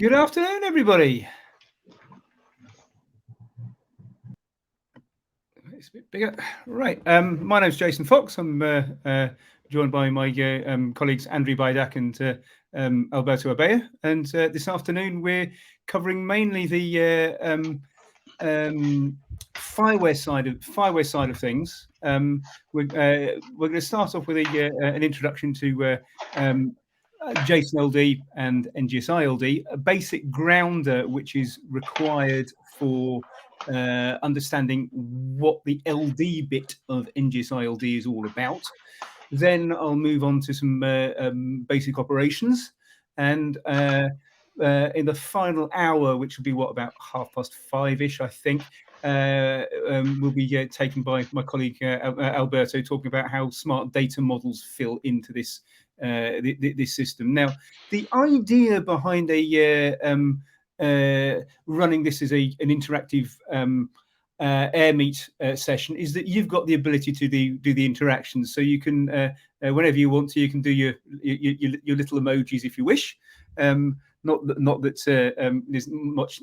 Good afternoon, everybody. It's a bit bigger. Right. My name's Jason Fox. I'm joined by my colleagues Andrew Bidak and Alberto Abella. And this afternoon we're covering mainly the FIWARE side of things. We're going to start off with an introduction to JSON-LD and NGSI-LD, a basic grounder which is required for understanding what the LD bit of NGSI-LD is all about. Then I'll move on to some basic operations, and in the final hour, which will be about 5:30-ish, I think, will be taken by my colleague Alberto, talking about how smart data models fill into this this system. Now, the idea behind running this as an interactive AirMeet session is that you've got the ability to do the interactions, so you can whenever you want to, you can do your little emojis if you wish. Not that there's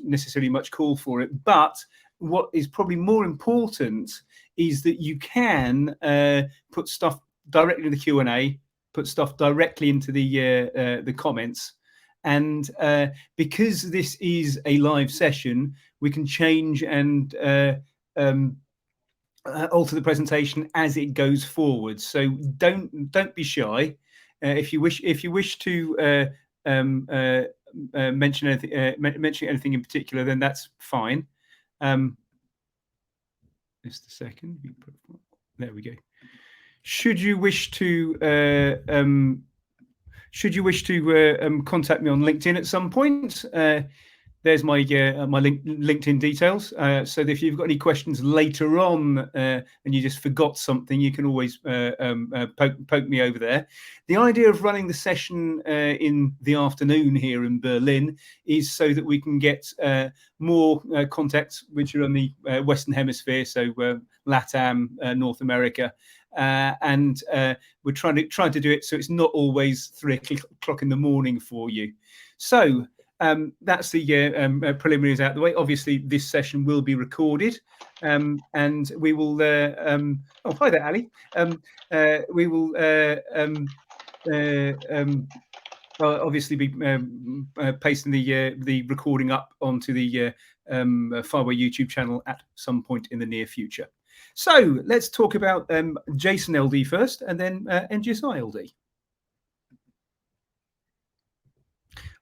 necessarily much call for it, but what is probably more important is that you can put stuff directly in the Q&A, put stuff directly into the comments, and because this is a live session, we can change and alter the presentation as it goes forward. So don't be shy. If you wish to mention anything in particular, then that's fine. Just a second. There we go. Should you wish to contact me on LinkedIn at some point, there's my LinkedIn details. So that if you've got any questions later on and you just forgot something, you can always poke me over there. The idea of running the session in the afternoon here in Berlin is so that we can get more contacts which are on the Western Hemisphere, so LATAM, North America. And we're trying to do it so it's not always 3 o'clock in the morning for you. So that's the preliminaries out of the way. Obviously, this session will be recorded, and we will. Oh, hi there, Ali. We will obviously be pasting the recording up onto the FIWARE YouTube channel at some point in the near future. So let's talk about JSON-LD first, and then NGSI-LD.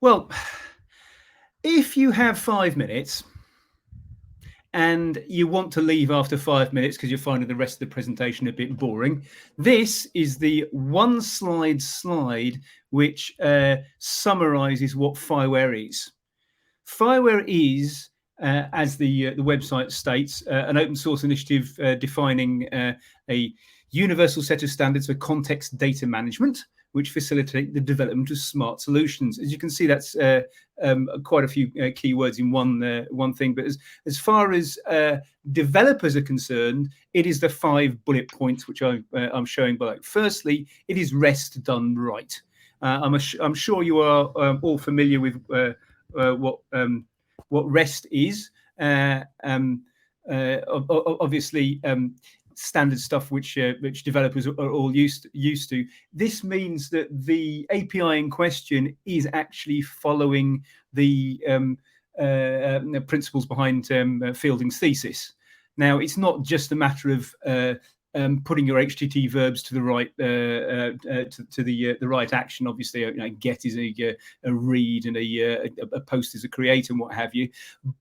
Well, if you have 5 minutes and you want to leave after 5 minutes because you're finding the rest of the presentation a bit boring, this is the one slide which summarizes what FIWARE is. FIWARE is, as the website states, an open source initiative defining a universal set of standards for context data management, which facilitate the development of smart solutions. As you can see, that's quite a few keywords in one thing. But as far as developers are concerned, it is the 5 bullet points which I'm showing below. Firstly, it is REST done right. I'm sure you are all familiar with what REST is. Obviously, standard stuff which developers are all used to. This means that the API in question is actually following the principles behind Fielding's thesis. Now, it's not just a matter of putting your HTTP verbs to the right to the right action. Obviously, get is a read, and a post is a create, and what have you.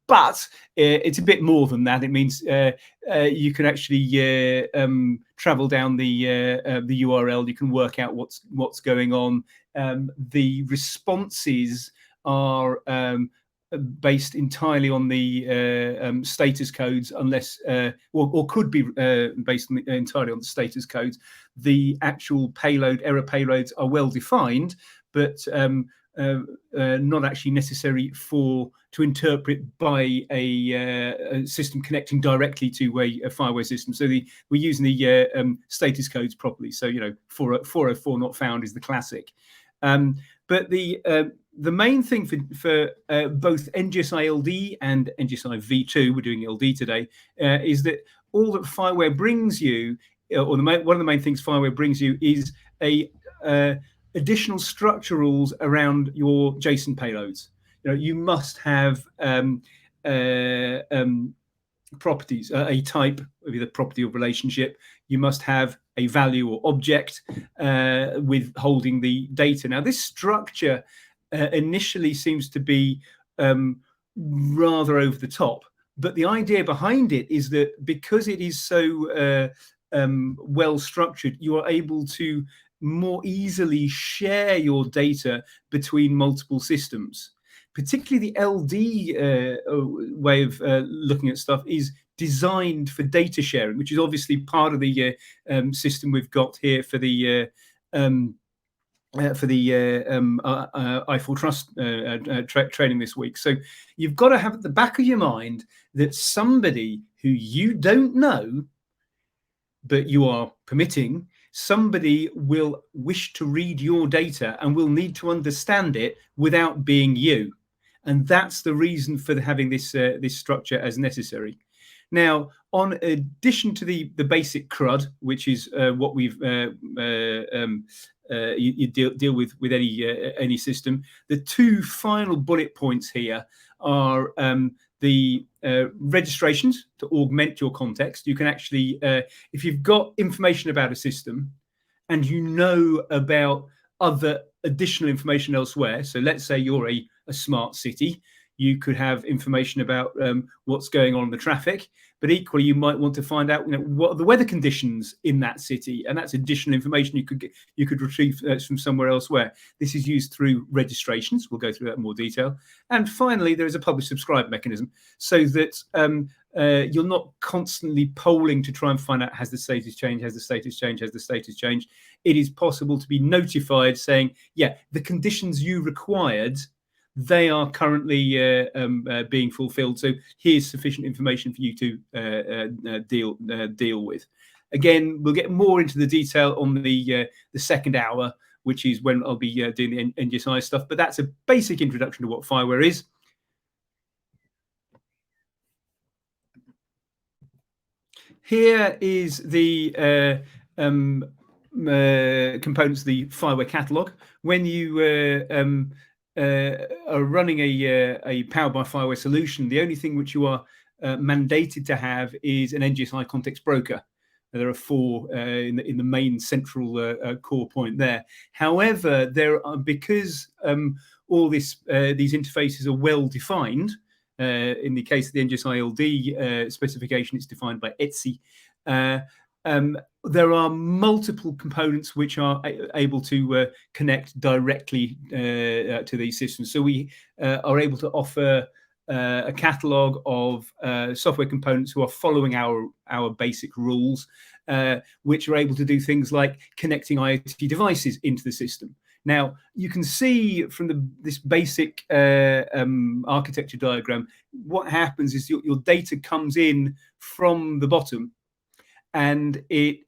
But it's a bit more than that. It means you can actually travel down the URL. You can work out what's going on. The responses are based entirely on the status codes, unless or could be based entirely on the status codes. The actual error payloads are well defined, but not actually necessary to interpret by a system connecting directly to a FIWARE system. So we're using the status codes properly. So 404 not found is the classic. But the main thing for both NGSI-LD and NGSI v2, we're doing LD today, is that all that FIWARE brings you, or one of the main things FIWARE brings you, is a additional structure rules around your JSON payloads. You must have properties, a type of either property or relationship. You must have a value or object with holding the data. Now, this structure initially seems to be rather over the top, but the idea behind it is that because it is so well structured, you are able to more easily share your data between multiple systems. Particularly the LD way of looking at stuff is designed for data sharing, which is obviously part of the system we've got here for the Eiffel Trust training this week. So you've got to have at the back of your mind that somebody who you don't know, but you are permitting, somebody will wish to read your data and will need to understand it without being you. And that's the reason for having this this structure as necessary. Now, on addition to the basic CRUD, which is what we've you deal with any system, the two final bullet points here are the registrations to augment your context. You can actually, if you've got information about a system and you know about other additional information elsewhere, so let's say you're a smart city, you could have information about what's going on in the traffic, but equally you might want to find out what are the weather conditions in that city, and that's additional information you could retrieve from somewhere elsewhere. This is used through registrations. We'll go through that in more detail. And finally, there is a publish subscribe mechanism so that you're not constantly polling to try and find out has the status changed, has the status changed, has the status changed. It is possible to be notified saying, yeah, the conditions you required, they are currently being fulfilled. So here's sufficient information for you to deal with. Again, we'll get more into the detail on the second hour, which is when I'll be doing the NGSI stuff. But that's a basic introduction to what FIWARE is. Here is the components of the FIWARE catalog. When you are running a Powered by FIWARE solution, the only thing which you are mandated to have is an NGSI context broker. There are four in the main central core point there. However, there are, because all these interfaces are well defined. In the case of the NGSI-LD specification, it's defined by ETSI. There are multiple components which are able to connect directly to these systems. So we are able to offer a catalog of software components who are following our basic rules, which are able to do things like connecting IoT devices into the system. Now, you can see from this basic architecture diagram, what happens is your data comes in from the bottom, and it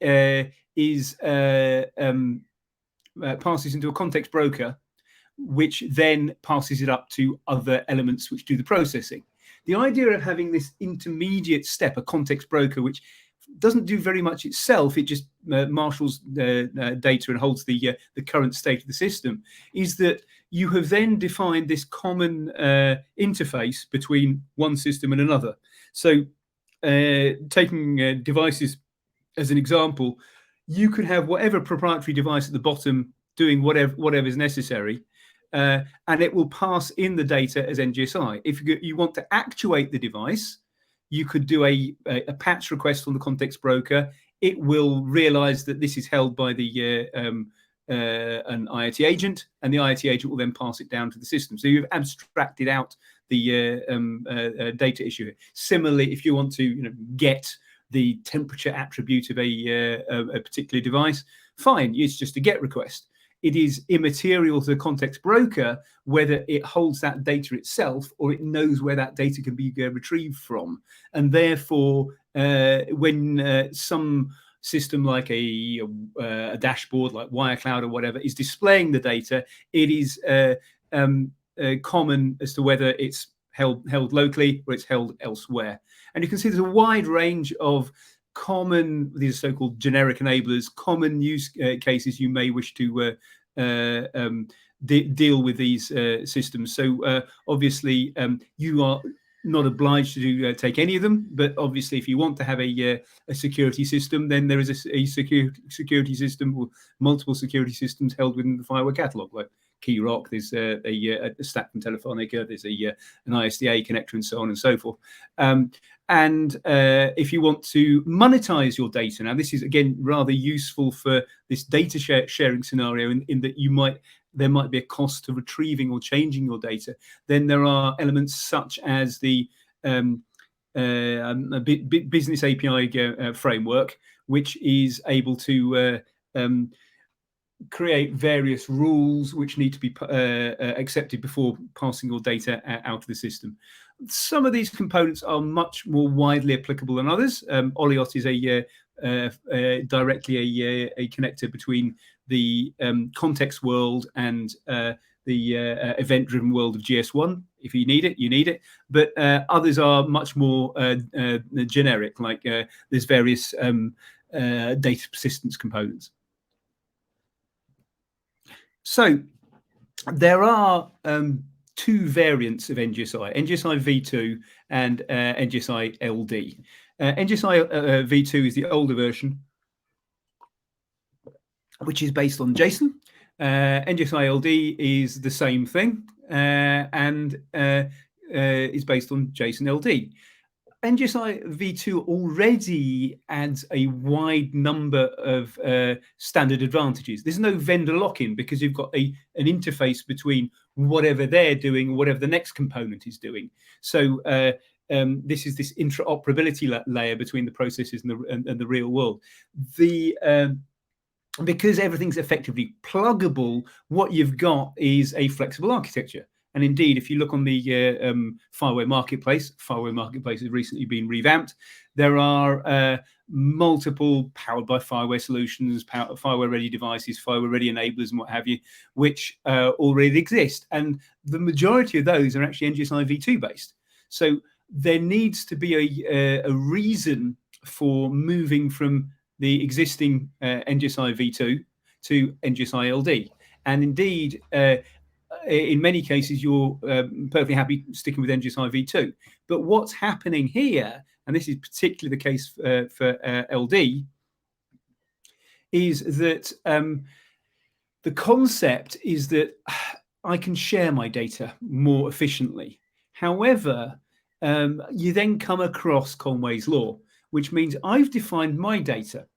passes into a context broker, which then passes it up to other elements which do the processing. The idea of having this intermediate step, a context broker, which doesn't do very much itself, it just marshals data and holds the current state of the system, is that you have then defined this common interface between one system and another. So taking devices as an example, you could have whatever proprietary device at the bottom doing whatever is necessary, and it will pass in the data as NGSI. If you want to actuate the device, you could do a patch request on the context broker. It will realize that this is held by an IoT agent, and the IoT agent will then pass it down to the system. So you've abstracted out the data issue here. Similarly, if you want to get the temperature attribute of a particular device, fine, it's just a GET request. It is immaterial to the context broker whether it holds that data itself or it knows where that data can be retrieved from. And therefore, when some system like a dashboard like Wirecloud or whatever is displaying the data, it is common as to whether it's held locally or it's held elsewhere. And you can see there's a wide range of common, these are so-called generic enablers, common use cases you may wish to deal with these systems. So obviously you are not obliged to take any of them, but obviously if you want to have a security system, then there is a security system or multiple security systems held within the Firewall Catalog, like Keyrock, there's a stack from Telefonica, there's an ISDA connector, and so on and so forth. And if you want to monetize your data, now this is again rather useful for this data sharing scenario in that there might be a cost to retrieving or changing your data. Then there are elements such as the business API framework, which is able to create various rules which need to be accepted before passing your data out of the system. Some of these components are much more widely applicable than others. Oliot is directly a connector between the context world and the event-driven world of GS1. If you need it, you need it. But others are much more generic, like there's various data persistence components. So there are two variants of NGSI, NGSI v2 and NGSI-LD. NGSI v2 is the older version, which is based on JSON. NGSI-LD is the same thing and is based on JSON-LD. NGSI v2 already adds a wide number of standard advantages. There's no vendor lock-in because you've got an interface between whatever they're doing, whatever the next component is doing. So this is this interoperability layer between the processes and the real world. Because everything's effectively pluggable, what you've got is a flexible architecture. And indeed, if you look on the FIWARE Marketplace has recently been revamped. There are multiple powered by FIWARE solutions, FIWARE-ready devices, FIWARE-ready enablers, and what have you, which already exist. And the majority of those are actually NGSI v2 based. So there needs to be a reason for moving from the existing NGSI v2 to NGSI-LD. And indeed, in many cases, you're perfectly happy sticking with NGSI v2. But what's happening here, and this is particularly the case for LD, is that the concept is that I can share my data more efficiently. However, you then come across Conway's law, which means I've defined my data.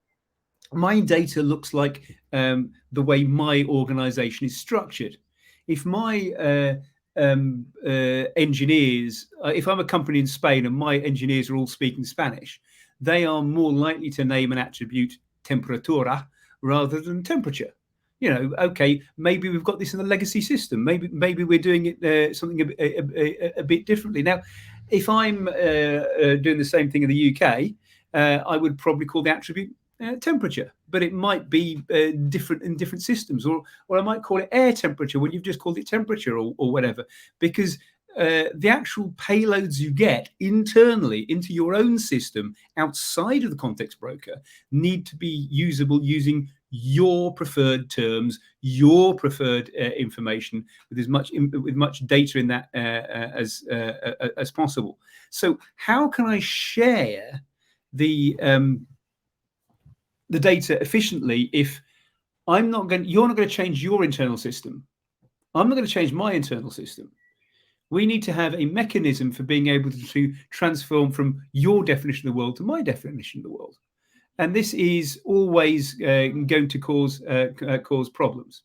My data looks like the way my organization is structured. If my engineers, if I'm a company in Spain and my engineers are all speaking Spanish, they are more likely to name an attribute temperatura rather than temperature. You know, okay, maybe we've got this in the legacy system. Maybe we're doing it something a bit differently. Now, if I'm doing the same thing in the UK, I would probably call the attribute temperature, but it might be different in different systems, or I might call it air temperature when you've just called it temperature or whatever, because the actual payloads you get internally into your own system outside of the context broker need to be usable using your preferred terms, your preferred information, with much data in that as possible. So how can I share the data efficiently if you're not going to change your internal system? I'm not going to change my internal system. We need to have a mechanism for being able to transform from your definition of the world to my definition of the world. And this is always going to cause problems.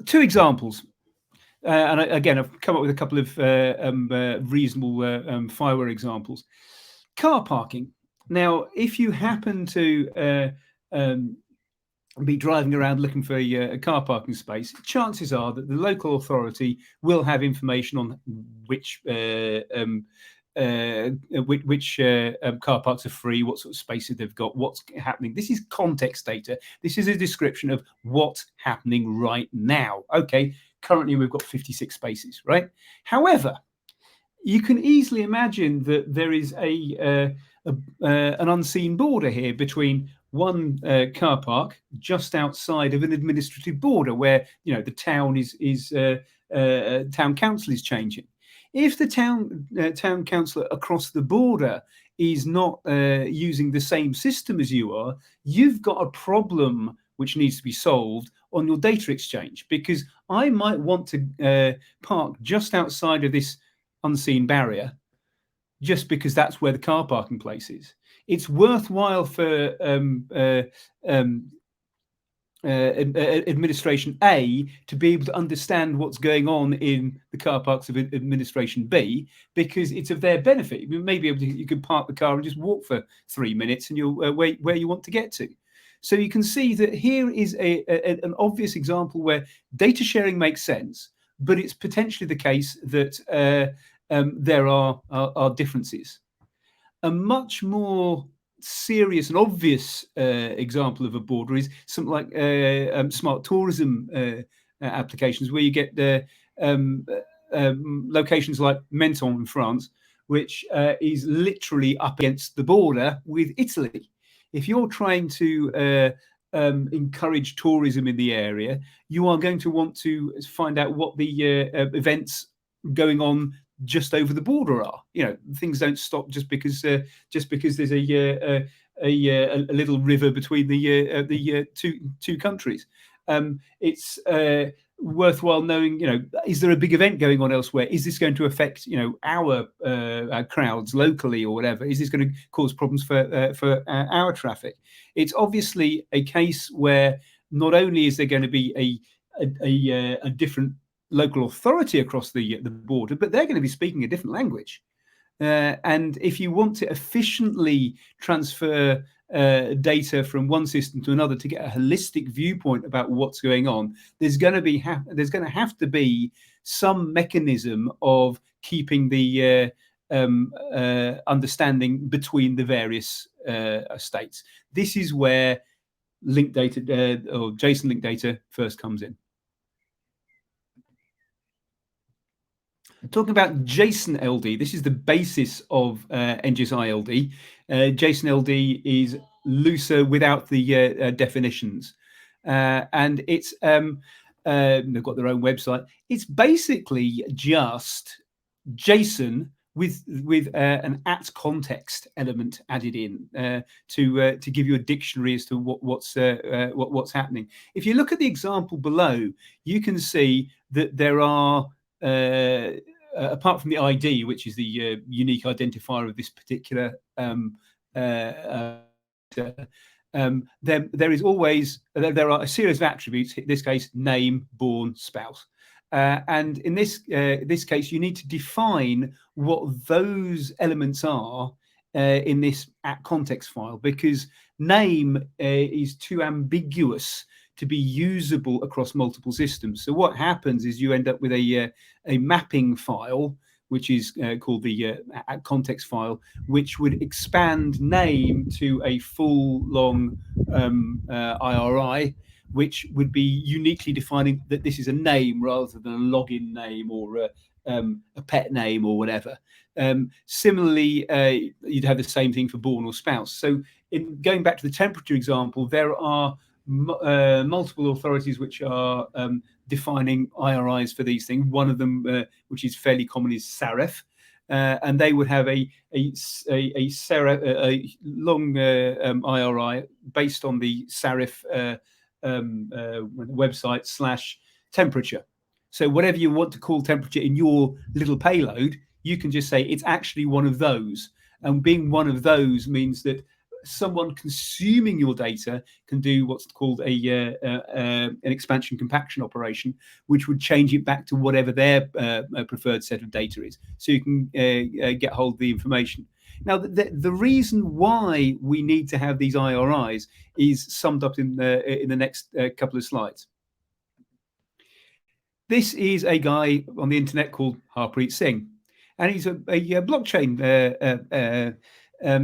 Two examples. And again, I've come up with a couple of reasonable FIWARE examples. Car parking. Now, if you happen to be driving around looking for a car parking space, chances are that the local authority will have information on which which car parks are free, what sort of spaces they've got, what's happening. This is context data. This is a description of what's happening right now. Okay, currently we've got 56 spaces, right? However, you can easily imagine that there is an unseen border here between one car park just outside of an administrative border where the town town council is changing. If the town councillor across the border is not using the same system as you are, you've got a problem which needs to be solved on your data exchange, because I might want to park just outside of this unseen barrier just because that's where the car parking place is. It's worthwhile for administration A to be able to understand what's going on in the car parks of administration B, because it's of their benefit. You may be able to, you could park the car and just walk for 3 minutes and you'll where you want to get to. So you can see that here is an obvious example where data sharing makes sense, but it's potentially the case that there are differences. A much more serious and obvious example of a border is something like smart tourism applications, where you get locations like Menton in France, which is literally up against the border with Italy. If you're trying to encourage tourism in the area, you are going to want to find out what the events going on just over the border are. Things don't stop just because there's a little river between the two countries. It's worthwhile knowing, is there a big event going on elsewhere? Is this going to affect our crowds locally or whatever? Is this going to cause problems for our traffic? It's obviously a case where not only is there going to be a different local authority across the border, but they're going to be speaking a different language. And if you want to efficiently transfer data from one system to another to get a holistic viewpoint about what's going on, there's going to have to be some mechanism of keeping the understanding between the various states. This is where linked data or JSON linked data first comes in. Talking about JSON-LD, this is the basis of NGSI-LD. JSON-LD is looser without the definitions, and it's they've got their own website. It's basically just JSON with an @context element added in to give you a dictionary as to what's happening. If you look at the example below, you can see that there are apart from the ID, which is the unique identifier of this particular there are a series of attributes. In this case, name, born, spouse, and in this case, you need to define what those elements are in this @context file, because name is too ambiguous to be usable across multiple systems. So what happens is you end up with a mapping file, which is called the @context file, which would expand name to a full long IRI, which would be uniquely defining that this is a name rather than a login name or a pet name or whatever. Similarly, you'd have the same thing for born or spouse. So in going back to the temperature example, there are multiple authorities which are defining IRIs for these things. One of them, which is fairly common, is SAREF, and they would have a long IRI based on the SAREF website /temperature. So whatever you want to call temperature in your little payload, you can just say it's actually one of those. And being one of those means that someone consuming your data can do what's called an expansion compaction operation, which would change it back to whatever their preferred set of data is, so you can get hold of the information. Now, the reason why we need to have these IRIs is summed up in the next couple of slides. This is a guy on the internet called Harpreet Singh, and he's a blockchain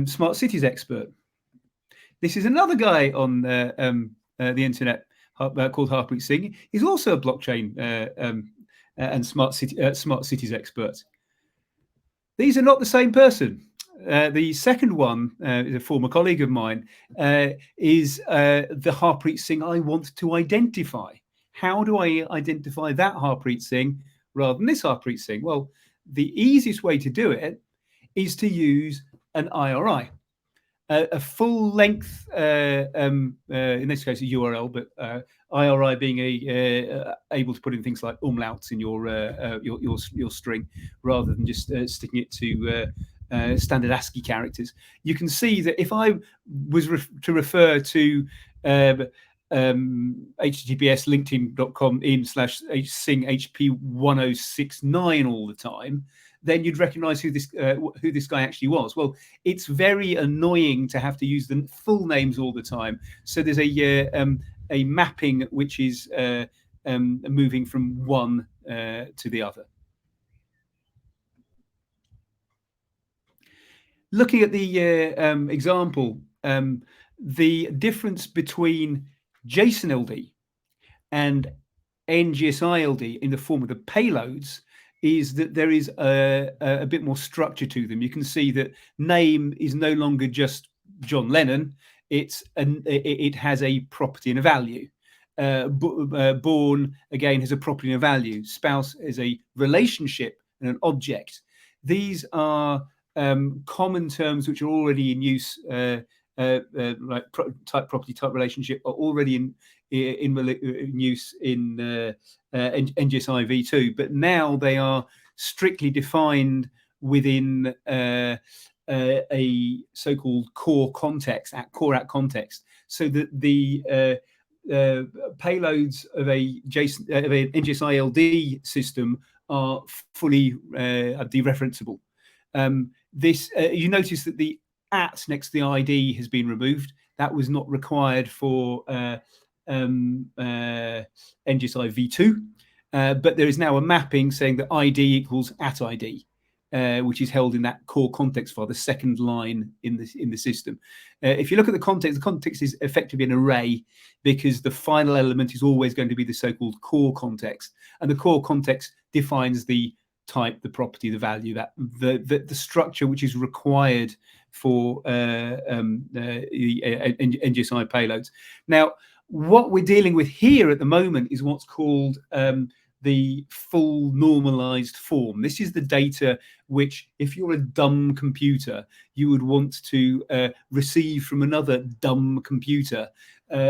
smart cities expert. This is another guy on the internet called Harpreet Singh. He's also a blockchain and smart cities expert. These are not the same person. The second one is a former colleague of mine, is the Harpreet Singh I want to identify. How do I identify that Harpreet Singh rather than this Harpreet Singh? Well, the easiest way to do it is to use an IRI, a full length, in this case, a URL, but IRI being able to put in things like umlauts in your string rather than just sticking it to standard ASCII characters. You can see that if I was to refer to https linkedin.com/sing-hp1069 all the time, then you'd recognize who this guy actually was. Well, it's very annoying to have to use the full names all the time. So there's a mapping which is moving from one to the other. Looking at the example, the difference between JSON-LD and NGSI-LD in the form of the payloads is that there is a bit more structure to them. You can see that name is no longer just John Lennon. It has a property and a value. Born, again, has a property and a value. Spouse is a relationship and an object. These are common terms which are already in use, like type property, type relationship, are already in use in NGSI v2, but now they are strictly defined within a so-called core context, core context, so that the payloads of an NGSI-LD system are fully dereferenceable. You notice that the @ next to the ID has been removed. That was not required for NGSI v2, but there is now a mapping saying that ID equals @ID, which is held in that core context file, the second line in the system. If you look at the context is effectively an array, because the final element is always going to be the so-called core context, and the core context defines the type, the property, the value, that the structure which is required for the NGSI payloads. Now, what we're dealing with here at the moment is what's called the full normalized form. This is the data which, if you're a dumb computer, you would want to receive from another dumb computer,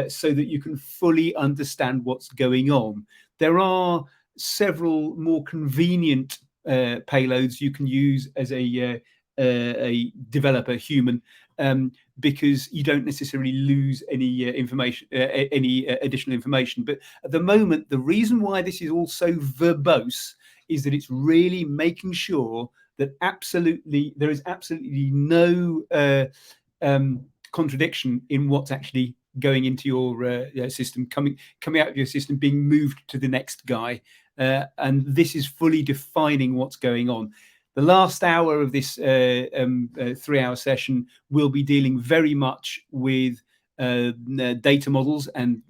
so that you can fully understand what's going on. There are several more convenient payloads you can use as a developer, human, because you don't necessarily lose any information, any additional information. But at the moment, the reason why this is all so verbose is that it's really making sure that there is absolutely no contradiction in what's actually going into your system, coming out of your system, being moved to the next guy. And this is fully defining what's going on. The last hour of this 3-hour session will be dealing very much with data models and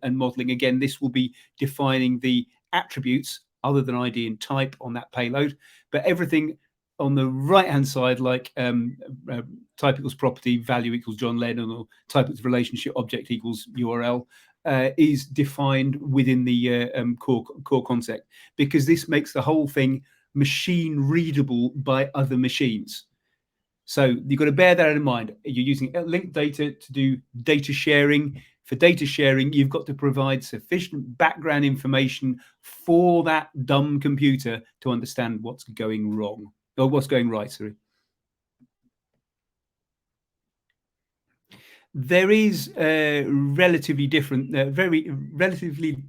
modeling. Again, this will be defining the attributes other than ID and type on that payload, but everything on the right-hand side, like type equals property, value equals John Lennon, or type equals relationship, object equals URL, is defined within the core concept, because this makes the whole thing machine readable by other machines. So you've got to bear that in mind. You're using linked data to do data sharing. For data sharing, you've got to provide sufficient background information for that dumb computer to understand what's going wrong, or what's going right, sorry. There is relatively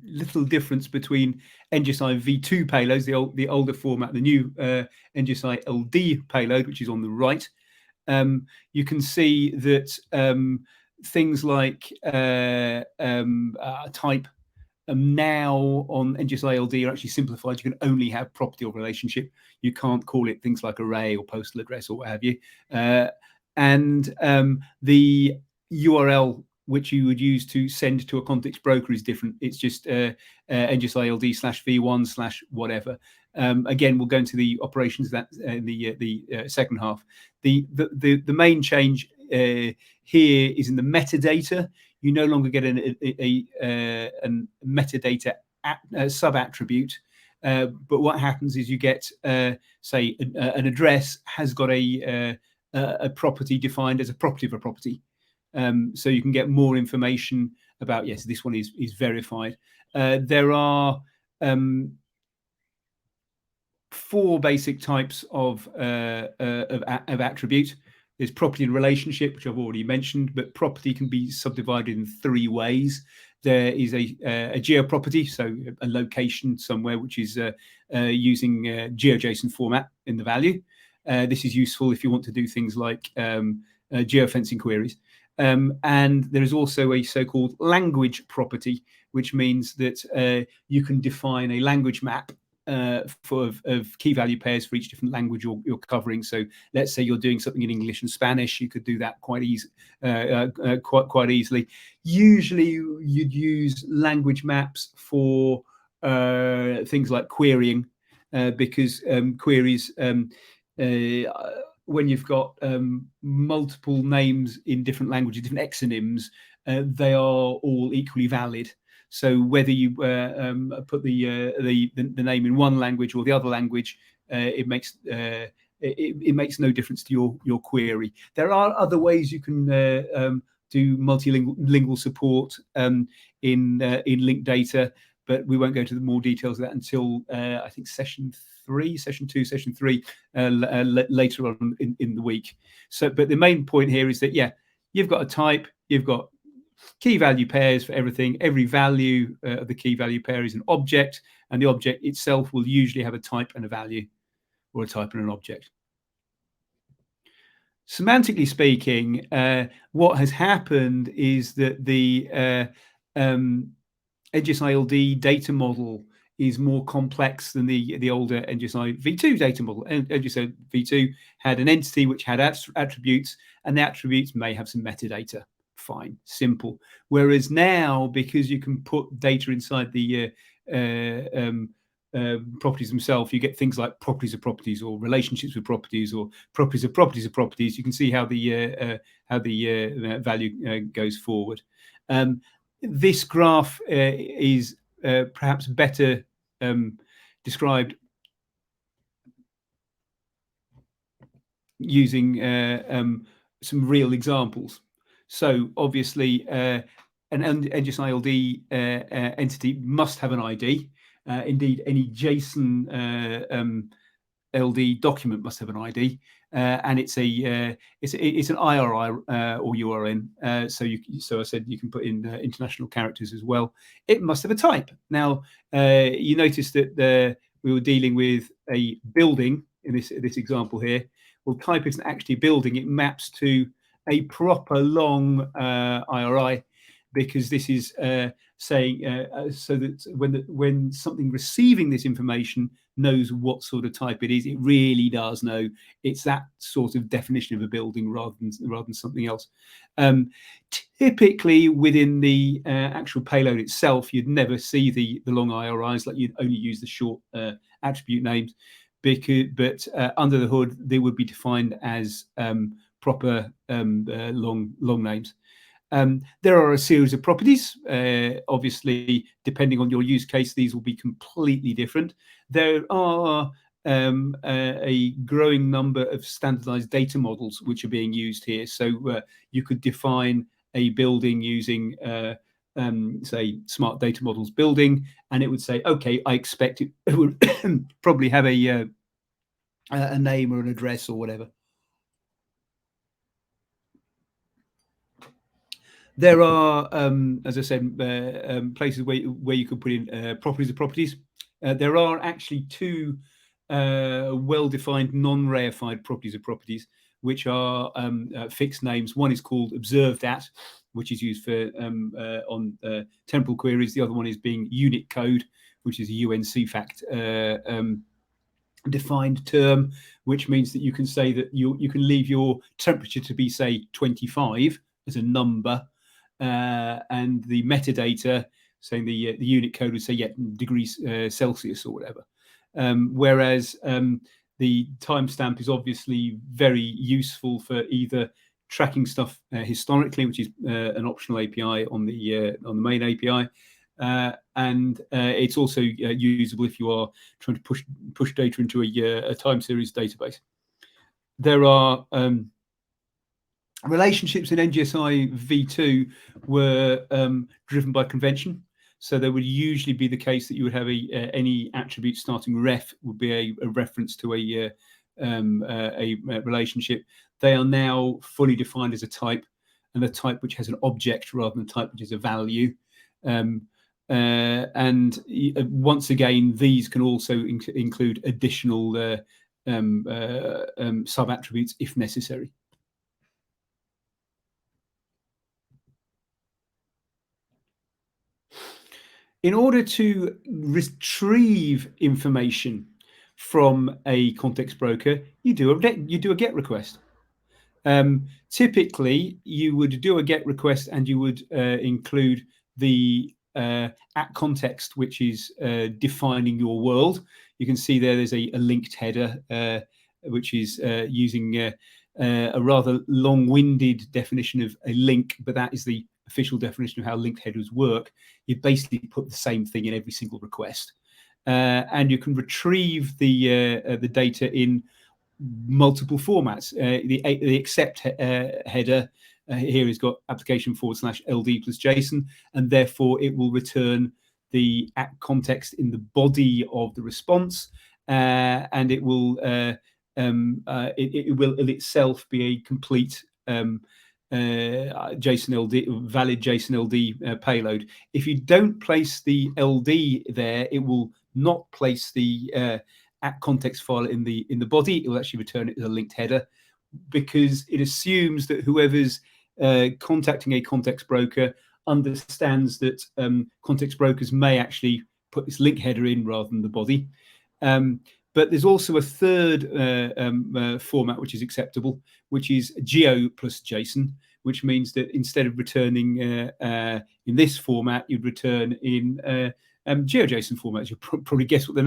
little difference between NGSI v2 payloads, the older format, the new NGSI-LD payload, which is on the right. You can see that things like type now on NGSI-LD are actually simplified. You can only have property or relationship. You can't call it things like array or postal address or what have you. And the URL which you would use to send to a context broker is different. It's just NGSI-LD/v1/whatever. Again, we'll go into the operations of that in the second half. The main change here is in the metadata. You no longer get a metadata sub attribute, but what happens is you get, say, an address has got a property defined as a property of a property. So you can get more information about, yes, this one is verified. There are 4 basic types of attribute. There's property and relationship, which I've already mentioned, but property can be subdivided in 3 ways. There is a geoproperty, so a location somewhere, which is using GeoJSON format in the value. This is useful if you want to do things like geofencing queries. And there is also a so-called language property, which means that you can define a language map of key value pairs for each different language you're covering. So let's say you're doing something in English and Spanish, you could do that quite easily. Usually you'd use language maps for things like querying, because queries, when you've got multiple names in different languages, different exonyms, they are all equally valid. So whether you put the name in one language or the other language, it makes no difference to your query. There are other ways you can do multilingual support in linked data, but we won't go into the more details of that until I think session 3 later on in the week. So, but the main point here is that, yeah, you've got a type, you've got key value pairs for everything. Every value of the key value pair is an object, and the object itself will usually have a type and a value, or a type and an object. Semantically speaking, what has happened is that the NGSI-LD data model is more complex than the older NGSI v2 data model. NGSI v2 had an entity which had attributes, and the attributes may have some metadata. Fine, simple. Whereas now, because you can put data inside the properties themselves, you get things like properties of properties, or relationships with properties, or properties of properties of properties. You can see how the value goes forward. This graph is perhaps better described using some real examples. So obviously, an NGSI-LD entity must have an ID. Indeed, any JSON LD document must have an ID, and it's an IRI or URN. So I said you can put in international characters as well. It must have a type. Now you notice that we were dealing with a building in this example here. Well, type isn't actually building; it maps to a proper long IRI, because this is saying so that when something receiving this information knows what sort of type it is, it really does know. It's that sort of definition of a building rather than something else. Typically, within the actual payload itself, you'd never see the long IRIs. Like, you'd only use the short attribute names, but under the hood, they would be defined as proper long names. There are a series of properties. Obviously, depending on your use case, these will be completely different. There are a growing number of standardized data models which are being used here. So you could define a building using, say, smart data models building, and it would say, okay, I expect it would probably have a name or an address or whatever. There are, as I said, places where you could put in properties of properties. There are actually 2 well-defined non-reified properties of properties, which are fixed names. One is called observed at, which is used for on temporal queries. The other one is being unit code, which is a UNC fact defined term, which means that you can say that you can leave your temperature to be, say, 25 as a number, and the metadata saying the unit code would say degrees Celsius or whatever. Whereas the timestamp is obviously very useful for either tracking stuff historically, which is an optional API on the main API, and it's also usable if you are trying to push data into a time series database. There are relationships in NGSI v2 were driven by convention. So there would usually be the case that you would have any attribute starting ref would be a reference to a relationship. They are now fully defined as a type, and a type which has an object rather than a type which is a value. And once again, these can also include additional sub-attributes if necessary. In order to retrieve information from a context broker, you do a GET request. Typically, you would do a GET request and you would include the at context, which is defining your world. You can see there's a linked header, which is using a rather long-winded definition of a link, but that is the official definition of how linked headers work. You basically put the same thing in every single request, and you can retrieve the data in multiple formats. The accept header here has got application/LD plus JSON, and therefore it will return the at context in the body of the response, and it will itself be a complete JSON-LD, valid JSON-LD payload. If you don't place the LD there, it will not place the at context file in the body. It will actually return it as a linked header, because it assumes that whoever's contacting a context broker understands that context brokers may actually put this link header in rather than the body. But there's also a third format which is acceptable, which is Geo plus JSON, which means that instead of returning in this format, you'd return in GeoJSON format. You'll probably guess what the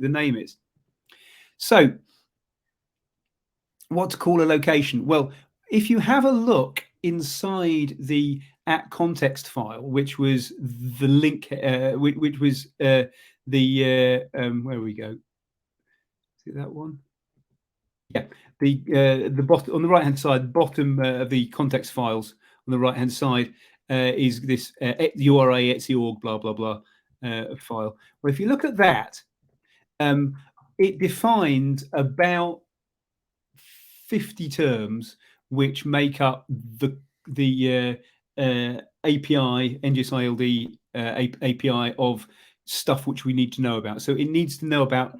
name is. So, what to call a location? Well, if you have a look inside the at context file, which was the link, which was where we go? See that one? Yeah, the bottom on the right hand side, bottom of the context files on the right hand side is this URA etc.org blah blah blah file. Well, if you look at that, it defines about 50 terms which make up the API, NGSI-LD API of stuff which we need to know about. So it needs to know about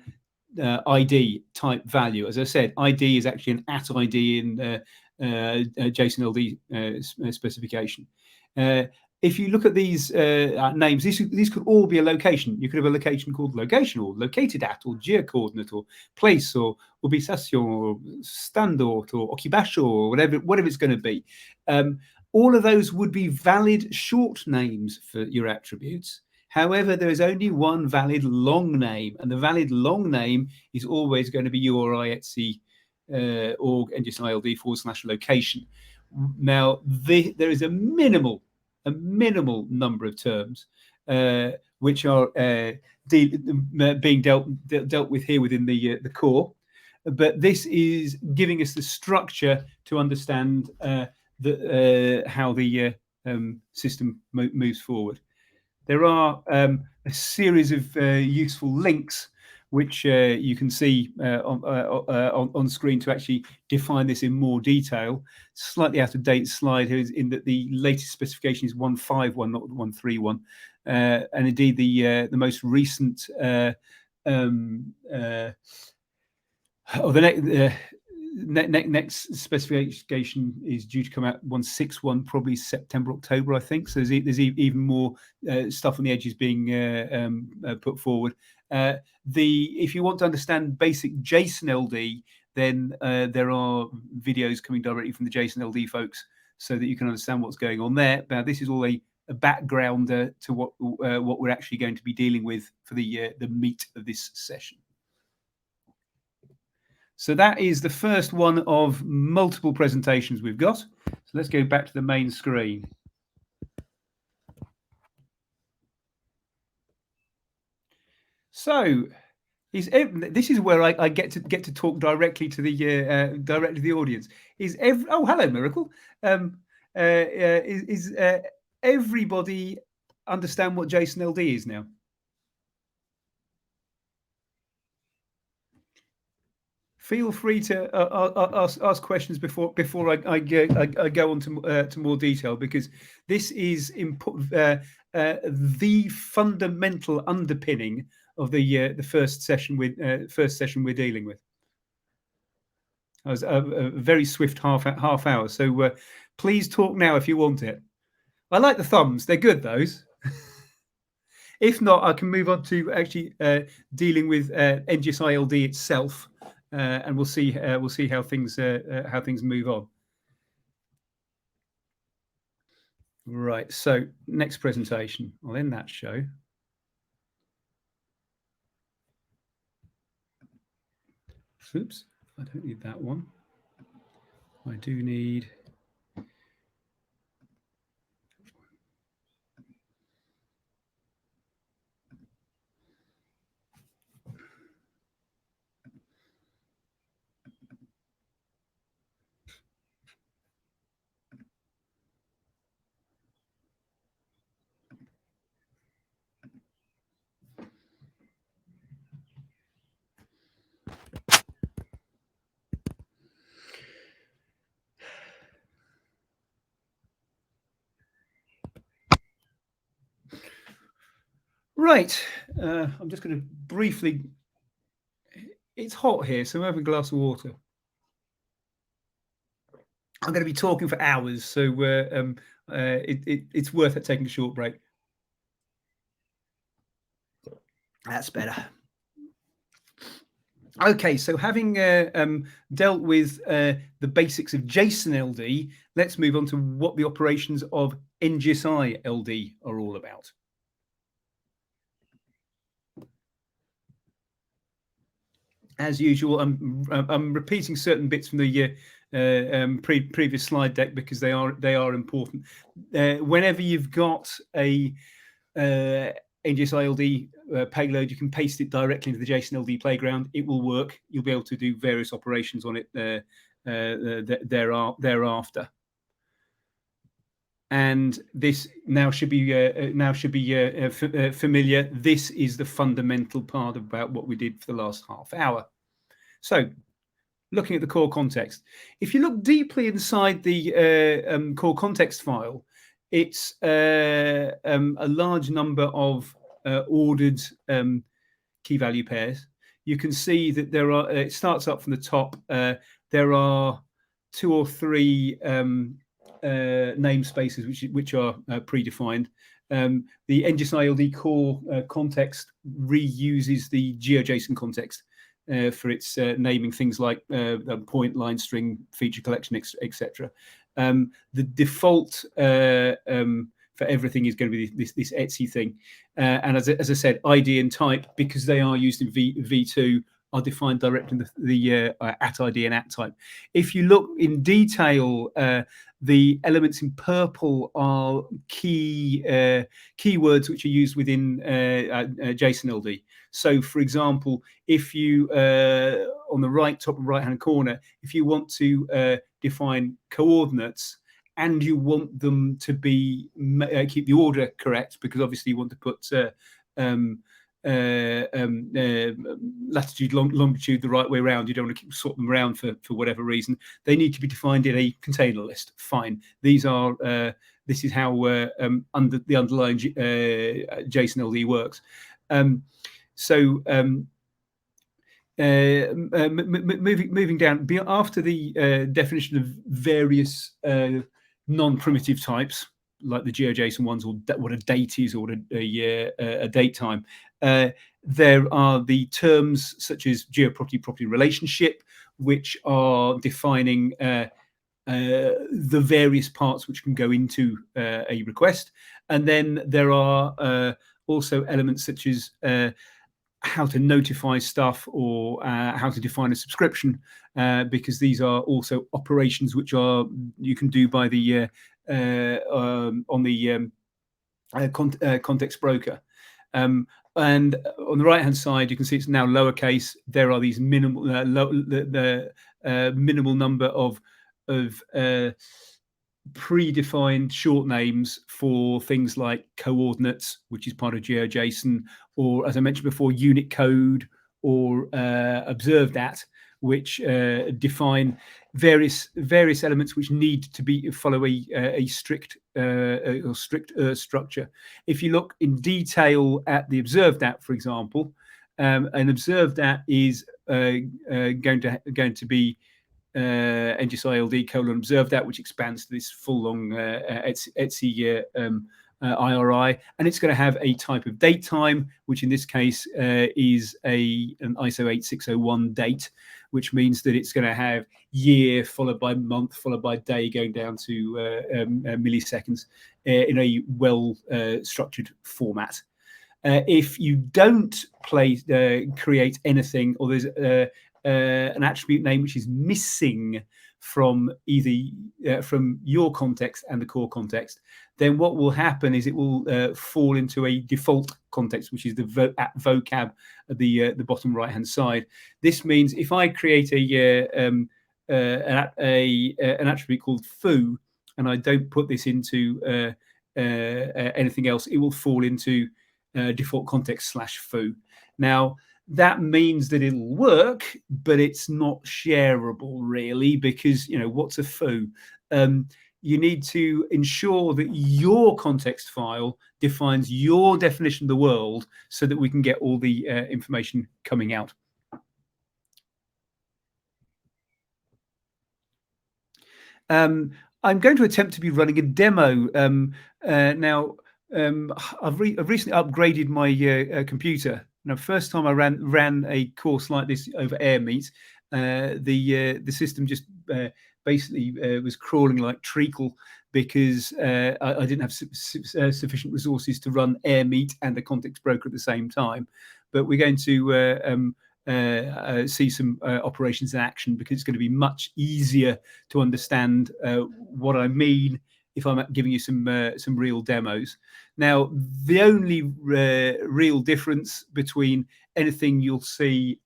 ID, type, value. As I said, ID is actually an at ID in JSON-LD specification. If you look at these names, these could all be a location. You could have a location called location, or located at, or geocoordinate, or place, or ubicación, or standort, or occupation, or whatever it's going to be. All of those would be valid short names for your attributes. However, there is only one valid long name, and the valid long name is always going to be URI etc org NGSI-LD /location. Now, there is a minimal number of terms which are being dealt with here within the core, but this is giving us the structure to understand how the system moves forward. There are a series of useful links which you can see on screen to actually define this in more detail. Slightly out of date slide here is in that the latest specification is 151, not 131, and indeed the most recent next specification is due to come out 1.6.1, probably September, October, I think. So there's even more stuff on the edges being put forward. If you want to understand basic Json LD, then there are videos coming directly from the Json LD folks, so that you can understand what's going on there. Now, this is all a background to what we're actually going to be dealing with for the meat of this session. So that is the first one of multiple presentations we've got. So let's go back to the main screen. So this is where I get to talk directly to the audience. Oh, hello, Miracle. Is everybody understand what Json LD is now? Feel free to ask questions before I go on to more detail, because this is the fundamental underpinning of the first session we're dealing with. That was a very swift half hour. So please talk now if you want it. I like the thumbs; they're good. Those. If not, I can move on to actually dealing with NGSI-LD itself. And we'll see how things move on. Right. So next presentation, I'll end that show. Oops, I don't need that one. I do need. Right, I'm just going to briefly. It's hot here, so I'm having a glass of water. I'm going to be talking for hours, so it's worth it taking a short break. That's better. Okay, so having dealt with the basics of Json LD, let's move on to what the operations of NGSI-LD are all about. As usual, I'm repeating certain bits from the previous slide deck because they are important. Whenever you've got a NGSI-LD payload, you can paste it directly into the Json LD playground. It will work. You'll be able to do various operations on it thereafter. And this now should be familiar. This is the fundamental part about what we did for the last half hour. So, looking at the core context, if you look deeply inside the core context file, it's a large number of ordered key value pairs. You can see that there are. It starts up from the top. There are 2 or 3 namespaces which are predefined. The NGSI-LD core context reuses the GeoJSON context for its naming things like point, line, string, feature collection, etc. The default for everything is going to be this Etsy thing, and as I said, ID and type, because they are used in v2, are defined directly in the @ID and @type. If you look in detail, the elements in purple are keywords which are used within Json LD. So, for example, if you on the top right-hand corner, if you want to define coordinates and you want them to be keep the order correct, because obviously you want to put latitude, longitude the right way around. You don't want to sort them around for whatever reason. They need to be defined in a container list. Fine. These are this is how under the underlying Json LD works. moving down after the definition of various non-primitive types, like the GeoJSON ones, or what a date is, or a date time. There are the terms such as geoproperty relationship, which are defining the various parts which can go into a request. And then there are also elements such as how to notify stuff, or how to define a subscription, because these are also operations which you can do by the on the context broker. And on the right hand side, you can see it's now lowercase. There are these minimal minimal number of predefined short names for things like coordinates, which is part of GeoJSON, or, as I mentioned before, unit code, or observed at, which define various elements which need to follow a strict structure. If you look in detail at the observed at, for example, an observed at is going to be NGSI-LD :observed at, which expands to this full long etc IRI, and it's going to have a type of date time, which in this case is an ISO 8601 date, which means that it's going to have year followed by month followed by day, going down to milliseconds in a well structured format. If you don't create anything, or there's an attribute name which is missing from either from your context and the core context, then what will happen is it will fall into a default context, which is the vocab at the bottom right hand side. This means if I create an attribute called foo, and I don't put this into anything else, it will fall into default context /foo. Now, that means that it'll work, but it's not shareable really, because what's a foo? You need to ensure that your context file defines your definition of the world, so that we can get all the information coming out. I'm going to attempt to be running a demo now. I've recently upgraded my computer. Now, first time I ran a course like this over AirMeet, the system just basically was crawling like treacle, because I didn't have sufficient resources to run AirMeet and the context broker at the same time. But we're going to see some operations in action, because it's going to be much easier to understand what I mean if I'm giving you some real demos. Now, the only real difference between anything you'll see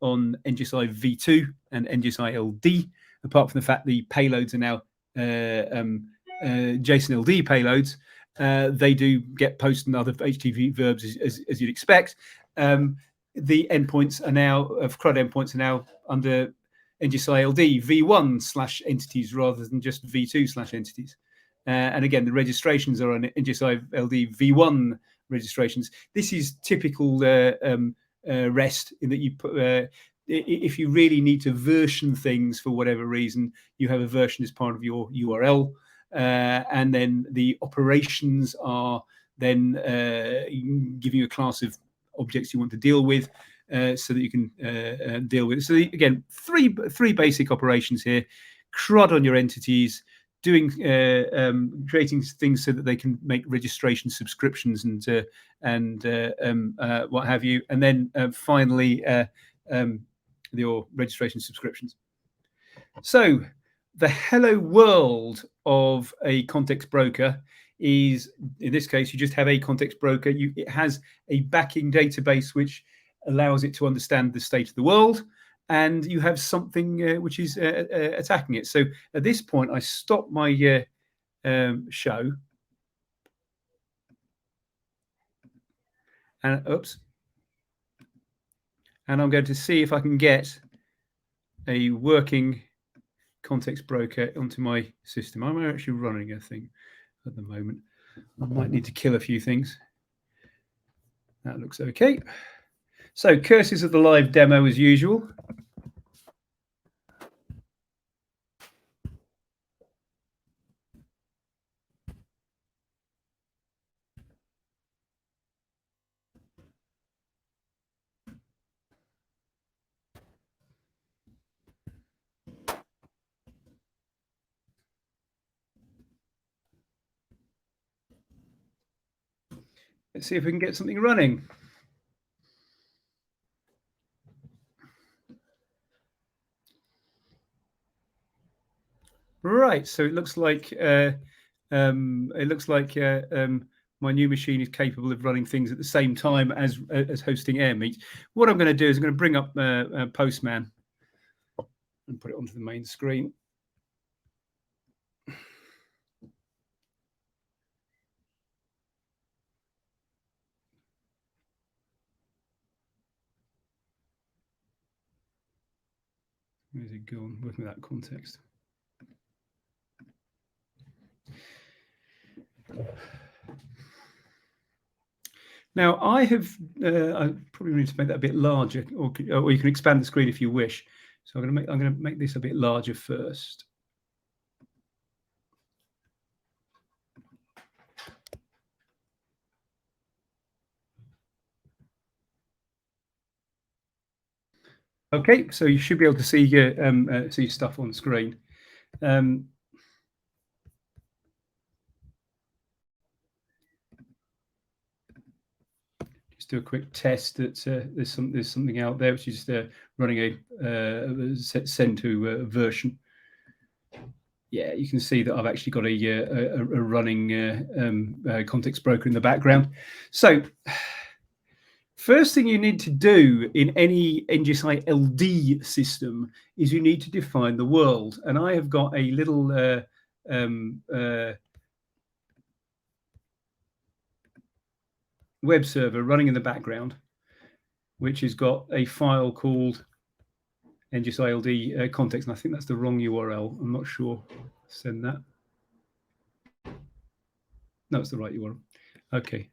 on NGSI v2 and NGSI-LD, apart from the fact the payloads are now JSON LD payloads, they do get post and other HTTP verbs as you'd expect. The endpoints are now, CRUD endpoints are now under NGSI-LD v1/entities rather than just v2/entities. And again, the registrations are on NGSI-LD v1 registrations. This is typical REST, in that you put, if you really need to version things for whatever reason, you have a version as part of your URL, and then the operations are then giving you a class of objects you want to deal with, so that you can deal with it. So again, three basic operations here: CRUD on your entities, doing creating things so that they can make registration subscriptions and what have you, and then finally your registration subscriptions. So the hello world of a context broker is, in this case, you just have a context broker. It has a backing database which allows it to understand the state of the world, and you have something which is attacking it. So at this point, I stop my show, and oops, and I'm going to see if I can get a working context broker onto my system. I'm actually running a thing at the moment. I might need to kill a few things. That looks okay. So curses of the live demo as usual. Let's see if we can get something running. Right, so it looks like my new machine is capable of running things at the same time as hosting AirMeet. What I'm going to do is I'm going to bring up Postman and put it onto the main screen. Where's it gone? Working with that context. Now I probably need to make that a bit larger, or you can expand the screen if you wish. So I'm going to make this a bit larger first. Okay, so you should be able to see see stuff on the screen. Just do a quick test that there's something out there which is running a send to version. Yeah, you can see that I've actually got a running context broker in the background. So first thing you need to do in any NGSI-LD system is you need to define the world. And I have got a little web server running in the background, which has got a file called NGSI-LD context. And I think that's the wrong URL. I'm not sure. Send that. No, it's the right URL. Okay.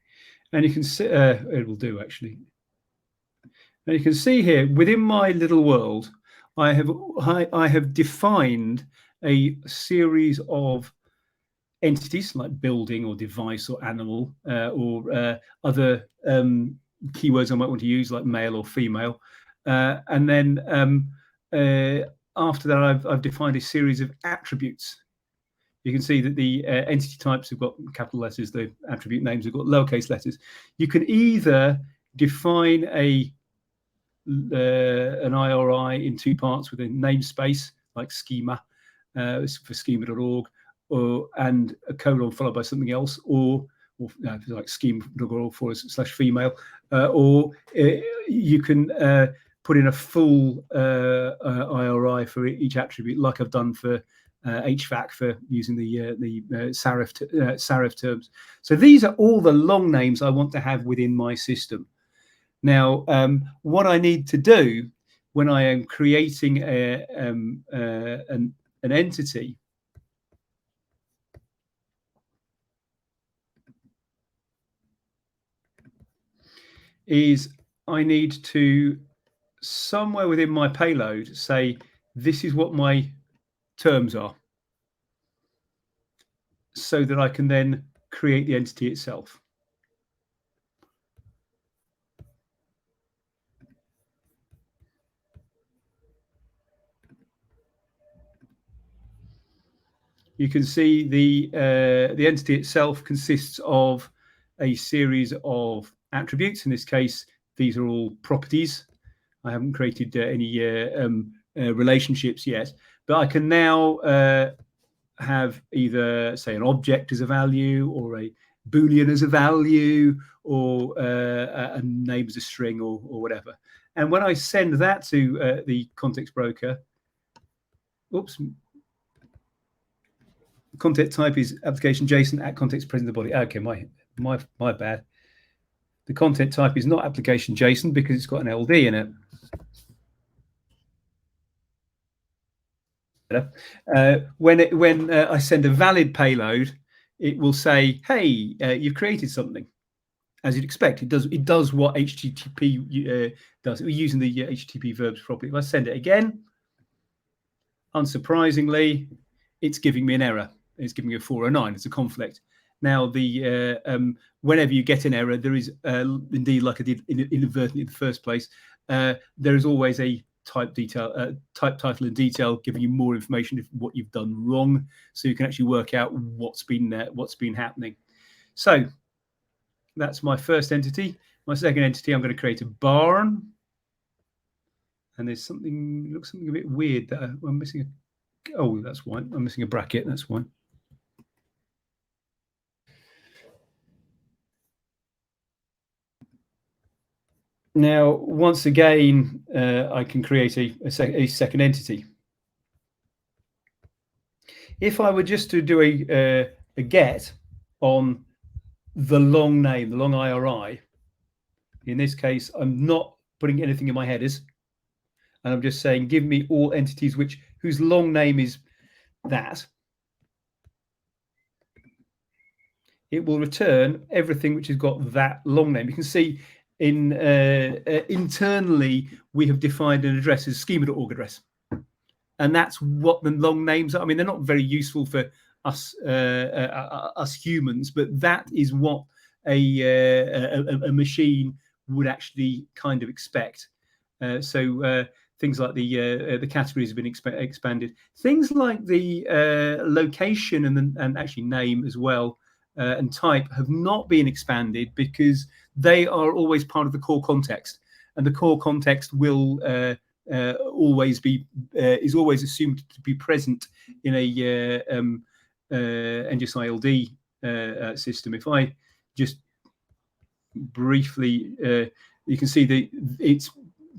And you can see, it will do actually. And you can see here within my little world, I have defined a series of entities like building or device or animal or other keywords I might want to use like male or female. And then after that, I've defined a series of attributes. You can see that the entity types have got capital letters, the attribute names have got lowercase letters. You can either define an IRI in two parts with a namespace like schema for schema.org, and a colon followed by something else, or like schema.org/female, or you can put in a full IRI for each attribute, like I've done for HVAC for using the Sarif terms. So these are all the long names I want to have within my system. Now, what I need to do when I am creating an entity is I need to, somewhere within my payload, say this is what my terms are, so that I can then create the entity itself. You can see the entity itself consists of a series of attributes. In this case, these are all properties. I haven't created any relationships yet, but I can now have either, say, an object as a value, or a Boolean as a value, or a name as a string, or whatever. And when I send that to the context broker, oops, content type is application JSON at context present in the body. Okay, my bad. The content type is not application JSON because it's got an LD in it. When I send a valid payload, it will say, hey, you've created something. as you'd expect. It does what HTTP does. We're using the HTTP verbs properly. If I send it again, unsurprisingly, it's giving me an error. It's giving me a 409. It's a conflict. Now, whenever you get an error, there is indeed, like I did inadvertently in the first place, there is always a type title and detail giving you more information of what you've done wrong, so you can actually work out what's been happening. So that's my first entity. My second entity, I'm going to create a barn, and there's something a bit weird that I'm missing. Oh, that's why I'm missing a bracket. That's why. Now, once again, I can create a second entity. If I were just to do a get on the long name, the long IRI, in this case, I'm not putting anything in my headers, and I'm just saying, give me all entities whose long name is that. It will return everything which has got that long name. You can see internally, we have defined an address as schema.org address. And that's what the long names are. I mean, they're not very useful for us humans, but that is what a machine would actually kind of expect. So things like the categories have been expanded. Things like the location and actually name as well and type have not been expanded because they are always part of the core context, and the core context will is always assumed to be present in a NGSI-LD system. If I just briefly, you can see it's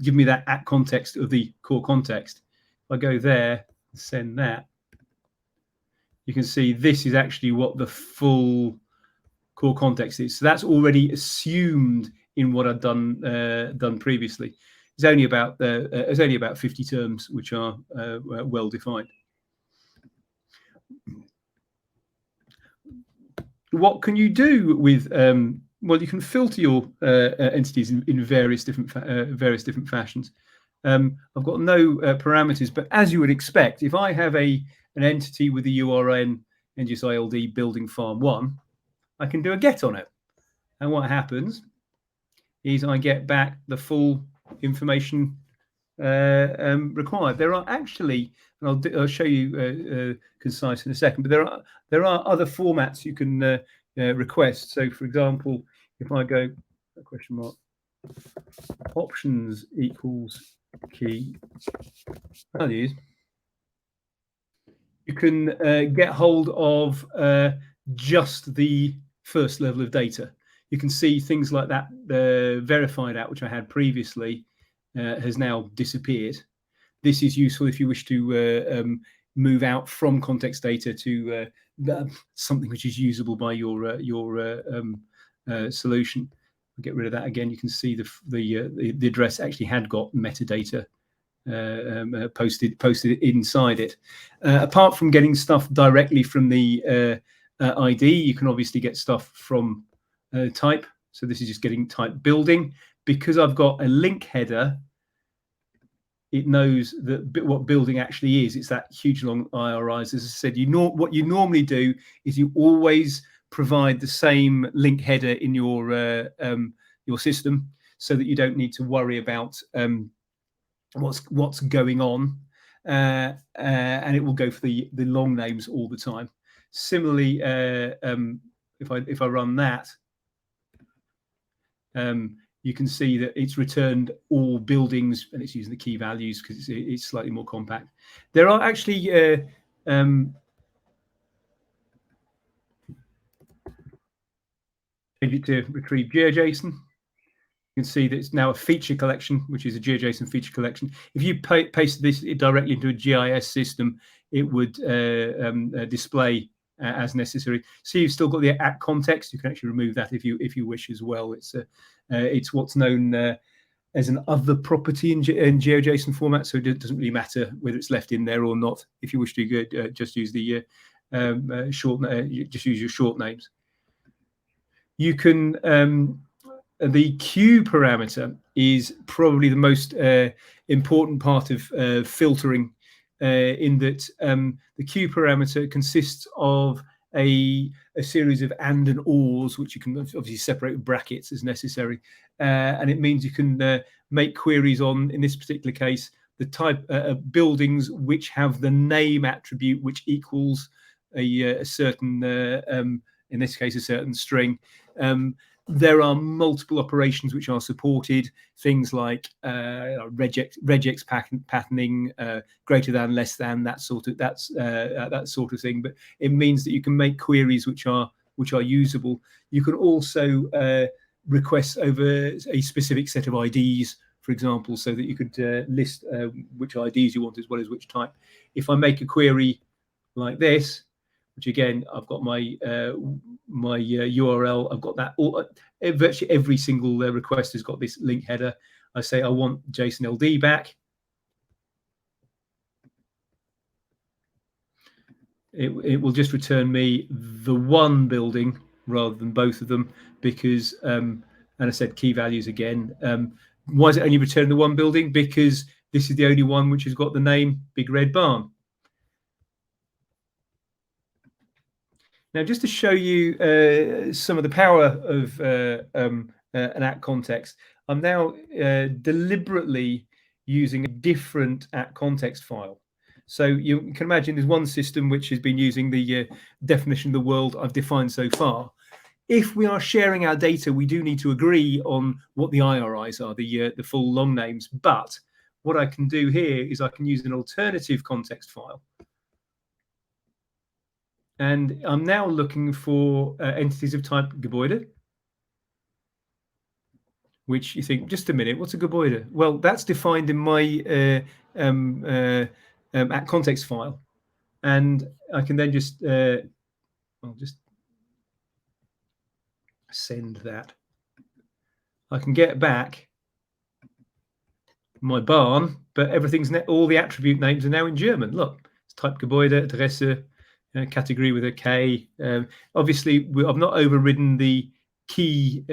giving me that at context of the core context. If I go there and send that, you can see this is actually what the full core context is. So that's already assumed in what I've done previously. It's only about 50 terms which are well defined. What can you do with? Well, you can filter your entities in various different fashions. I've got no parameters, but as you would expect, if I have an entity with the URN NGSI-LD building farm 1, I can do a get on it, and what happens is I get back the full information required. There are actually, and I'll show you concise in a second, but there are other formats you can request. So, for example, if I go question mark options equals key values, you can get hold of just the first level of data. You can see things like that verified out, which I had previously, has now disappeared. This is useful if you wish to move out from context data to something which is usable by your solution. I'll get rid of that again. You can see the address actually had got metadata posted inside it. Apart from getting stuff directly from the ID, you can obviously get stuff from type. So this is just getting type building. Because I've got a link header, it knows that what building actually is. It's that huge long IRIs. As I said, what you normally do is you always provide the same link header in your system, so that you don't need to worry about what's going on, and it will go for the long names all the time. Similarly, if I run that, you can see that it's returned all buildings, and it's using the key values because it's slightly more compact. There are actually to retrieve GeoJSON. You can see that it's now a feature collection, which is a GeoJSON feature collection. If you paste this directly into a GIS system, it would display as necessary. So you've still got the at context. You can actually remove that if you wish as well. It's what's known as an other property in GeoJSON format, so it doesn't really matter whether it's left in there or not. If you wish to just use the just use your short names. You can the Q parameter is probably the most important part of filtering, in that the Q parameter consists of a series of and ors, which you can obviously separate with brackets as necessary, and it means you can make queries on, in this particular case, the type of buildings which have the name attribute which equals a certain, in this case, a certain string. There are multiple operations which are supported, things like regex patterning, greater than, less than, that sort of thing. But it means that you can make queries which are usable. You can also request over a specific set of IDs, for example, so that you could list which IDs you want as well as which type. If I make a query like this, which again, I've got my URL, I've got that, virtually every single request has got this link header. I say I want JSON LD back. It will just return me the one building rather than both of them, because, and I said key values again. Why is it only return the one building? Because this is the only one which has got the name Big Red Barn. Now, just to show you some of the power of an at context, I'm now deliberately using a different at context file. So you can imagine there's one system which has been using the definition of the world I've defined so far. If we are sharing our data, we do need to agree on what the IRIs are, the full long names. But what I can do here is I can use an alternative context file. And I'm now looking for entities of type Gebäude, which you think, just a minute, what's a Gebäude? Well, that's defined in my at context file. And I can then just, I'll just send that. I can get back my barn, but everything's, all the attribute names are now in German. Look, it's type Gebäude, Adresse, category with a K. Obviously, I've not overridden the key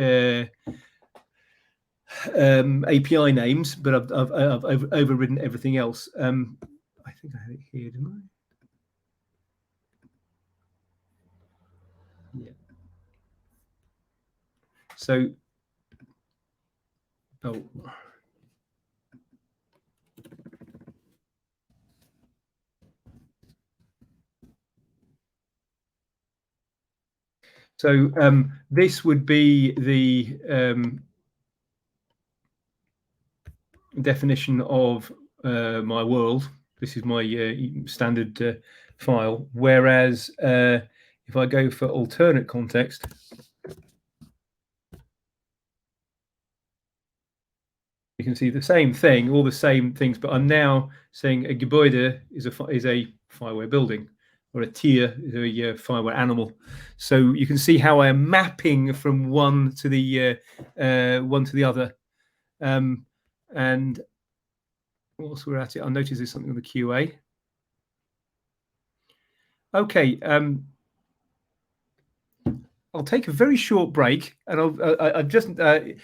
API names, but I've overridden everything else. I think I had it here, didn't I? Yeah. So, oh. So this would be the definition of my world. This is my standard file. Whereas if I go for alternate context, you can see the same thing, all the same things, but I'm now saying a Gebäude is a FIWARE building, or a tier is a FIWARE animal. So you can see how I am mapping from one to the other. And whilst we're at it, I'll notice there's something on the QA. Okay, I'll take a very short break, and I just I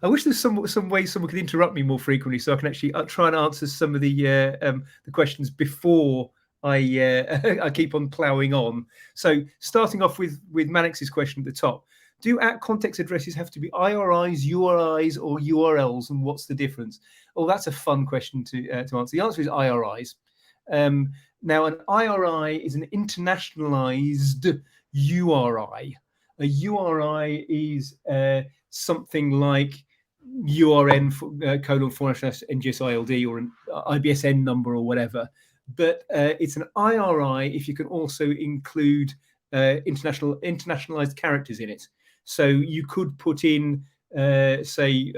wish there's some way someone could interrupt me more frequently, so I can actually try and answer some of the questions before I I keep on ploughing on. So starting off with Manix's question at the top: do at context addresses have to be IRIs, URIs, or URLs, and what's the difference? Oh, that's a fun question to answer. The answer is IRIs. Now, an IRI is an internationalized URI. A URI is something like URN :/ NGSI-LD, or an IBSN number or whatever. But it's an IRI if you can also include internationalized characters in it. So you could put in, say,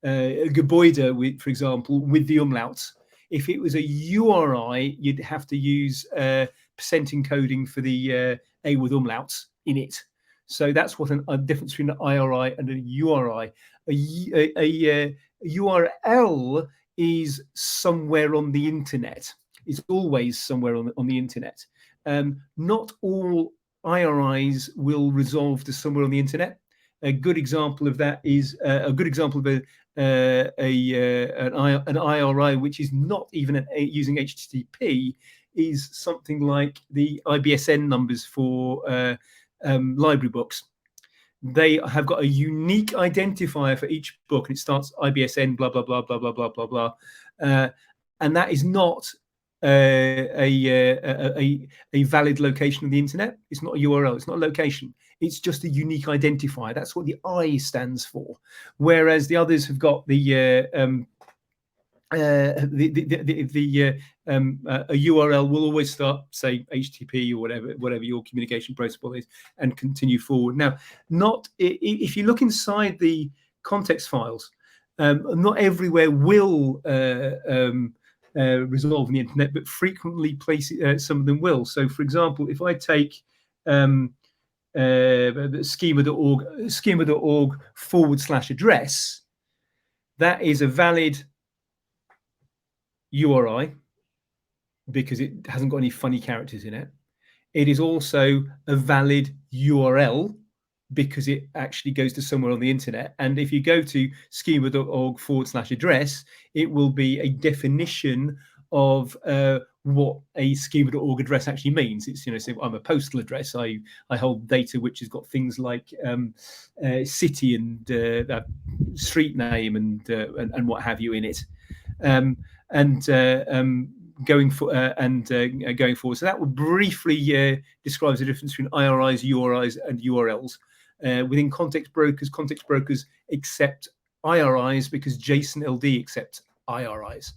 Gebäude, for example, with the umlauts. If it was a URI, you'd have to use percent encoding for the A with umlauts in it. So that's what a difference between an IRI and a URI. A URL is somewhere on the internet. It's always somewhere on the internet. Not all IRIs will resolve to somewhere on the internet. a good example of that is a good example of an IRI which is not even using HTTP is something like the IBSN numbers for library books. They have got a unique identifier for each book, and it starts IBSN blah blah blah blah blah blah blah blah, and that is not a valid location of the internet. It's not a URL. It's not a location. It's just a unique identifier. That's what the I stands for. Whereas the others have got a URL will always start, say, HTTP or whatever your communication protocol is, and continue forward. Now, if you look inside the context files, not everywhere will resolve on the internet, but frequently some of them will. So, for example, if I take schema.org/address, that is a valid URI because it hasn't got any funny characters in it. It is also a valid URL because it actually goes to somewhere on the internet. And if you go to schema.org/address, it will be a definition of what a schema.org address actually means. It's, say I'm a postal address. I hold data which has got things like city and street name and what have you in it. Going forward. So that will briefly describe the difference between IRIs, URIs, and URLs. Within context brokers accept IRIs because Json-LD accepts IRIs.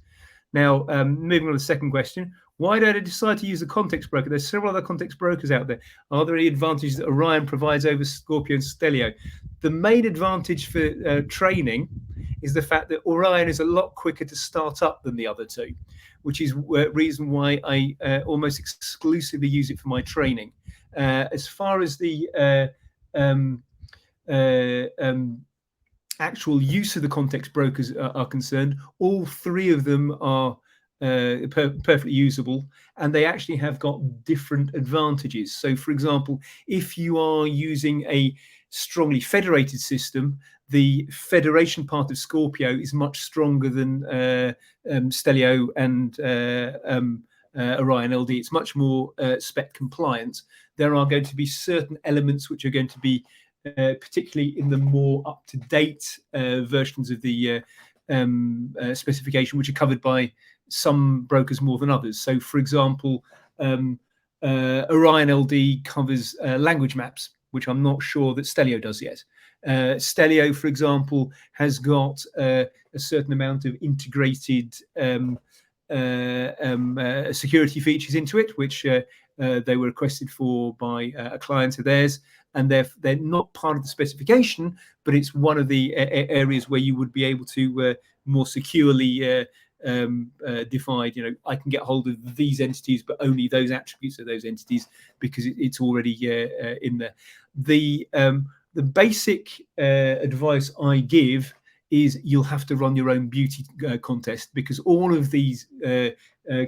Now, moving on to the second question, why did I decide to use a context broker? There's several other context brokers out there. Are there any advantages that Orion provides over Scorpio and Stelio? The main advantage for training is the fact that Orion is a lot quicker to start up than the other two, which is reason why I almost exclusively use it for my training. As far as the actual use of the context brokers are concerned, all three of them are perfectly usable, and they actually have got different advantages. So, for example, if you are using a strongly federated system, the federation part of Scorpio is much stronger than Stelio and Orion LD. It's much more spec compliant. There are going to be certain elements which are going to be particularly in the more up-to-date versions of the specification, which are covered by some brokers more than others. So, for example, Orion LD covers language maps, which I'm not sure that Stelio does yet. Stelio, for example, has got a certain amount of integrated security features into it, which they were requested for by a client of theirs, and they're not part of the specification, but it's one of the areas where you would be able to more securely define, I can get hold of these entities, but only those attributes of those entities, because it's already in there. The basic advice I give is you'll have to run your own beauty contest, because all of these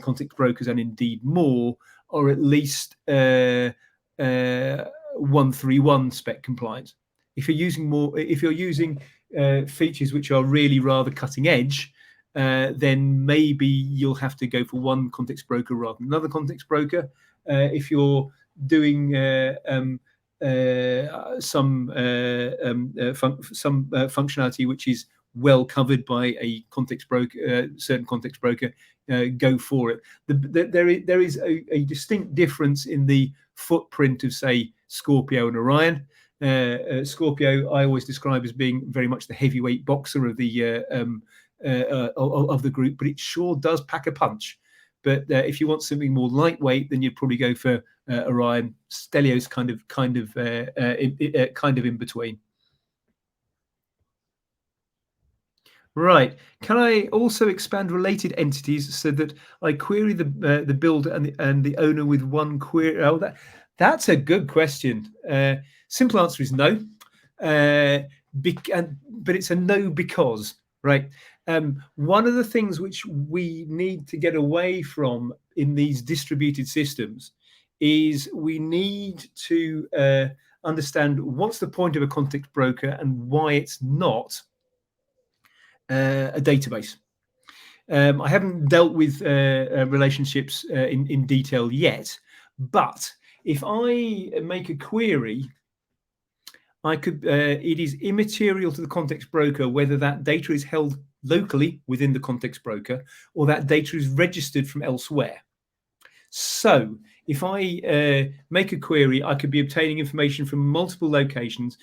context brokers, and indeed more, are at least 131 spec compliant. If you're using features which are really rather cutting edge, then maybe you'll have to go for one context broker rather than another context broker. If you're doing some functionality which is well covered by a context broker, certain context broker, go for it. There is a distinct difference in the footprint of, say, Scorpio and Orion. Scorpio I always describe as being very much the heavyweight boxer of the group, but it sure does pack a punch. But if you want something more lightweight, then you'd probably go for Orion. Stelio's kind of in between. Right. Can I also expand related entities so that I query the builder and the owner with one query? Oh, that's a good question. Simple answer is no. But it's a no because, right? One of the things which we need to get away from in these distributed systems is we need to understand what's the point of a context broker and why it's not a database. I haven't dealt with relationships in detail yet, but if I make a query, I could. It is immaterial to the context broker whether that data is held locally within the context broker or that data is registered from elsewhere. So if I make a query, I could be obtaining information from multiple locations,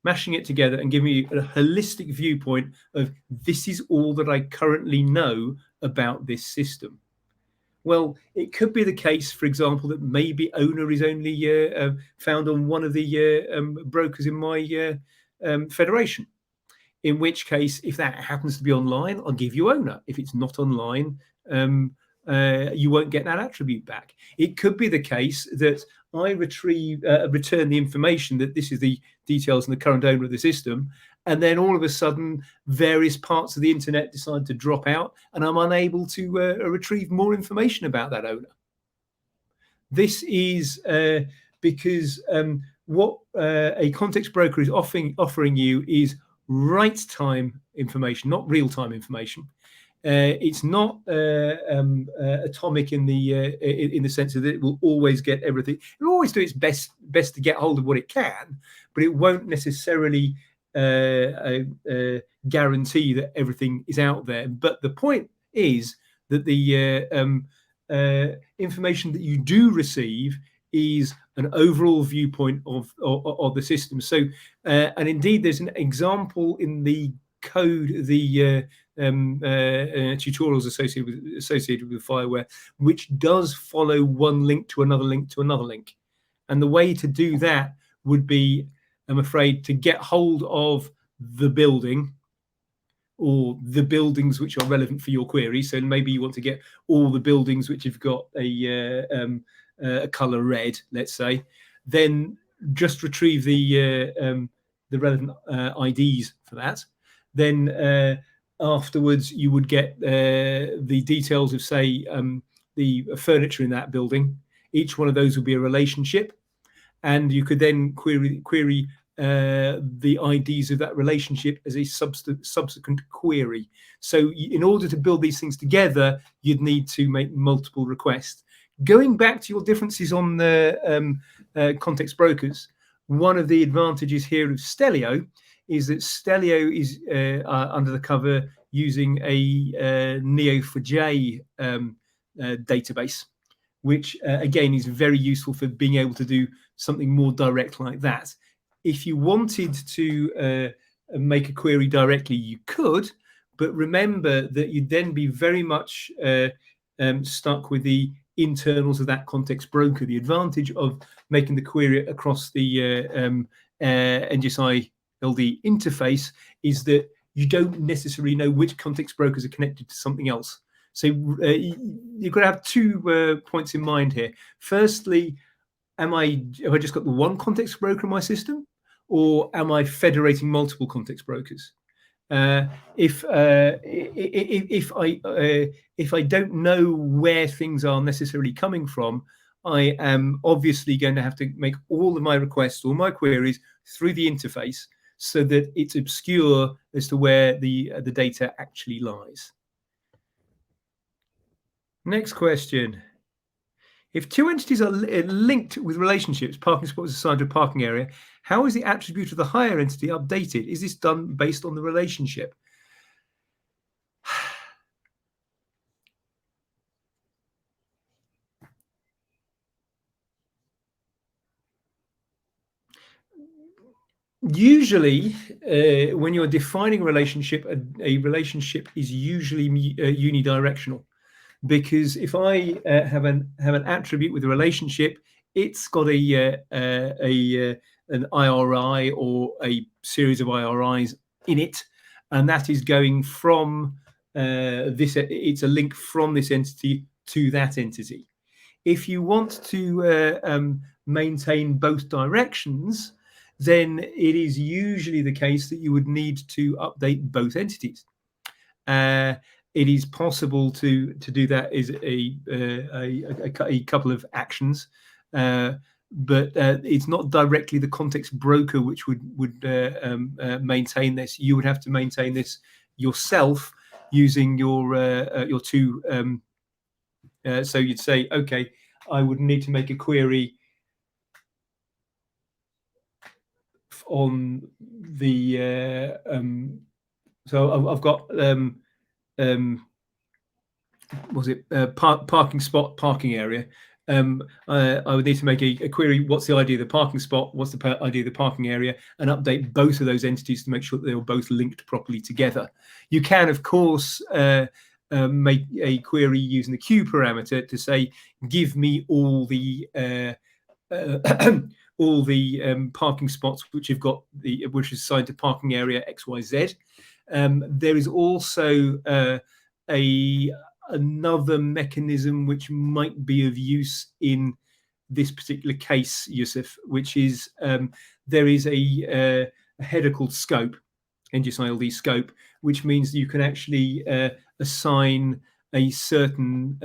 mashing it together and giving you a holistic viewpoint of this is all that I currently know about this system. Well, it could be the case, for example, that maybe owner is only found on one of the brokers in my federation. In which case, if that happens to be online, I'll give you owner. If it's not online, you won't get that attribute back. It could be the case that I return the information that this is the details and the current owner of the system, and then all of a sudden various parts of the internet decide to drop out and I'm unable to retrieve more information about that owner. This is because what a context broker is offering you is right-time information, not real-time information. It's not atomic in the sense that it will always get everything. It will always do its best to get hold of what it can, but it won't necessarily guarantee that everything is out there. But the point is that the information that you do receive is an overall viewpoint of the system. So, and indeed, there's an example in the code, the tutorials associated with FIWARE, which does follow one link to another link to another link. And the way to do that would be, I'm afraid, to get hold of the building or the buildings which are relevant for your query. So maybe you want to get all the buildings which have got a color red, let's say. Then just retrieve the relevant IDs for that. Then afterwards, you would get the details of, say, the furniture in that building. Each one of those would be a relationship, and you could then query the IDs of that relationship as a subsequent query. So in order to build these things together, you'd need to make multiple requests. Going back to your differences on the context brokers, one of the advantages here of Stelio is that Stelio is under the cover using a Neo4j database, which again is very useful for being able to do something more direct like that. If you wanted to make a query directly, you could, but remember that you'd then be very much stuck with the internals of that context broker. The advantage of making the query across the NGSI-LD interface is that you don't necessarily know which context brokers are connected to something else. So you've got to have 2 points in mind here. Firstly, have I just got the one context broker in my system, or am I federating multiple context brokers? If I don't know where things are necessarily coming from, I am obviously going to have to make all of my requests, all my queries through the interface, so that it's obscure as to where the data actually lies. Next question. If 2 entities are linked with relationships, parking spot is assigned to a parking area, how is the attribute of the higher entity updated? Is this done based on the relationship? Usually, when you're defining a relationship, a relationship is usually unidirectional. Because if I have an attribute with a relationship, it's got an IRI or a series of IRIs in it, and that is going from this. It's a link from this entity to that entity. If you want to maintain both directions, then it is usually the case that you would need to update both entities. It is possible to do that as a couple of actions. but it's not directly the context broker which would maintain this. You would have to maintain this yourself using your two. So you'd say, okay, I would need to make a query on the. So I've got was it parking spot, parking area. I would need to make a query. What's the ID of the parking spot? What's the ID of the parking area? And update both of those entities to make sure that they were both linked properly together. You can, of course, make a query using the queue parameter to say, give me all the parking spots which have got which is assigned to parking area XYZ. There is also another mechanism which might be of use in this particular case, Yusuf, which is there is a header called scope, NGSI-LD scope, which means you can actually assign a certain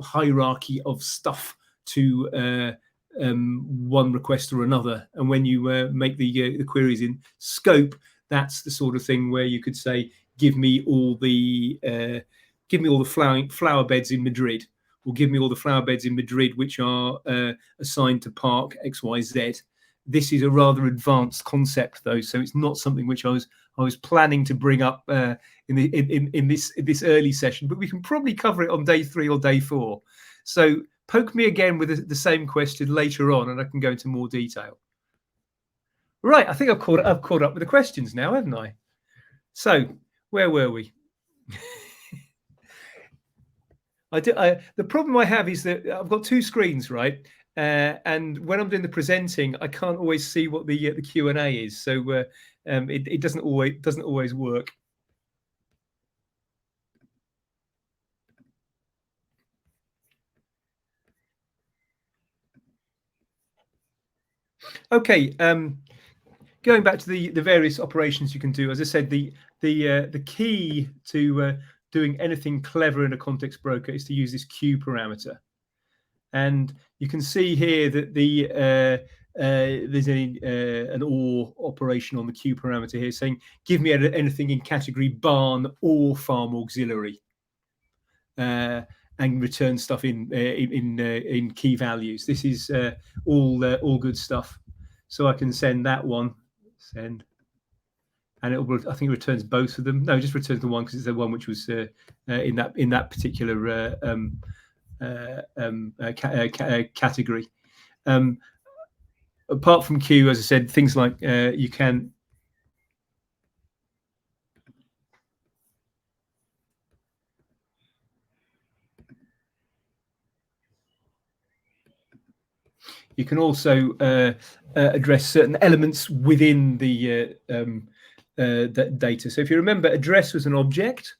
hierarchy of stuff to one request or another. And when you make the queries in scope, that's the sort of thing where you could say, give me all the flower beds in Madrid, or give me all the flower beds in Madrid which are assigned to park XYZ. This is a rather advanced concept, though, so it's not something which I was planning to bring up in this early session, but we can probably cover it on day 3 or day 4. So poke me again with the same question later on, and I can go into more detail. Right, I think I've caught up with the questions now, haven't I? So where were we? The problem I have is that I've got 2 screens, right? And when I'm doing the presenting, I can't always see what the Q&A is, so it doesn't always work. Okay, going back to the various operations you can do. As I said, the key to doing anything clever in a context broker is to use this queue parameter. And you can see here that there's an OR operation on the queue parameter here saying, give me anything in category barn or farm auxiliary, and return stuff in key values. This is all good stuff. So I can send that one, send, and I think it returns both of them. No, it just returns the one because it's the one which was in that particular category. Apart from queue, as I said, things like you can also address certain elements within the data. So if you remember, address was an object,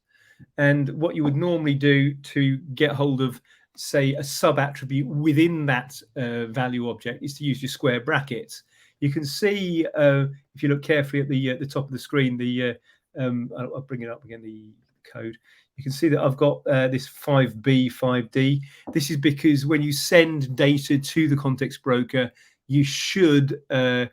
and what you would normally do to get hold of, say, a sub attribute within that value object is to use your square brackets. You can see if you look carefully at the top of the screen, I'll bring it up again, the code. You can see that I've got this 5B, 5D. This is because when you send data to the context broker, you should IRI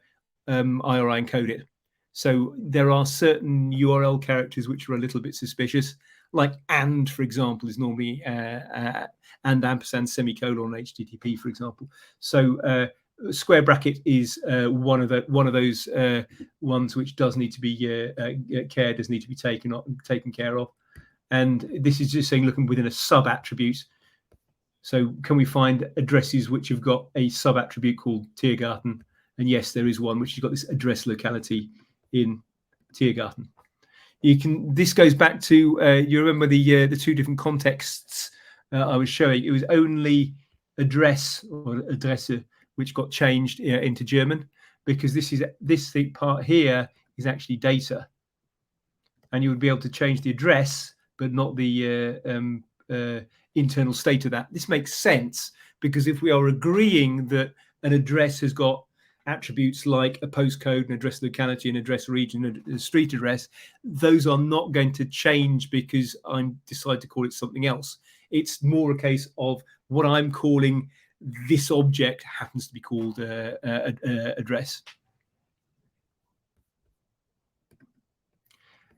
encode it. So there are certain URL characters which are a little bit suspicious, like and, for example, is normally and ampersand semicolon on HTTP, for example. So square bracket is one of those ones which does need to be care does need to be taken care of. And this is just saying looking within a sub attribute. So can we find addresses which have got a sub attribute called Tiergarten? And yes, there is one which has got this address locality in Tiergarten. This goes back to you remember the 2 different contexts I was showing. It was only address or adresse which got changed into German, because this part here is actually data, and you would be able to change the address but not the internal state of that. This makes sense because if we are agreeing that an address has got attributes like a postcode, an address locality, an address region, a street address, those are not going to change because I decide to call it something else. It's more a case of what I'm calling this object happens to be called address.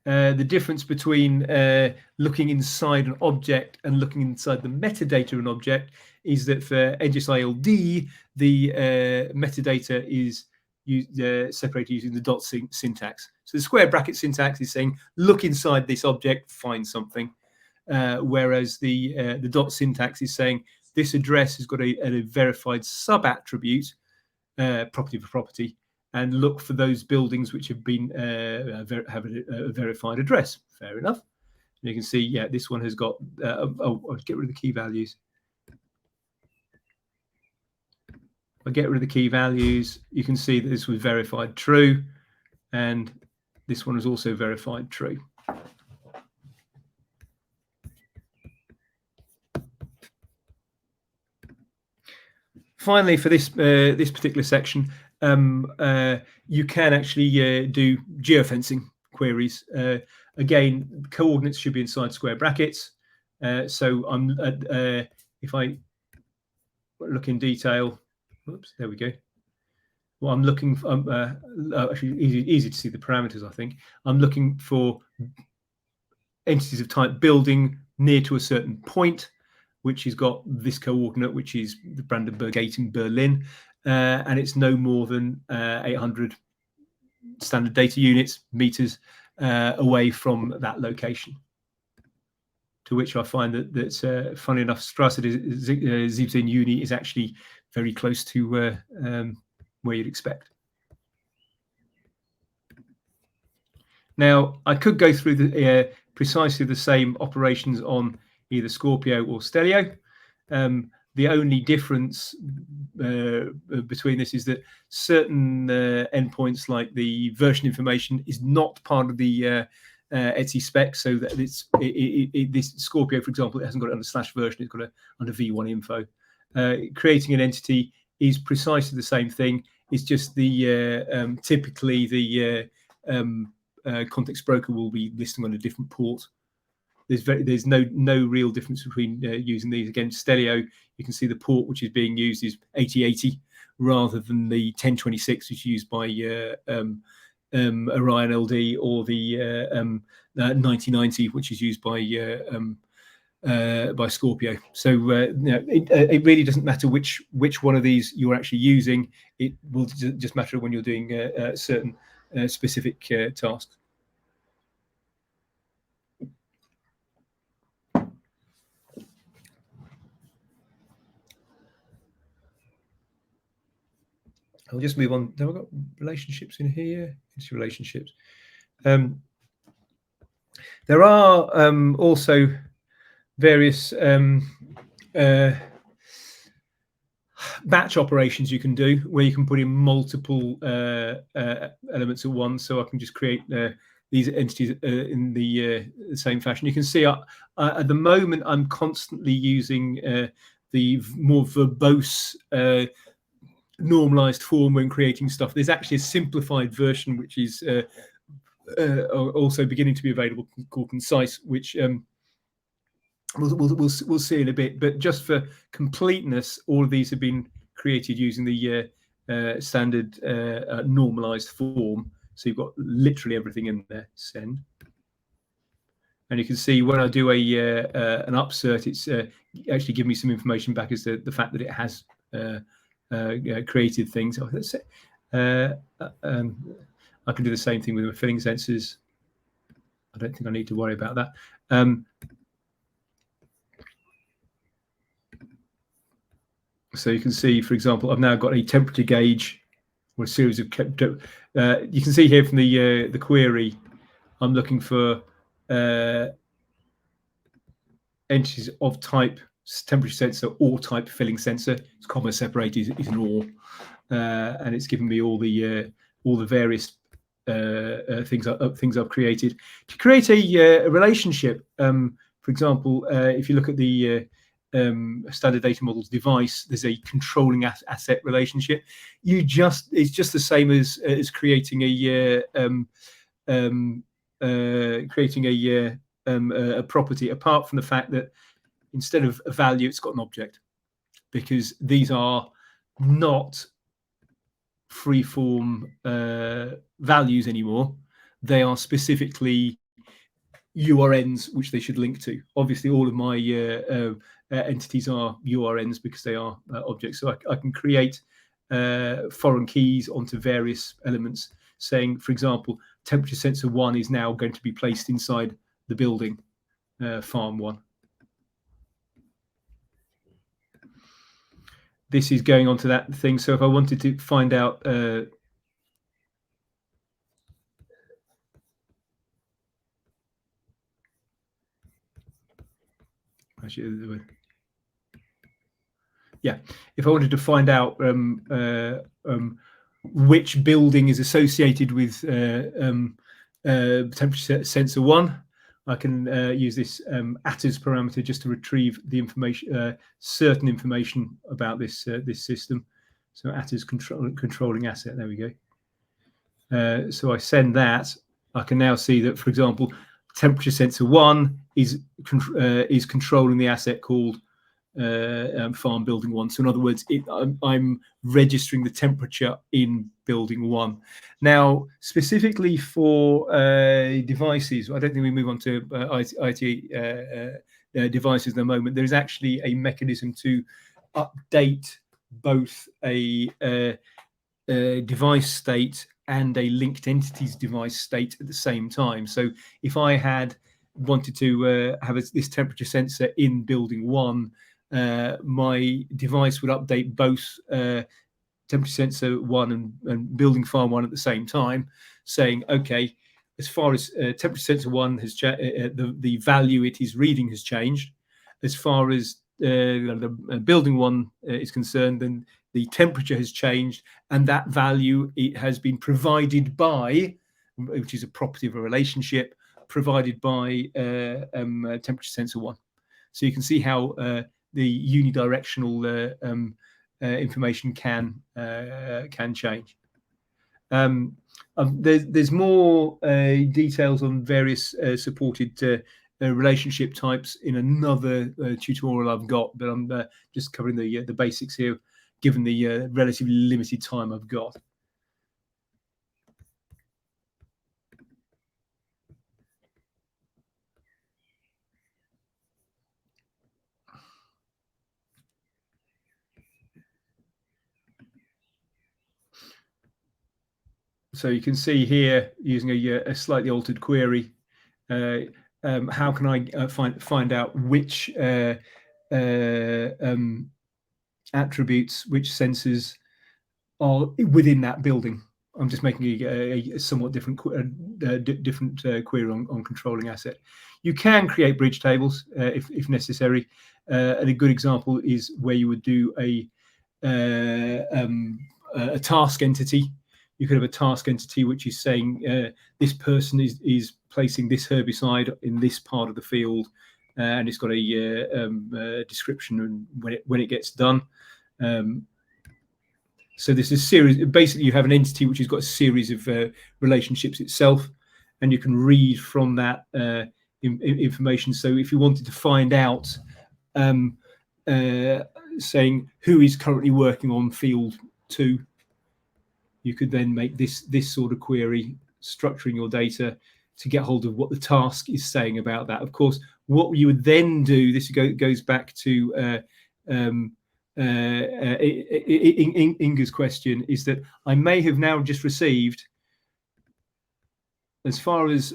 The difference between looking inside an object and looking inside the metadata of an object is that for NGSI-LD, the metadata is separated using the dot syntax. So the square bracket syntax is saying, look inside this object, find something. Whereas the dot syntax is saying, this address has got a verified sub-attribute, property for property, and look for those buildings which have been have a verified address. Fair enough. And you can see, yeah, this one has got. I'll get rid of the key values. I get rid of the key values. You can see that this was verified true, and this one was also verified true. Finally, for this this particular section, you can actually do geofencing queries. Again, coordinates should be inside square brackets. So I'm if I look in detail, oops, there we go. Well, I'm looking for, actually easy to see the parameters, I think. I'm looking for entities of type building near to a certain point, which has got this coordinate, which is the Brandenburg 8 in Berlin, and it's no more than 800 standard data units, meters, away from that location. To which I find that funny enough, Strasse 17 Juni is actually very close to where you'd expect. Now, I could go through the precisely the same operations on either Scorpio or Stelio. The only difference between this is that certain endpoints, like the version information, is not part of the Etsy spec, so that this Scorpio, for example, it hasn't got it under /version, it's got it under v1 info. Creating an entity is precisely the same thing. It's just the typically the context broker will be listing on a different port. There's no real difference between using these. Again, Stelio, you can see the port which is being used is 8080 rather than the 1026 which is used by Orion LD, or the 9090 which is used by Scorpio. So you know, it really doesn't matter which one of these you're actually using. It will just matter when you're doing certain specific tasks. I'll just move on. Have I got relationships in here? It's relationships. There are also various batch operations you can do where you can put in multiple elements at once. So I can just create these entities in the same fashion. You can see at the moment I'm constantly using the more verbose normalized form when creating stuff. There's actually a simplified version which is also beginning to be available, called Concise, which we'll see in a bit. But just for completeness, all of these have been created using the standard normalized form. So you've got literally everything in there. Send. And you can see when I do an upsert, it's actually giving me some information back as to the fact that it has created things. Oh, let's say, I can do the same thing with my filling sensors. I don't think I need to worry about that. So you can see, for example, I've now got a temperature gauge or a series of. You can see here from the query, I'm looking for entities of type temperature sensor or type filling sensor. It's comma separated is an or, and it's given me all the various things I've created to create a relationship. For example, if you look at the standard data models device, there's a controlling asset relationship. It's just the same as creating a property, apart from the fact that instead of a value, it's got an object. because these are not free-form values anymore. They are specifically URNs which they should link to. Obviously, all of my entities are URNs because they are objects. So I can create foreign keys onto various elements, saying, for example, temperature sensor 1 is now going to be placed inside the building, farm 1. This is going on to that thing. So if I wanted to find out actually, yeah, if I wanted to find out which building is associated with temperature sensor 1, I can use this attrs parameter just to retrieve the information, certain information about this this system. So attrs controlling asset. There we go. So I send that. I can now see that, for example, temperature sensor 1 is controlling the asset called farm building 1. So in other words, I'm registering the temperature in building 1. Now, specifically for devices, I don't think we move on to IT devices at the moment. There is actually a mechanism to update both a device state and a linked entities device state at the same time. So if I had wanted to have this temperature sensor in building 1, my device would update both temperature sensor 1 and building farm 1 at the same time, saying, okay, as far as temperature sensor 1 has the value it is reading has changed. As far as the building 1 is concerned, then the temperature has changed, and that value it has been provided by, which is a property of a relationship, provided by temperature sensor 1. So you can see how the unidirectional information can change. There's more details on various supported relationship types in another tutorial I've got, but I'm just covering the basics here, given the relatively limited time I've got. So you can see here, using a slightly altered query, how can I find out which attributes, which sensors are within that building. I'm just making a somewhat different query on controlling asset. You can create bridge tables if necessary. And a good example is where you would do a task entity. You could have a task entity which is saying this person is placing this herbicide in this part of the field, and it's got a description and when it gets done. So this is series. Basically, you have an entity which has got a series of relationships itself, and you can read from that information. So if you wanted to find out, saying who is currently working on field 2, you could then make this sort of query, structuring your data to get hold of what the task is saying about that. Of course, what you would then do, this goes back to Inga's question, is that I may have now just received, as far as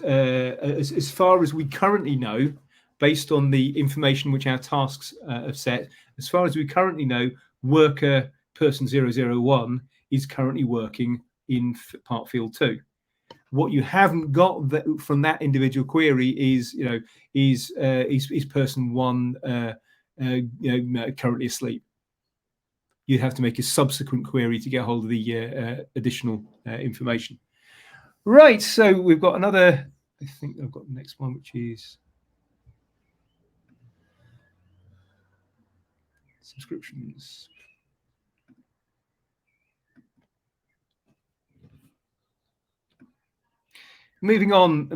we currently know, based on the information which our tasks have set, as far as we currently know, worker person 001 is currently working in part field 2. What you haven't got from that individual query is, is person 1 currently asleep. You'd have to make a subsequent query to get hold of the additional information. Right, so we've got another, I think I've got the next one, which is subscriptions. Moving on,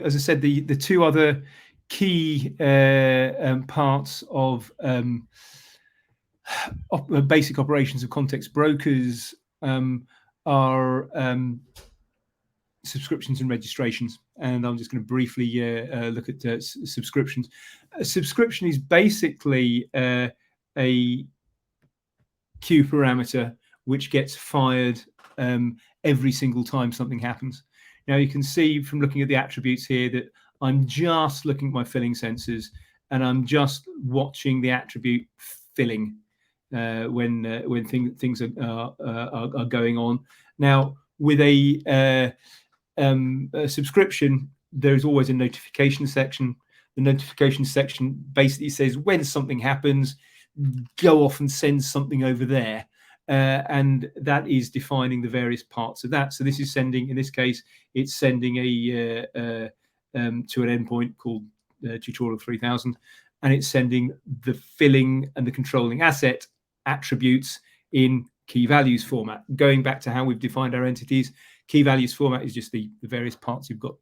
as I said, the two other key parts of basic operations of context brokers are subscriptions and registrations, and I'm just going to briefly look at subscriptions. A subscription is basically a queue parameter which gets fired every single time something happens. Now you can see from looking at the attributes here that I'm just looking at my filling sensors, and I'm just watching the attribute filling when things are going on. Now with a subscription, there's always a notification section. The notification section basically says when something happens, go off and send something over there. And that is defining the various parts of that. So this is sending, in this case, it's sending to an endpoint called tutorial 3000, and it's sending the filling and the controlling asset attributes in key values format. Going back to how we've defined our entities, key values format is just the various parts you've got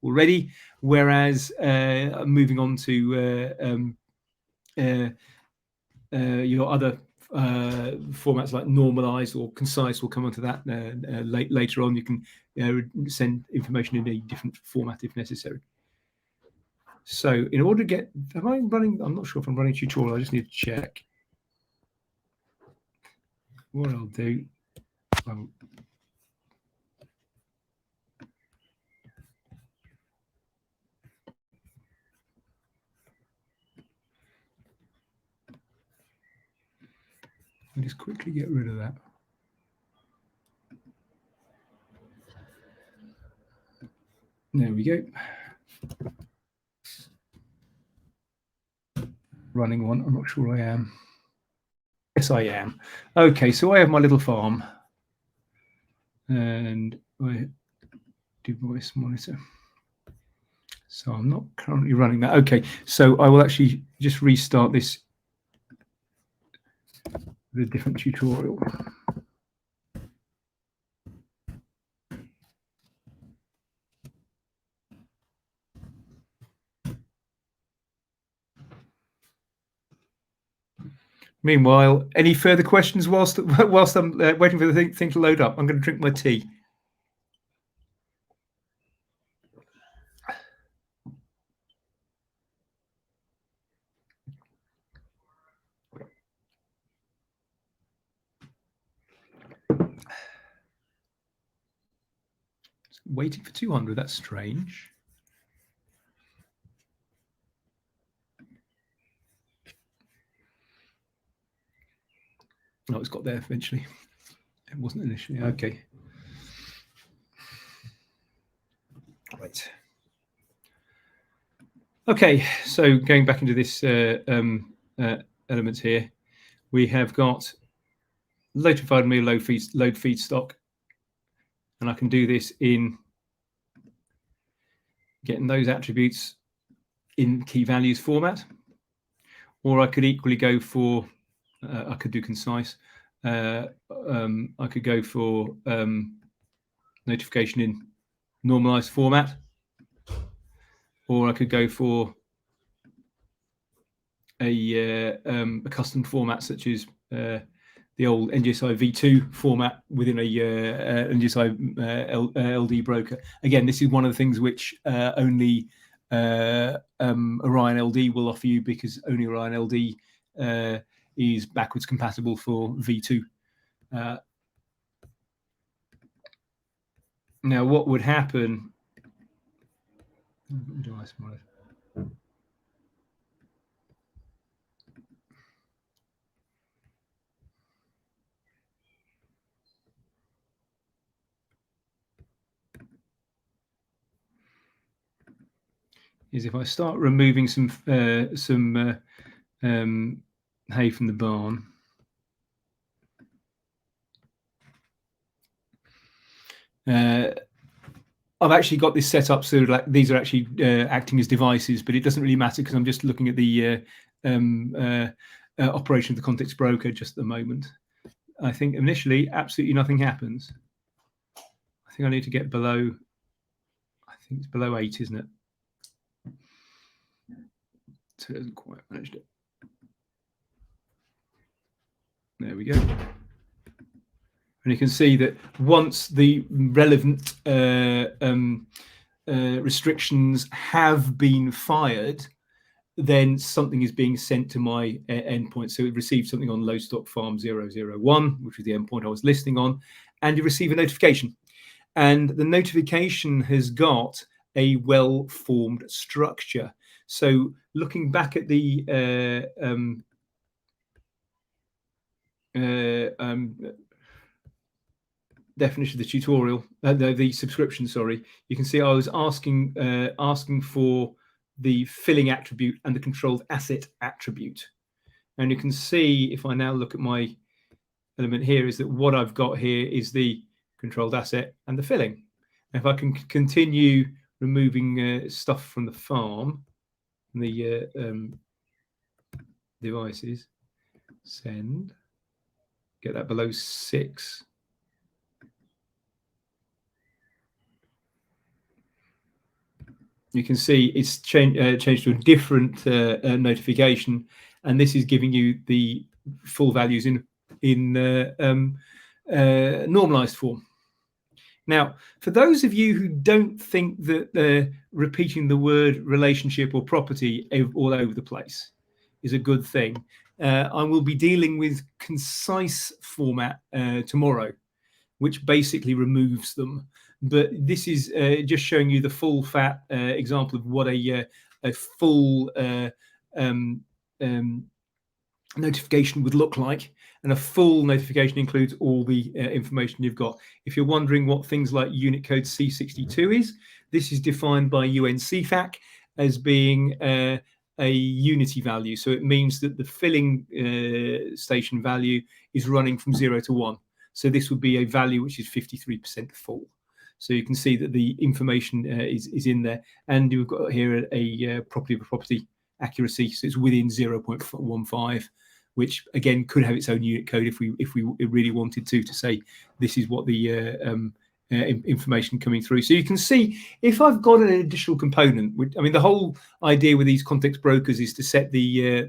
already, whereas moving on to your other formats like normalized or concise, we'll come on to that later on. You can send information in a different format if necessary. So in order to get, I'm not sure if I'm running a tutorial, I just need to check. What I'll do, I'll just quickly get rid of that. There we go. Running one, I'm not sure I am. Yes, I am. Okay, so I have my little farm, and I device monitor. So I'm not currently running that. Okay, so I will actually just restart this with a different tutorial. Meanwhile, any further questions whilst I'm waiting for the thing to load up? I'm going to drink my tea. Waiting for 200, that's strange. Oh, it's got there eventually. It wasn't initially. Okay. Right. Okay, so going back into this element here, we have got load provided me load feed stock, and I can do this in getting those attributes in key values format, or I could equally go for I could do concise. I could go for notification in normalized format, or I could go for a custom format such as the old NGSI v2 format within a NGSI-LD broker. Again, this is one of the things which only Orion LD will offer you, because only Orion LD is backwards compatible for v2. Now, what would happen? Is if I start removing some hay from the barn. I've actually got this set up so like these are actually acting as devices, but it doesn't really matter because I'm just looking at the operation of the context broker just at the moment. I think initially absolutely nothing happens. I think I need to get below, I think it's below 8, isn't it? So it hasn't quite managed it. There we go. And you can see that once the relevant restrictions have been fired, then something is being sent to my endpoint. So it received something on Lostock Farm 001, which is the endpoint I was listening on, and you receive a notification. And the notification has got a well-formed structure. So looking back at the definition of the tutorial, the subscription, sorry, you can see I was asking for the filling attribute and the controlled asset attribute. And you can see, if I now look at my element here, is that what I've got here is the controlled asset and the filling. And if I can continue removing stuff from the farm, the devices, send, get that below 6. You can see it's changed to a different notification, and this is giving you the full values in normalized form. Now, for those of you who don't think that repeating the word relationship or property all over the place is a good thing, I will be dealing with concise format tomorrow, which basically removes them. But this is just showing you the full fat example of what a full notification would look like. And a full notification includes all the information you've got. If you're wondering what things like unit code C62 is, this is defined by UNCFAC as being a unity value. So it means that the filling station value is running from 0 to 1. So this would be a value which is 53% full. So you can see that the information is in there, and you've got here a property accuracy, so it's within 0.15, which again could have its own unit code if we really wanted to say this is what the information coming through. So you can see if I've got an additional component, which, I mean, the whole idea with these context brokers is to set the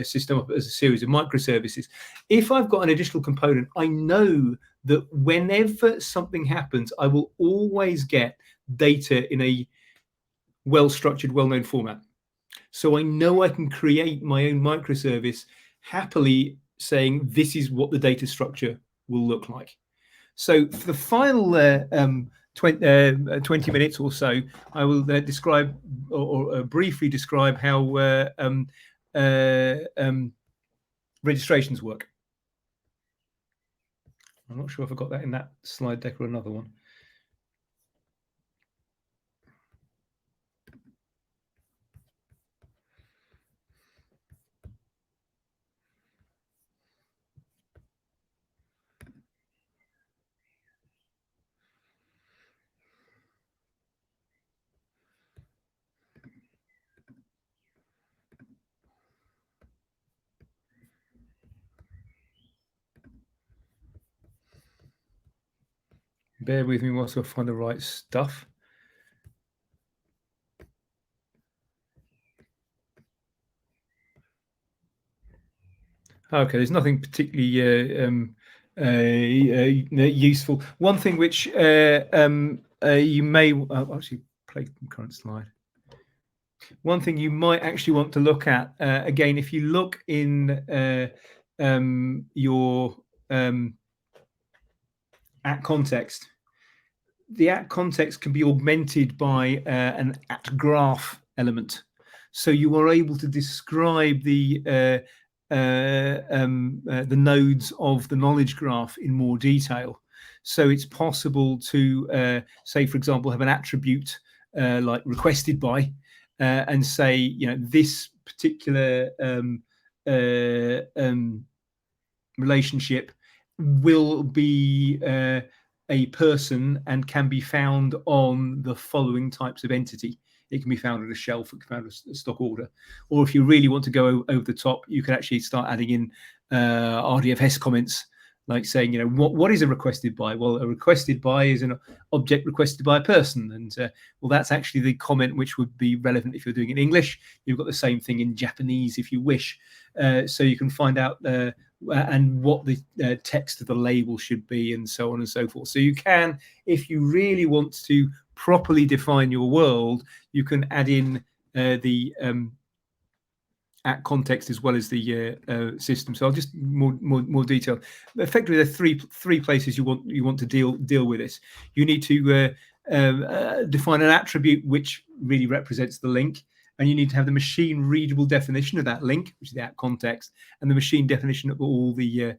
system up as a series of microservices. If I've got an additional component, I know that whenever something happens, I will always get data in a well-structured, well-known format. So I know I can create my own microservice happily saying this is what the data structure will look like. So for the final 20 minutes or so, I will describe or briefly describe how registrations work. I'm not sure if I got that in that slide deck or another one. Bear with me whilst I find the right stuff. Okay, there's nothing particularly useful. One thing which you may actually play the current slide. One thing you might actually want to look at again, if you look in your at context, the at context can be augmented by an at graph element, so you are able to describe the nodes of the knowledge graph in more detail. So it's possible to say, for example, have an attribute like requested by, and say, you know, this particular relationship will be a person and can be found on the following types of entity. It can be found at a shelf, it can be found at a stock order. Or if you really want to go over the top, you can actually start adding in RDFS comments, like saying, you know, what is a requested by? Well, a requested by is an object requested by a person, and well, that's actually the comment which would be relevant if you're doing it in English. You've got the same thing in Japanese if you wish, so you can find out and what the text of the label should be, and so on and so forth. So you can, if you really want to properly define your world, you can add in the at context as well as the system. So I'll just more detail. Effectively, there are three places you want to deal with this. You need to define an attribute which really represents the link, and you need to have the machine readable definition of that link, which is the at context, and the machine definition of all the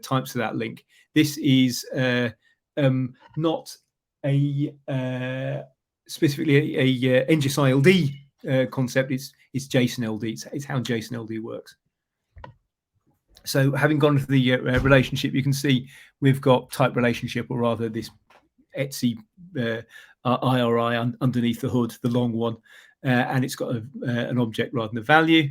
types of that link. This is not a specifically a NGSI-LD concept. It's Json-LD. It's how Json-LD works. So having gone to the relationship, you can see we've got type relationship, or rather this Etsy IRI underneath the hood, the long one, and it's got an object rather than a value.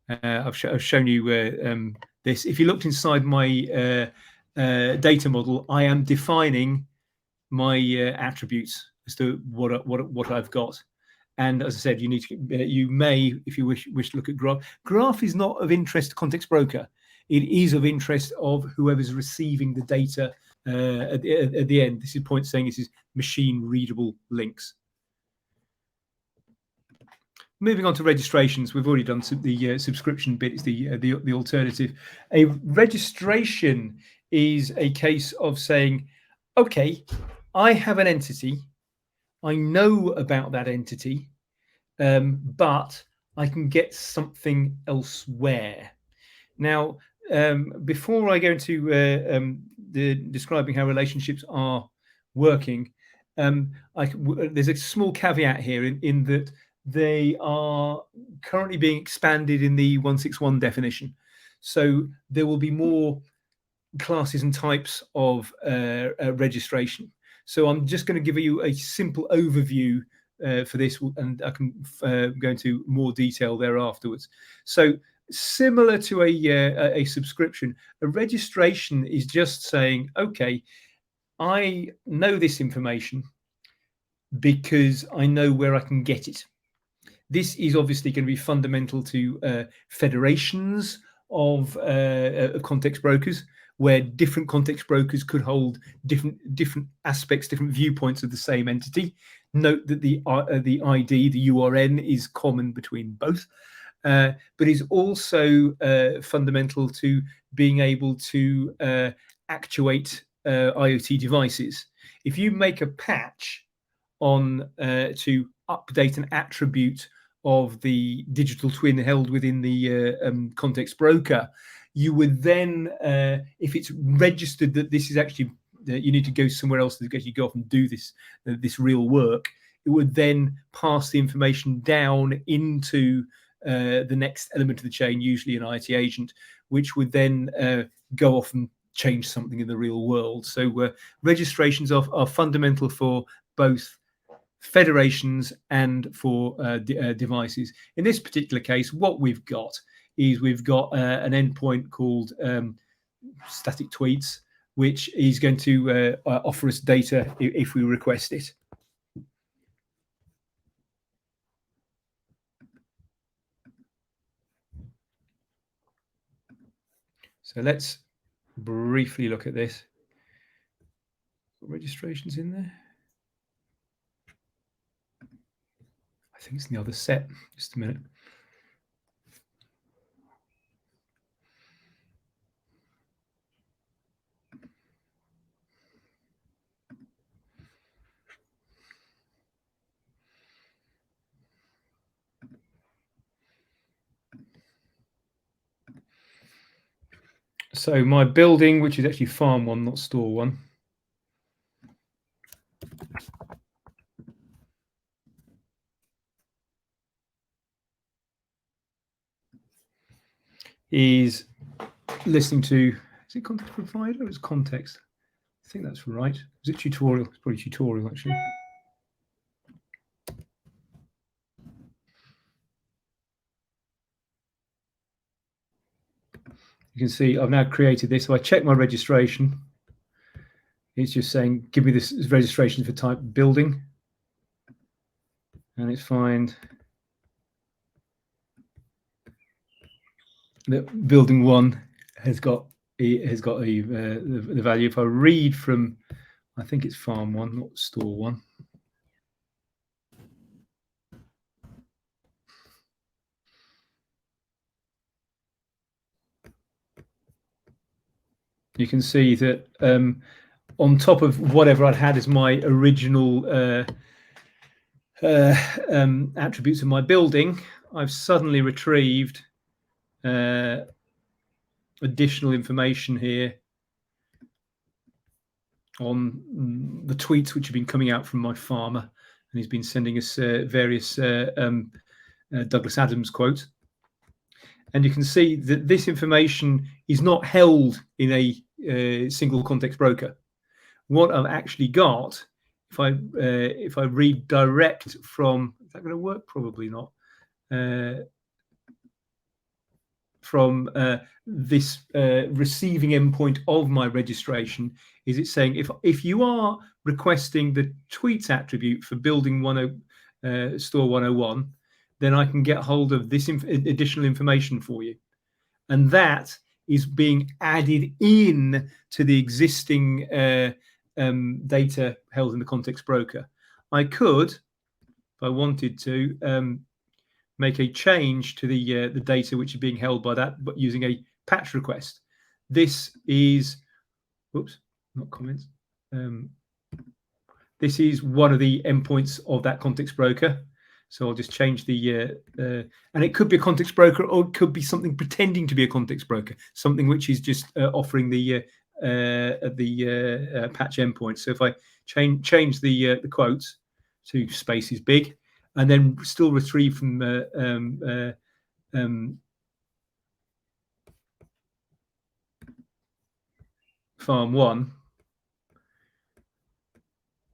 I've shown you this. If you looked inside my data model, I am defining my attributes as to what I've got. And as I said, you need to, you may, if you wish to look at graph. Graph is not of interest to context broker. It is of interest of whoever's receiving the data at the end. This is point saying this is machine readable links. Moving on to registrations, we've already done the subscription bit. Is the alternative. A registration is a case of saying, okay, I have an entity. I know about that entity, but I can get something elsewhere. Now, before I go into describing how relationships are working, there's a small caveat here in that they are currently being expanded in the 161 definition. So there will be more classes and types of registration. So I'm just going to give you a simple overview for this, and I can go into more detail there afterwards. So similar to a subscription, a registration is just saying, okay, I know this information because I know where I can get it. This is obviously going to be fundamental to federations of context brokers, where different context brokers could hold different aspects, different viewpoints of the same entity. Note that the ID, the URN, is common between both, but is also fundamental to being able to actuate IoT devices. If you make a patch on to update an attribute of the digital twin held within the context broker, you would then, if it's registered that this is actually, you need to go somewhere else to actually go off and do this real work, it would then pass the information down into the next element of the chain, usually an IoT agent, which would then go off and change something in the real world. So registrations are fundamental for both federations and for devices. In this particular case, what we've got is we've got an endpoint called static tweets, which is going to offer us data if we request it. So let's briefly look at this. Registrations in there. I think it's in the other set. Just a minute. So my building, which is actually farm one, not store one, is listening to, is it context provider or is it context? I think that's right. Is it tutorial? It's probably tutorial, actually. You can see I've now created this. So I check my registration. It's just saying, give me this registration for type building. And it's fine. That building 1 has got the value. If I read from, I think it's farm 1, not store 1. You can see that on top of whatever I'd had as my original attributes of my building, I've suddenly retrieved additional information here on the tweets which have been coming out from my farmer, and he's been sending us various Douglas Adams quotes. And you can see that this information is not held in a single context broker. What I've actually got, if I read direct from, is that going to work? Probably not. From this receiving endpoint of my registration, is it saying if you are requesting the tweets attribute for building store 101, then I can get hold of this additional information for you, and that is being added in to the existing data held in the context broker. I could, if I wanted to, make a change to the data which is being held by that, but using a patch request. This is, whoops, not comments. This is one of the endpoints of that context broker. So I'll just change the, and it could be a context broker, or it could be something pretending to be a context broker, something which is just offering the patch endpoint. So if I change the quotes to spaces big, and then still retrieve from farm 1,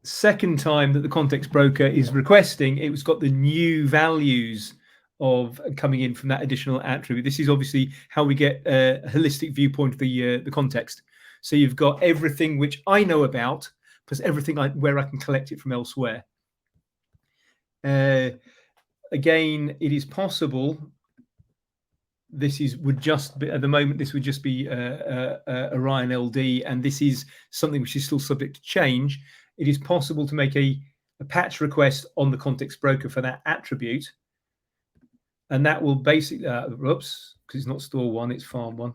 second time that the context broker is requesting, it's got the new values of coming in from that additional attribute. This is obviously how we get a holistic viewpoint of the context. So you've got everything which I know about, plus everything where I can collect it from elsewhere. Again, it is possible. Would just be, at the moment, this would just be Orion LD, and this is something which is still subject to change. It is possible to make a patch request on the context broker for that attribute, and that will basically, oops, because it's not store 1, it's farm 1.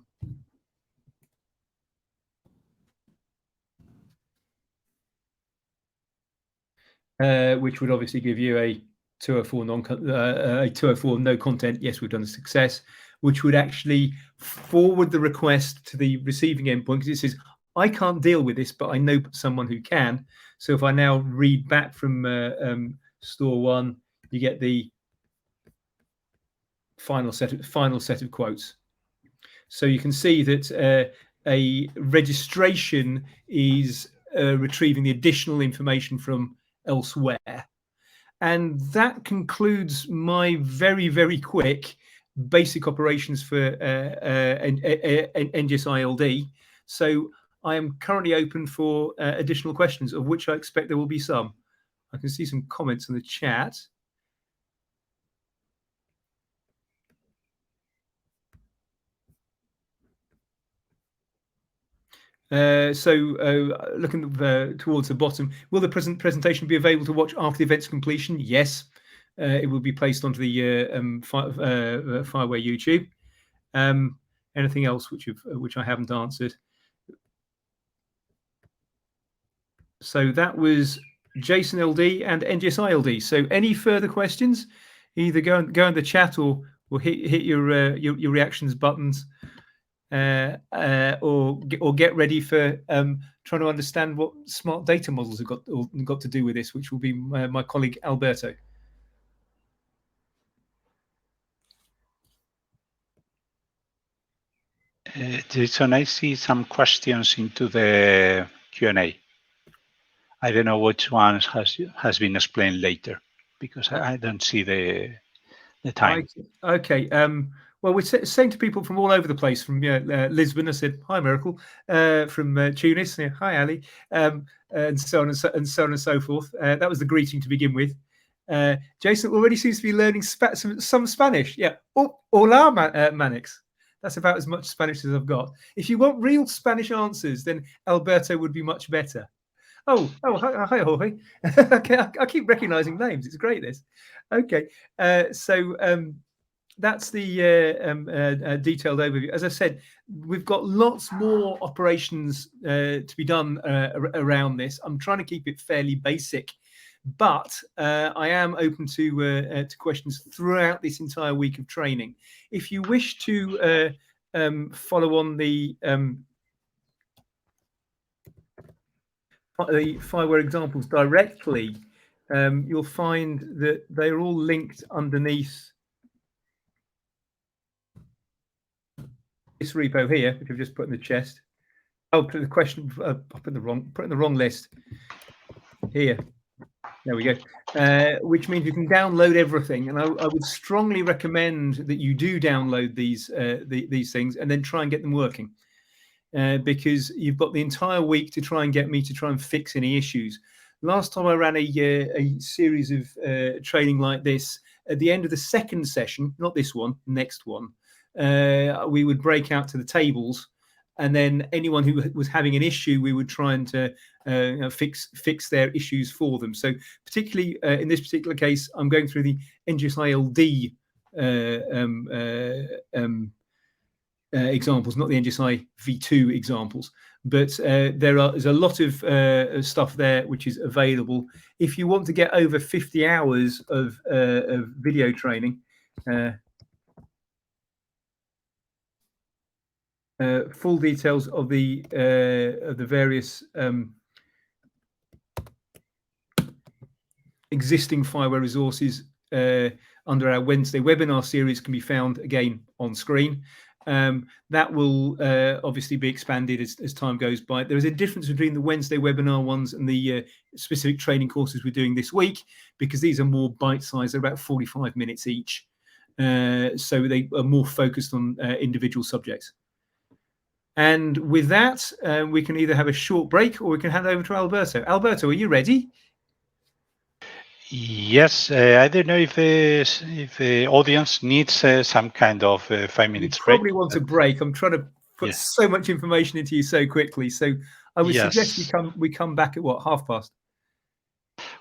Which would obviously give you a 204 no content. Yes, we've done a success, which would actually forward the request to the receiving endpoint, because it says, I can't deal with this, but I know someone who can. So if I now read back from store 1, you get the final set of quotes. So you can see that a registration is retrieving the additional information from elsewhere. And that concludes my very, very quick basic operations for NGSI-LD. So I am currently open for additional questions, of which I expect there will be some. I can see some comments in the chat. Looking towards the bottom, will the presentation be available to watch after the event's completion? Yes, it will be placed onto the FIWARE YouTube. Anything else which I haven't answered? So that was Json LD and NGSI-LD. So any further questions? Either go in the chat or hit your reactions buttons. Or get ready for trying to understand what smart data models have got to do with this, which will be my colleague Alberto. Jason, I see some questions into the Q&A. I don't know which ones has been explained later, because I don't see the time. Okay. Well, we're saying to people from all over the place, from Lisbon, I said, hi, Miracle, from Tunis, hi, Ali, and so on and so on and so forth. That was the greeting to begin with. Jason already seems to be learning some Spanish. Yeah, hola, Manix. That's about as much Spanish as I've got. If you want real Spanish answers, then Alberto would be much better. Oh, hi, Jorge. Okay, I keep recognizing names. It's great, this. Okay, so that's the detailed overview. As I said, we've got lots more operations to be done around this. I'm trying to keep it fairly basic, but I am open to questions throughout this entire week of training. If you wish to follow on the FIWARE examples directly, you'll find that they're all linked underneath this repo here, which I've just put in the chest. Oh, the question, I put in the wrong list here. There we go. Which means you can download everything, and I would strongly recommend that you do download these things and then try and get them working, because you've got the entire week to try and get me to try and fix any issues. Last time I ran a series of training like this, at the end of the second session, not this one, next one, we would break out to the tables, and then anyone who was having an issue, we would try and fix their issues for them. So particularly in this particular case, I'm going through the NGSI-LD examples, not the NGSI v2 examples, but there's a lot of stuff there which is available. If you want to get over 50 hours of video training, full details of the various existing FIWARE resources under our Wednesday webinar series can be found again on screen. That will obviously be expanded as time goes by. There is a difference between the Wednesday webinar ones and the specific training courses we're doing this week, because these are more bite-sized. They're about 45 minutes each. So they are more focused on individual subjects. And with that, we can either have a short break or we can hand over to Alberto. Alberto, are you ready? Yes, I don't know if the audience needs some kind of 5 minutes break. Probably want a break. I'm trying to put so much information into you so quickly. So I would suggest we come back at what, past?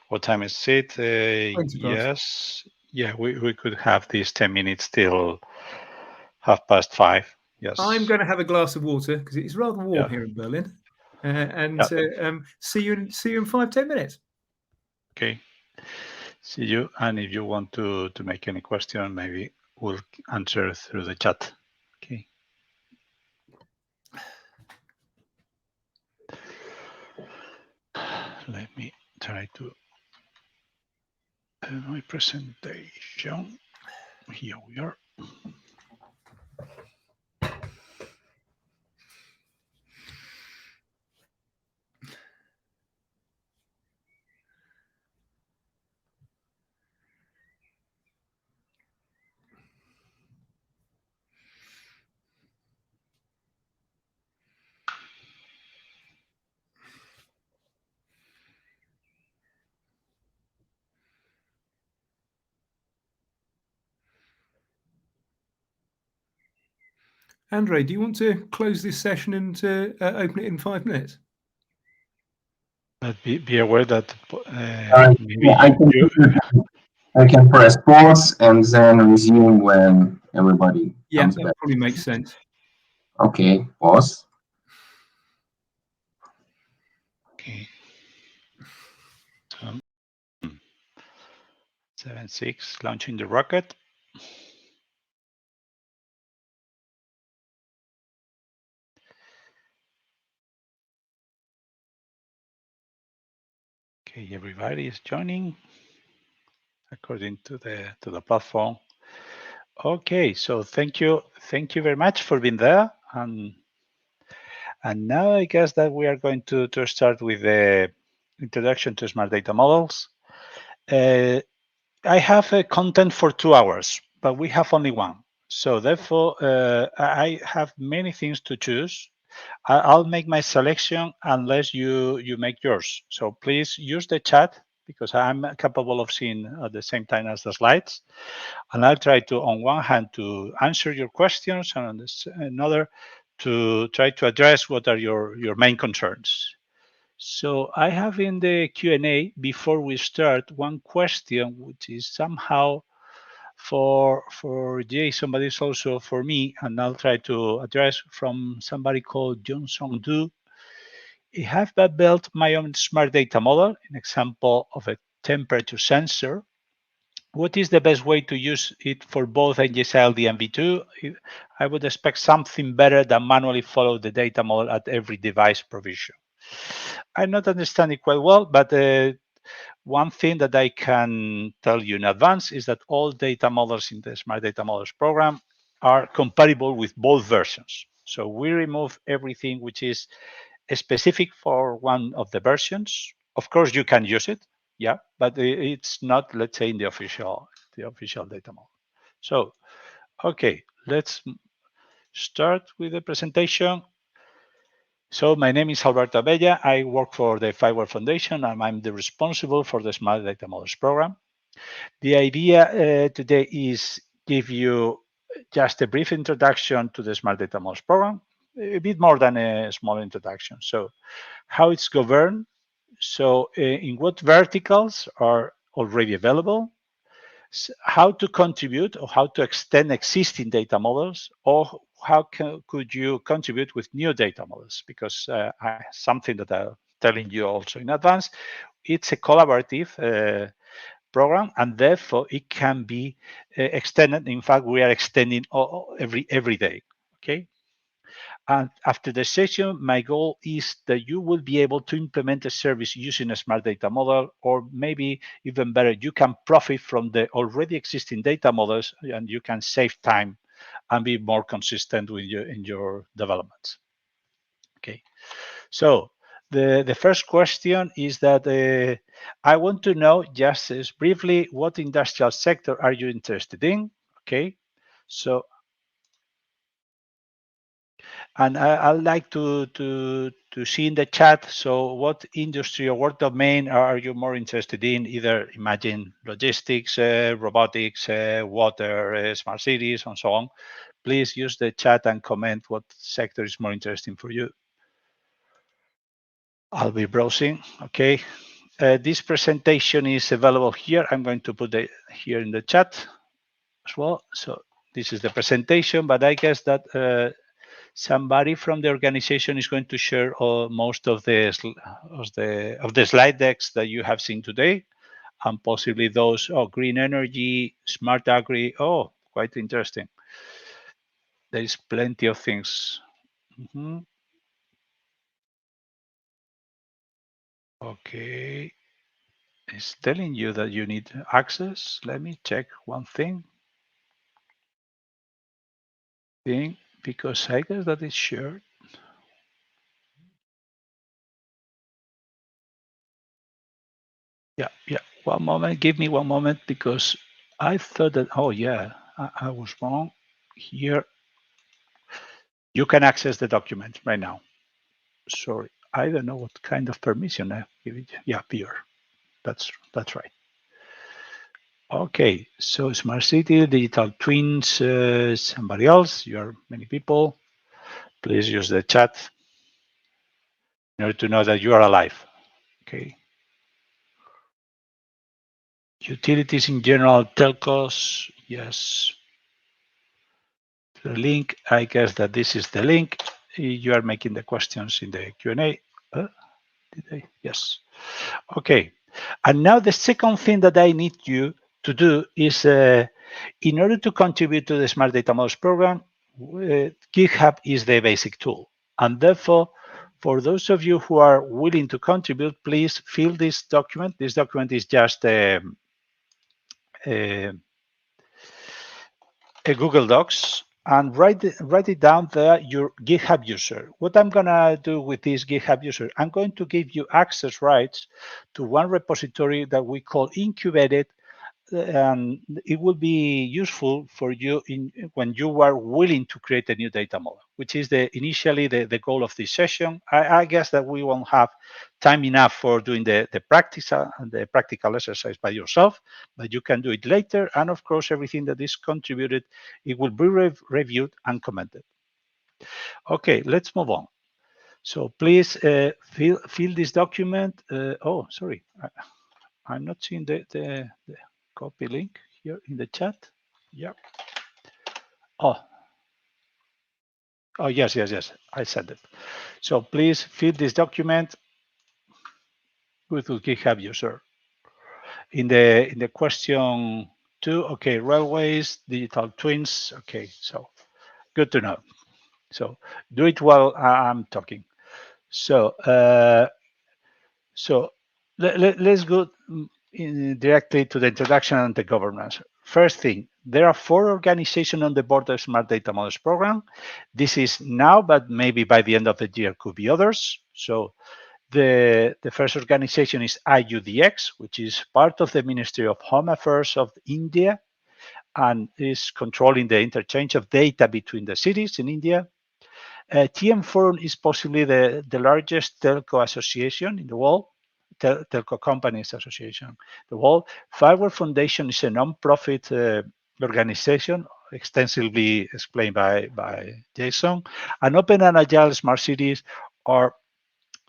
What time is it? Yes. Yeah, we could have these 10 minutes till 5:30. Yes. I'm going to have a glass of water because it is rather warm here in Berlin, and see you in 5-10 minutes. Okay. See you. And if you want to make any question, maybe we'll answer through the chat. Okay. Let me try to my presentation. Here we are. Andre, do you want to close this session and open it in 5 minutes? But be aware that I can press pause and then resume when everybody comes back. That probably makes sense. Okay, pause. Okay. 7.6, launching the rocket. Okay, everybody is joining according to the platform. Okay, so thank you very much for being there, and now I guess that we are going to start with the introduction to smart data models. I have content for 2 hours, but we have only one. So therefore, I have many things to choose. I'll make my selection unless you make yours. So please use the chat because I'm capable of seeing at the same time as the slides. And I'll try to, on one hand, to answer your questions, and on another, to try to address what are your main concerns. So I have in the Q&A, before we start, one question, which is somehow for Jason, but it's also for me, and I'll try to address from somebody called Johnson Du. I have built my own smart data model, an example of a temperature sensor. What is the best way to use it for both NGSI-LD and V2? I would expect something better than manually follow the data model at every device provision. I'm not understanding quite well, but one thing that I can tell you in advance is that all data models in the Smart Data Models program are compatible with both versions. So we remove everything which is specific for one of the versions. Of course, you can use it, yeah, but it's not, let's say, in the official data model. So, okay, let's start with the presentation. So my name is Alberto Abella. I work for the FIWARE Foundation, and I'm the responsible for the Smart Data Models program. The idea today is give you just a brief introduction to the Smart Data Models program, a bit more than a small introduction. So how it's governed, so in what verticals are already available, how to contribute or how to extend existing data models, or how could you contribute with new data models? Because something that I'm telling you also in advance, it's a collaborative program, and therefore it can be extended. In fact, we are extending every day, okay? And after the session, my goal is that you will be able to implement a service using a smart data model, or maybe even better, you can profit from the already existing data models and you can save time and be more consistent with in your developments. Okay, so the first question is that I want to know just as briefly, what industrial sector are you interested in? Okay, so and I'd like to see in the chat, so what industry or what domain are you more interested in? Either imagine logistics, robotics, water, smart cities, and so on. Please use the chat and comment what sector is more interesting for you. I'll be browsing, okay. This presentation is available here. I'm going to put it here in the chat as well. So this is the presentation, but I guess that somebody from the organization is going to share most of the slide decks that you have seen today, and possibly those green energy, smart agri. Oh, quite interesting. There is plenty of things. Okay, it's telling you that you need access. Let me check one thing. Because I guess that is shared. Yeah. One moment. Give me one moment, because I thought that, oh yeah, I was wrong here. You can access the document right now. Sorry, I don't know what kind of permission I give it. Yeah, pure. That's right. Okay, so smart city, digital twins, somebody else. You are many people. Please use the chat in order to know that you are alive. Okay. Utilities in general, telcos, yes. The link, I guess that this is the link. You are making the questions in the Q&A. Yes. Okay. And now the second thing that I need you to do is, in order to contribute to the Smart Data Models program, GitHub is the basic tool. And therefore, for those of you who are willing to contribute, please fill this document. This document is just a Google Docs, and write it down there, your GitHub user. What I'm gonna do with this GitHub user, I'm going to give you access rights to one repository that we call Incubated, and it will be useful for you when you are willing to create a new data model, which is initially the goal of this session. I guess that we won't have time enough for doing the practical exercise by yourself, but you can do it later. And of course, everything that is contributed, it will be reviewed and commented. Okay, let's move on. So please fill this document. Oh, sorry, I'm not seeing the copy link here in the chat. Yeah. Oh, yes. I said it. So please fill this document with the GitHub user. In the question 2, okay, railways, digital twins. Okay, so good to know. So do it while I'm talking. So let's go directly to the introduction and the governance. First thing, there are 4 organizations on the board of Smart Data Models program. This is now, but maybe by the end of the year could be others. So the first organization is IUDX, which is part of the Ministry of Home Affairs of India and is controlling the interchange of data between the cities in India. TM Forum is possibly the largest telco association in the world, telco companies association in the world. FIWARE Foundation is a non-profit organization, extensively explained by Jason. And Open and Agile Smart Cities are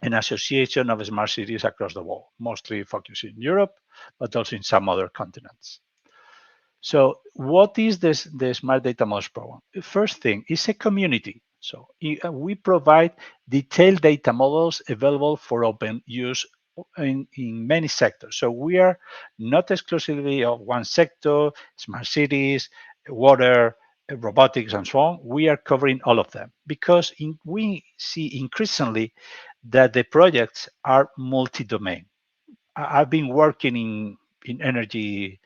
an association of smart cities across the world, mostly focused in Europe, but also in some other continents. So what is the Smart Data Models program? The first thing is a community. So we provide detailed data models available for open use in many sectors. So we are not exclusively of one sector, smart cities, water, robotics, and so on. We are covering all of them because we see increasingly that the projects are multi-domain. I've been working in energy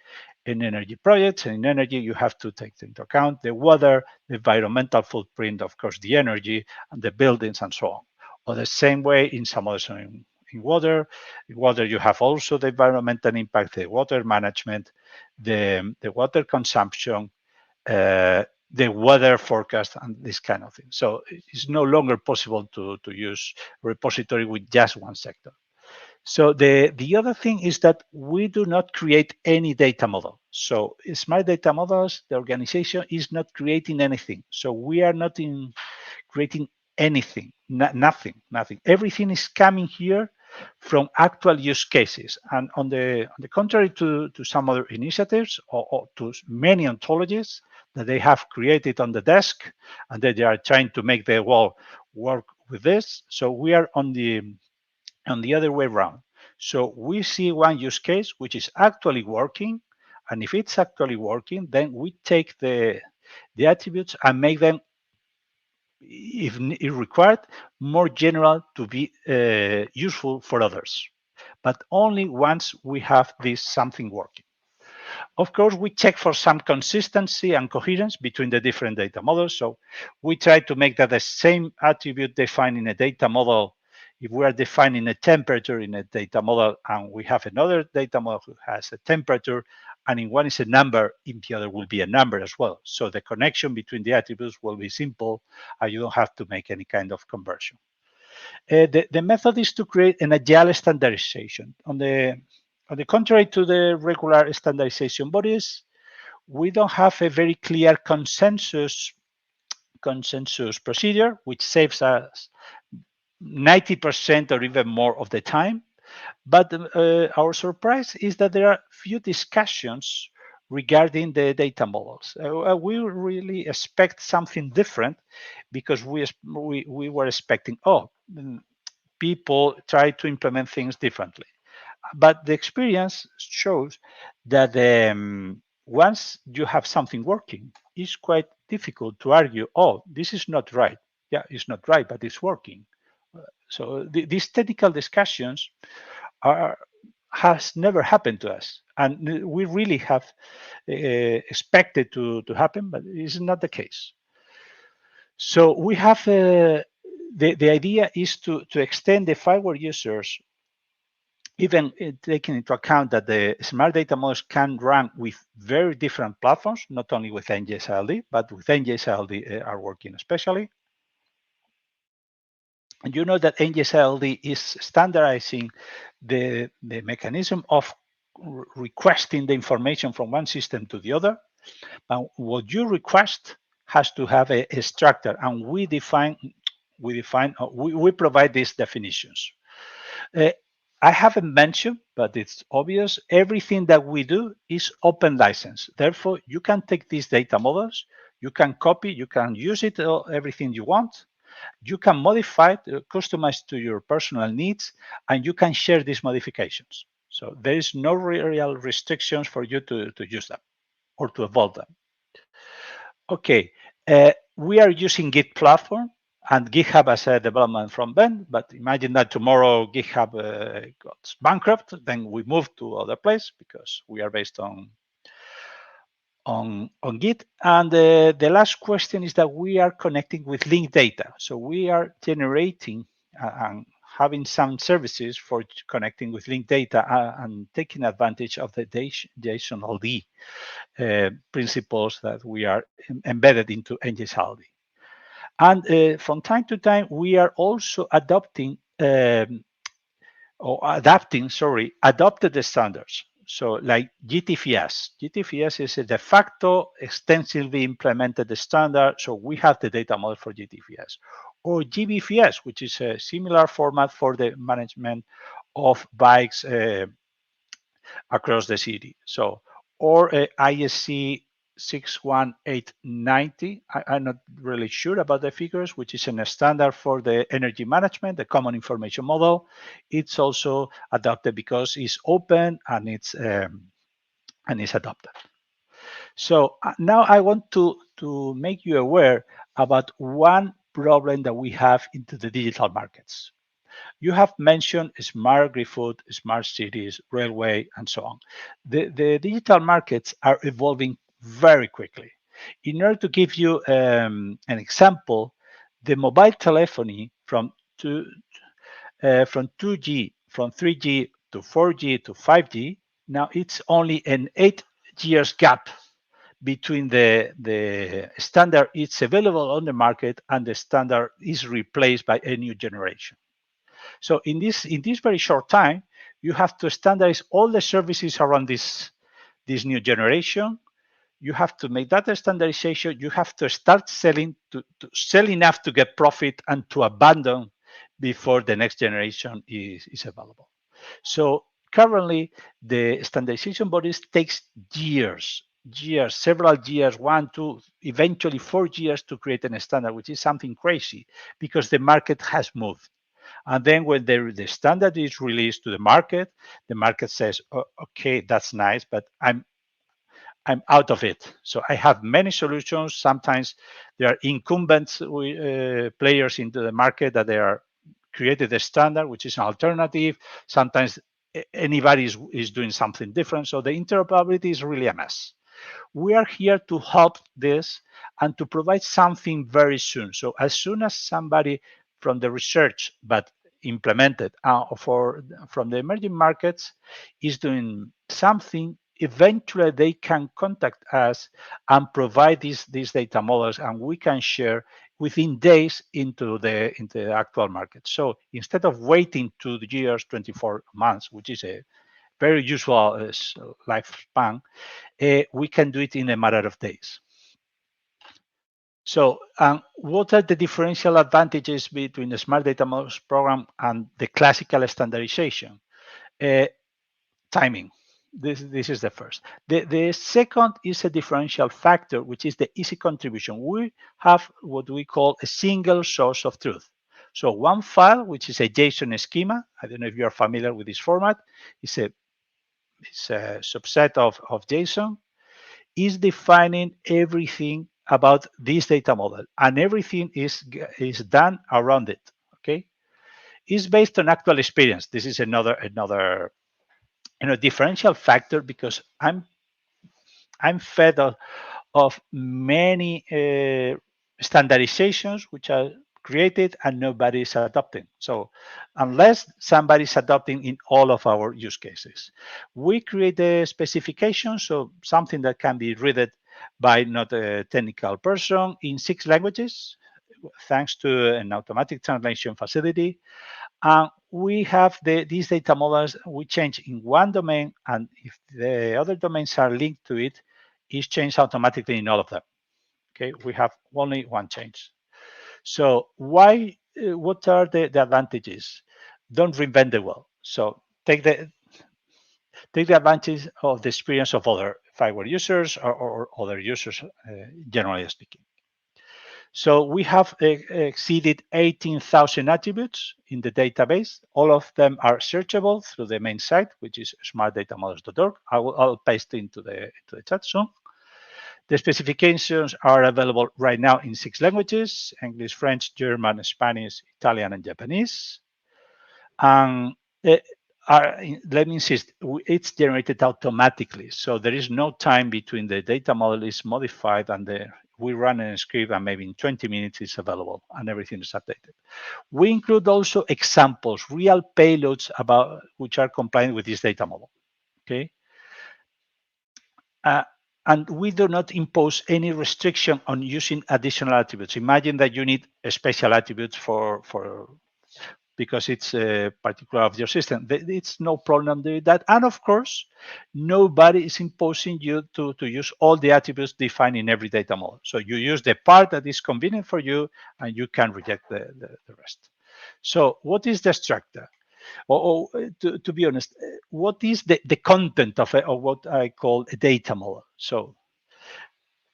projects, and in energy you have to take into account the weather, the environmental footprint, of course, the energy and the buildings and so on. Or the same way in some others in water. In water you have also the environmental impact, the water management, the water consumption, the weather forecast, and this kind of thing. So it's no longer possible to use a repository with just one sector. So the other thing is that we do not create any data model. So Smart Data Models, the organization is not creating anything. So we are not creating anything, nothing. Everything is coming here from actual use cases. And on the contrary to some other initiatives or to many ontologies that they have created on the desk and that they are trying to make the world work with this. So we are on the other way around. So we see one use case which is actually working, and if it's actually working, then we take the attributes and make them, if required, more general to be useful for others, but only once we have this something working. Of course, we check for some consistency and coherence between the different data models. So we try to make that the same attribute defined in a data model. If we are defining a temperature in a data model and we have another data model who has a temperature, and in one is a number, in the other will be a number as well. So the connection between the attributes will be simple, and you don't have to make any kind of conversion. The method is to create an agile standardization. On the contrary to the regular standardization bodies, we don't have a very clear consensus procedure, which saves us 90% or even more of the time. But our surprise is that there are few discussions regarding the data models. We really expect something different because we were expecting, people try to implement things differently. But the experience shows that once you have something working, it's quite difficult to argue, this is not right. Yeah, it's not right, but it's working. So these technical discussions has never happened to us. And we really have expected to happen, but it's not the case. So we have the idea is to extend the FIWARE users even taking into account that the smart data models can run with very different platforms, not only with NGSI-LD, but with NGSI-LD are working especially. And you know that NGSI-LD is standardizing the mechanism of requesting the information from one system to the other. But what you request has to have a structure, and we provide these definitions. I haven't mentioned, but it's obvious, everything that we do is open license. Therefore, you can take these data models, you can copy, you can use it, everything you want. You can modify it, customize to your personal needs, and you can share these modifications. So there is no real restrictions for you to use them or to evolve them. Okay, we are using Git platform and GitHub as a development front end, but imagine that tomorrow GitHub got bankrupt, then we move to other place because we are based on Git. And the last question is that we are connecting with linked data. So we are generating and having some services for connecting with linked data and taking advantage of the Json LD principles that we are embedded into NGSI-LD. And from time to time, we are also adopting adopted the standards. So like GTFS. GTFS is a de facto extensively implemented standard. So we have the data model for GTFS. Or GBFS, which is a similar format for the management of bikes across the city. So, or ISC 61890. I'm not really sure about the figures, which is a standard for the energy management, the common information model. It's also adopted because it's open and it's adopted. So now I want to make you aware about one problem that we have into the digital markets. You have mentioned smart agri-food, smart cities, railway, and so on. The digital markets are evolving very quickly. In order to give you an example, the mobile telephony from 2G, from 3G to 4G to 5G, now it's only an 8 years gap between the standard it's available on the market and the standard is replaced by a new generation. So in this very short time, you have to standardize all the services around this new generation. You have to make that standardization. You have to start selling to sell enough to get profit and to abandon before the next generation is available. So currently, the standardization bodies takes years, several years, 1, 2, eventually 4 years to create a standard, which is something crazy because the market has moved. And then when the standard is released to the market says, oh, okay, that's nice, but I'm out of it. So I have many solutions. Sometimes there are incumbent players into the market that they are created a standard, which is an alternative. Sometimes anybody is doing something different. So the interoperability is really a mess. We are here to help this and to provide something very soon. So as soon as somebody from the research, but implemented from the emerging markets is doing something, eventually they can contact us and provide these data models, and we can share within days into the actual market. So instead of waiting 2 years, 24 months, which is a very usual lifespan, we can do it in a matter of days. So what are the differential advantages between the Smart Data Models program and the classical standardization? Timing. This is the first. The second is a differential factor, which is the easy contribution. We have what we call a single source of truth. So one file, which is a JSON schema, I don't know if you are familiar with this format, it's a subset of JSON, is defining everything about this data model, and everything is done around it. Okay, it's based on actual experience. This is another differential factor because I'm fed of many standardizations which are created and nobody is adopting. So unless somebody is adopting in all of our use cases, we create a specification, so something that can be read by not a technical person in 6 languages, thanks to an automatic translation facility. And we have these data models we change in one domain, and if the other domains are linked to it, it's changed automatically in all of them. Okay, we have only one change. So why? What are the advantages? Don't reinvent the wheel. So take the advantage of the experience of other FIWARE users or other users, generally speaking. So we have exceeded 18,000 attributes in the database. All of them are searchable through the main site, which is smartdatamodels.org. I'll paste into the chat soon. The specifications are available right now in 6 languages: English, French, German, Spanish, Italian, and Japanese. And let me insist, it's generated automatically. So there is no time between the data model is modified and we run a script, and maybe in 20 minutes it's available and everything is updated. We include also examples, real payloads about which are compliant with this data model. Okay. And we do not impose any restriction on using additional attributes. Imagine that you need a special attributes because it's particular of your system. It's no problem doing that. And of course, nobody is imposing you to use all the attributes defined in every data model. So you use the part that is convenient for you, and you can reject the rest. So what is the structure? To be honest, what is the content of what I call a data model? So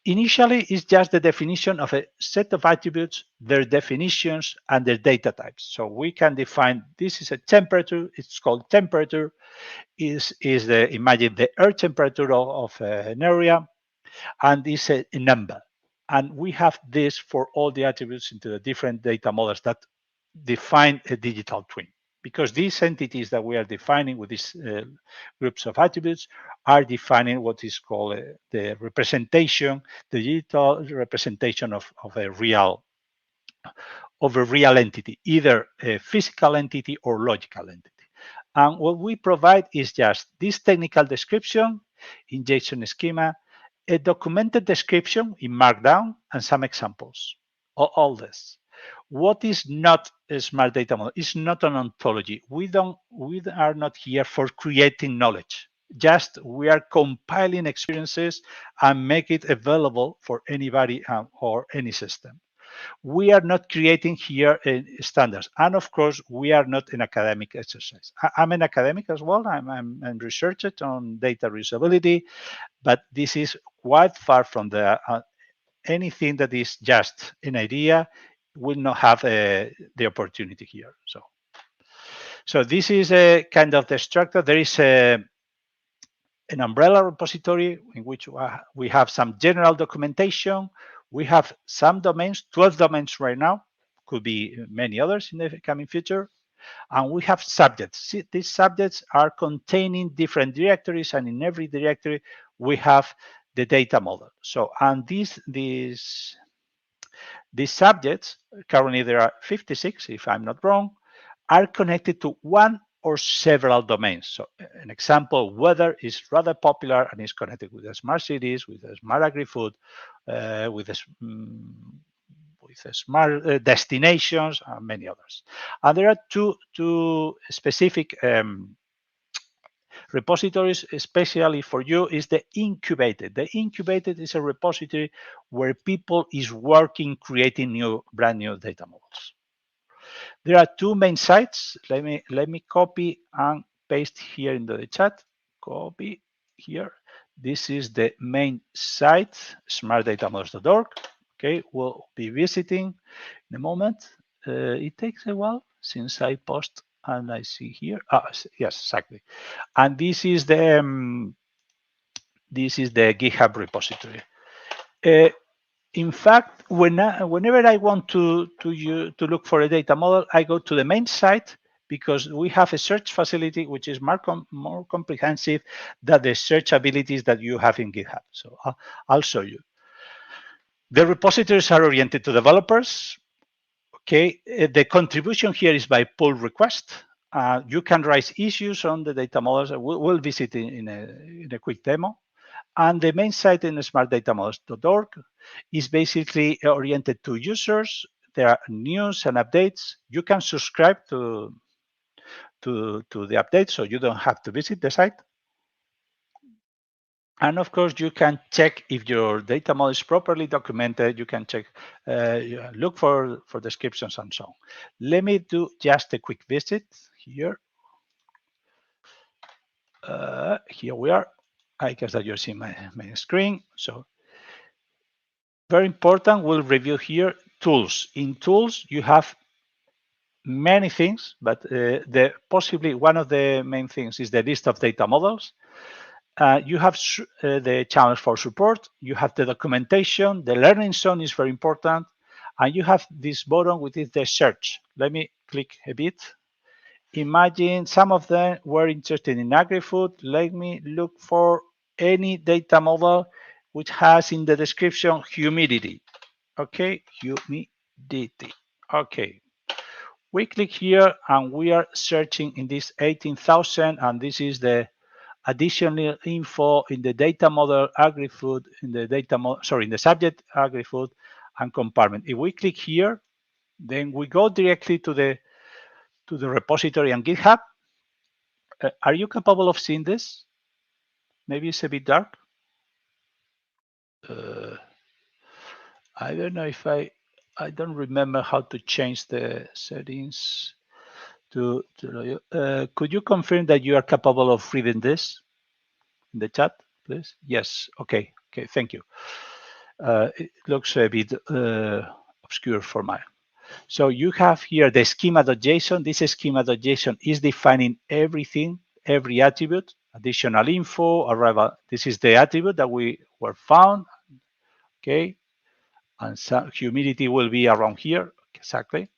initially, it's just the definition of a set of attributes, their definitions, and their data types. So we can define this is a temperature. It's called temperature. Imagine the air temperature of an area, and it's a number. And we have this for all the attributes into the different data models that define a digital twin. Because these entities that we are defining with these groups of attributes are defining what is called the representation, the digital representation of a real entity, either a physical entity or logical entity. And what we provide is just this technical description in Json schema, a documented description in Markdown, and some examples. All this. What is not a smart data model? It's not an ontology. We are not here for creating knowledge. Just we are compiling experiences and make it available for anybody or any system. We are not creating here standards. And of course, we are not an academic exercise. I'm an academic as well. I'm researcher on data reusability, but this is quite far from anything that is just an idea will not have the opportunity here. So this is a kind of the structure. There is an umbrella repository in which we have some general documentation. We have some domains, 12 domains right now, could be many others in the coming future. And we have subjects. See, these subjects are containing different directories, and in every directory we have the data model. So, and these subjects, currently there are 56, if I'm not wrong, are connected to one or several domains. So an example, weather is rather popular and is connected with the smart cities, with the smart agri-food, with the smart destinations, and many others. And there are two specific repositories, especially for you, is the Incubated. The Incubated is a repository where people is working, creating brand new data models. There are 2 main sites. Let me copy and paste here into the chat. Copy here. This is the main site, smartdatamodels.org. Okay, we'll be visiting in a moment. It takes a while since I post, and I see here. Yes, exactly. And this is the GitHub repository. In fact, whenever I want to look for a data model, I go to the main site, because we have a search facility which is more comprehensive than the search abilities that you have in GitHub. So I'll show you. The repositories are oriented to developers. Okay, the contribution here is by pull request. You can raise issues on the data models. We'll visit in a quick demo. And the main site in smartdatamodels.org is basically oriented to users. There are news and updates. You can subscribe to the updates, so you don't have to visit the site. And of course, you can check if your data model is properly documented. You can check, look for descriptions and so on. Let me do just a quick visit here. Here we are. I guess that you're seeing my main screen. So very important, we'll review here tools. In tools, you have many things, but possibly one of the main things is the list of data models. You have the channels for support. You have the documentation. The learning zone is very important. And you have this button, which is the search. Let me click a bit. Imagine some of them were interested in agri-food. Let me look for any data model which has in the description humidity. Okay, humidity. Okay. We click here and we are searching in this 18,000, and this is the additional info in the data model agri-food, in the data model, sorry, in the subject agri-food and compartment. If we click here, then we go directly to the repository and GitHub. Are you capable of seeing this? Maybe it's a bit dark. I don't know if I don't remember how to change the settings. Could you confirm that you are capable of reading this in the chat, please? Yes. Okay. Okay. Thank you. It looks a bit obscure for mine. So you have here the schema.json. This schema.json is defining everything, every attribute, additional info, arrival. This is the attribute that we were found. Okay. And some humidity will be around here. Exactly.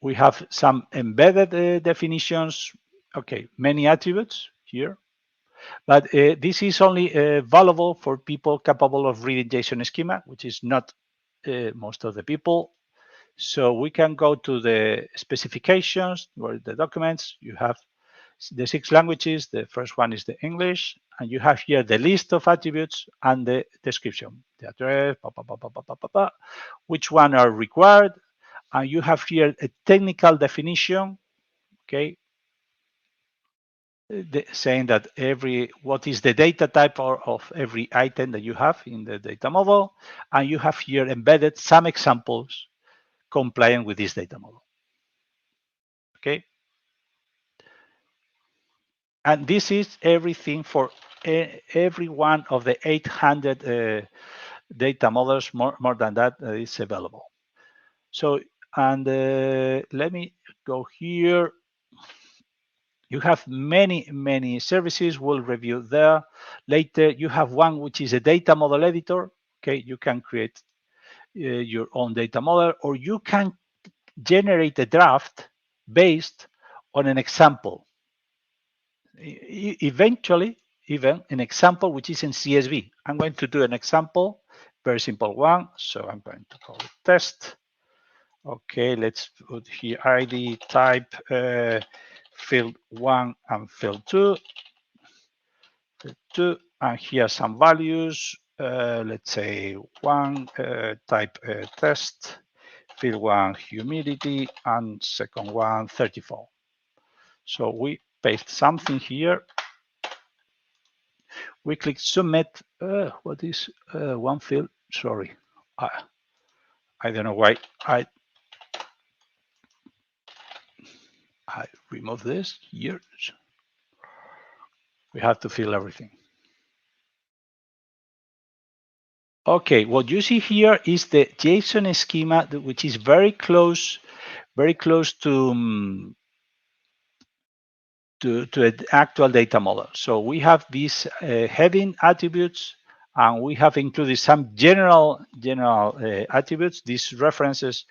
We have some embedded definitions. Okay, many attributes here. But this is only valuable for people capable of reading JSON schema, which is not most of the people. So we can go to the specifications, where the documents, you have the 6 languages. The first one is the English, and you have here the list of attributes and the description, the address, which one are required. And you have here a technical definition, okay, saying that what is the data type of every item that you have in the data model. And you have here embedded some examples compliant with this data model. Okay. And this is everything for every one of the 800 data models, more than that is available. So, and let me go here. You have many services. We'll review there later. You have one which is a data model editor. Okay, you can create your own data model, or you can generate a draft based on an example. Eventually, even an example which is in CSV. I'm going to do an example, very simple one. So I'm going to call it test. Okay, let's put here ID, type, field 1 and field 2. And here some values. Let's say 1, type test, field 1 humidity, and second one 34. So we paste something here. We click submit. What is one field? Sorry, I don't know why I remove this here. We have to fill everything. Okay, what you see here is the JSON schema, which is very close to an actual data model. So we have these heading attributes, and we have included some general attributes. These references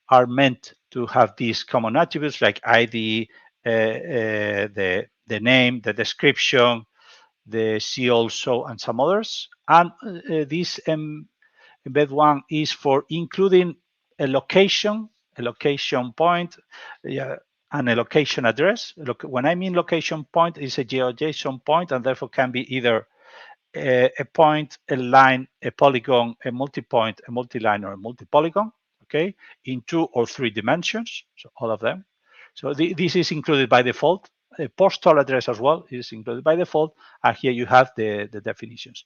are meant to have these common attributes like ID, the name, the description, the see also, and some others. And these Embed 1 is for including a location point, and a location address. When I mean location point, it's a GeoJSON point, and therefore can be either a point, a line, a polygon, a multi-point, a multi-line, or a multi-polygon, okay, in 2 or 3 dimensions, so all of them. So this is included by default. A postal address as well is included by default, and here you have the definitions.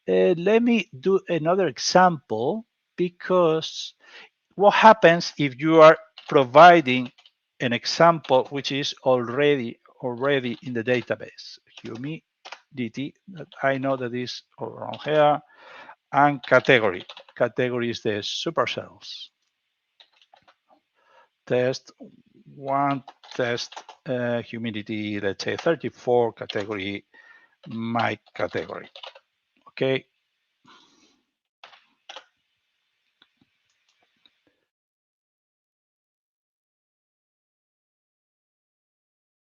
Let me do another example, because what happens if you are providing an example which is already in the database? Humidity, that I know that is around here, and category. Category is the supercells. Test 1, test humidity, let's say 34, category, my category. Okay.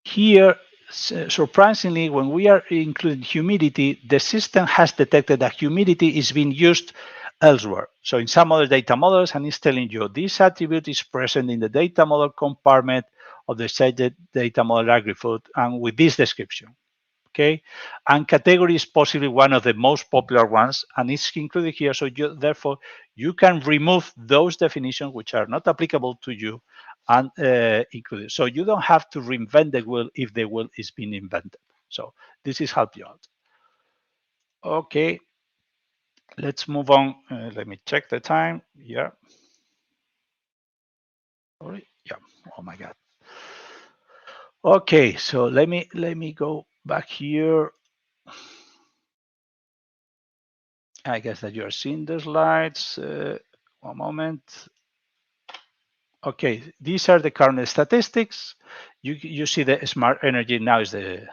Here, surprisingly, when we are including humidity, the system has detected that humidity is being used elsewhere. So in some other data models, and it's telling you this attribute is present in the data model compartment of the cited data model attribute, and with this description. Okay, and category is possibly one of the most popular ones, and it's included here. So therefore, you can remove those definitions which are not applicable to you and include it. So you don't have to reinvent the wheel if the wheel is being invented. So this is help you out. Okay, let's move on. Let me check the time. Yeah. Sorry. Yeah. Oh my God. Okay, so let me go back here. I guess that you are seeing the slides. One moment. Okay, these are the current statistics. You see the smart energy now is the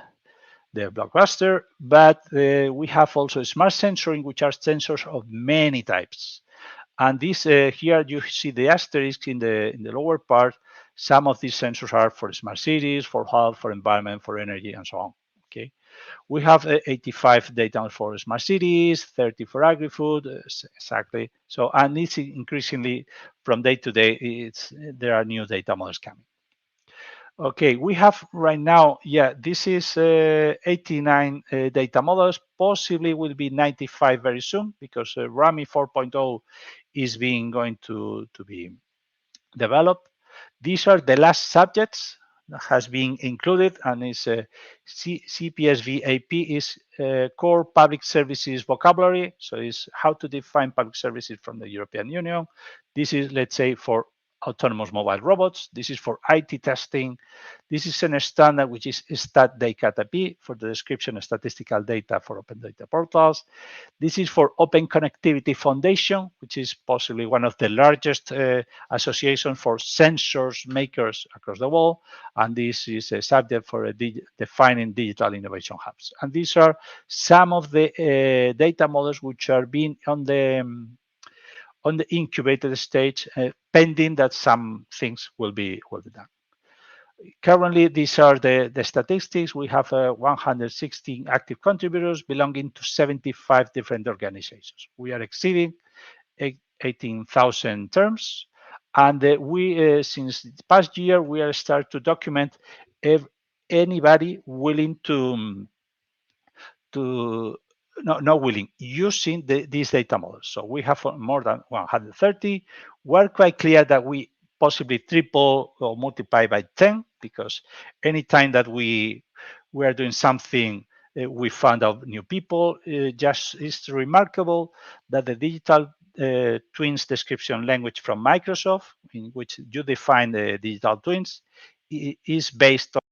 blockbuster, but we have also smart sensoring, which are sensors of many types. And this here you see the asterisk in the lower part. Some of these sensors are for smart cities, for health, for environment, for energy, and so on. Okay. We have 85 data for smart cities, 30 for agri-food, exactly. So, and it's increasingly from day to day, there are new data models coming. Okay, we have right now, yeah, this is 89 data models, possibly will be 95 very soon, because RAMI 4.0 is going to be developed. These are the last subjects that has been included, and is CPSV AP is core public services vocabulary. So it's how to define public services from the European Union. This is, let's say, for autonomous mobile robots. This is for IT testing. This is a standard which is StatData for the description of statistical data for open data portals. This is for Open Connectivity Foundation, which is possibly one of the largest associations for sensors makers across the world. And this is a subject for defining digital innovation hubs. And these are some of the data models which are being on the incubated stage, pending that some things will be done. Currently, these are the statistics. We have 116 active contributors belonging to 75 different organizations. We are exceeding 18,000 terms. And we, since the past year, we are start to document anybody willing not willing, using these data models. So we have more than 130. We're quite clear that we possibly triple or multiply by 10, because anytime that we are doing something, we found out new people. Just it's remarkable that the digital twins description language from Microsoft, in which you define the digital twins, is based on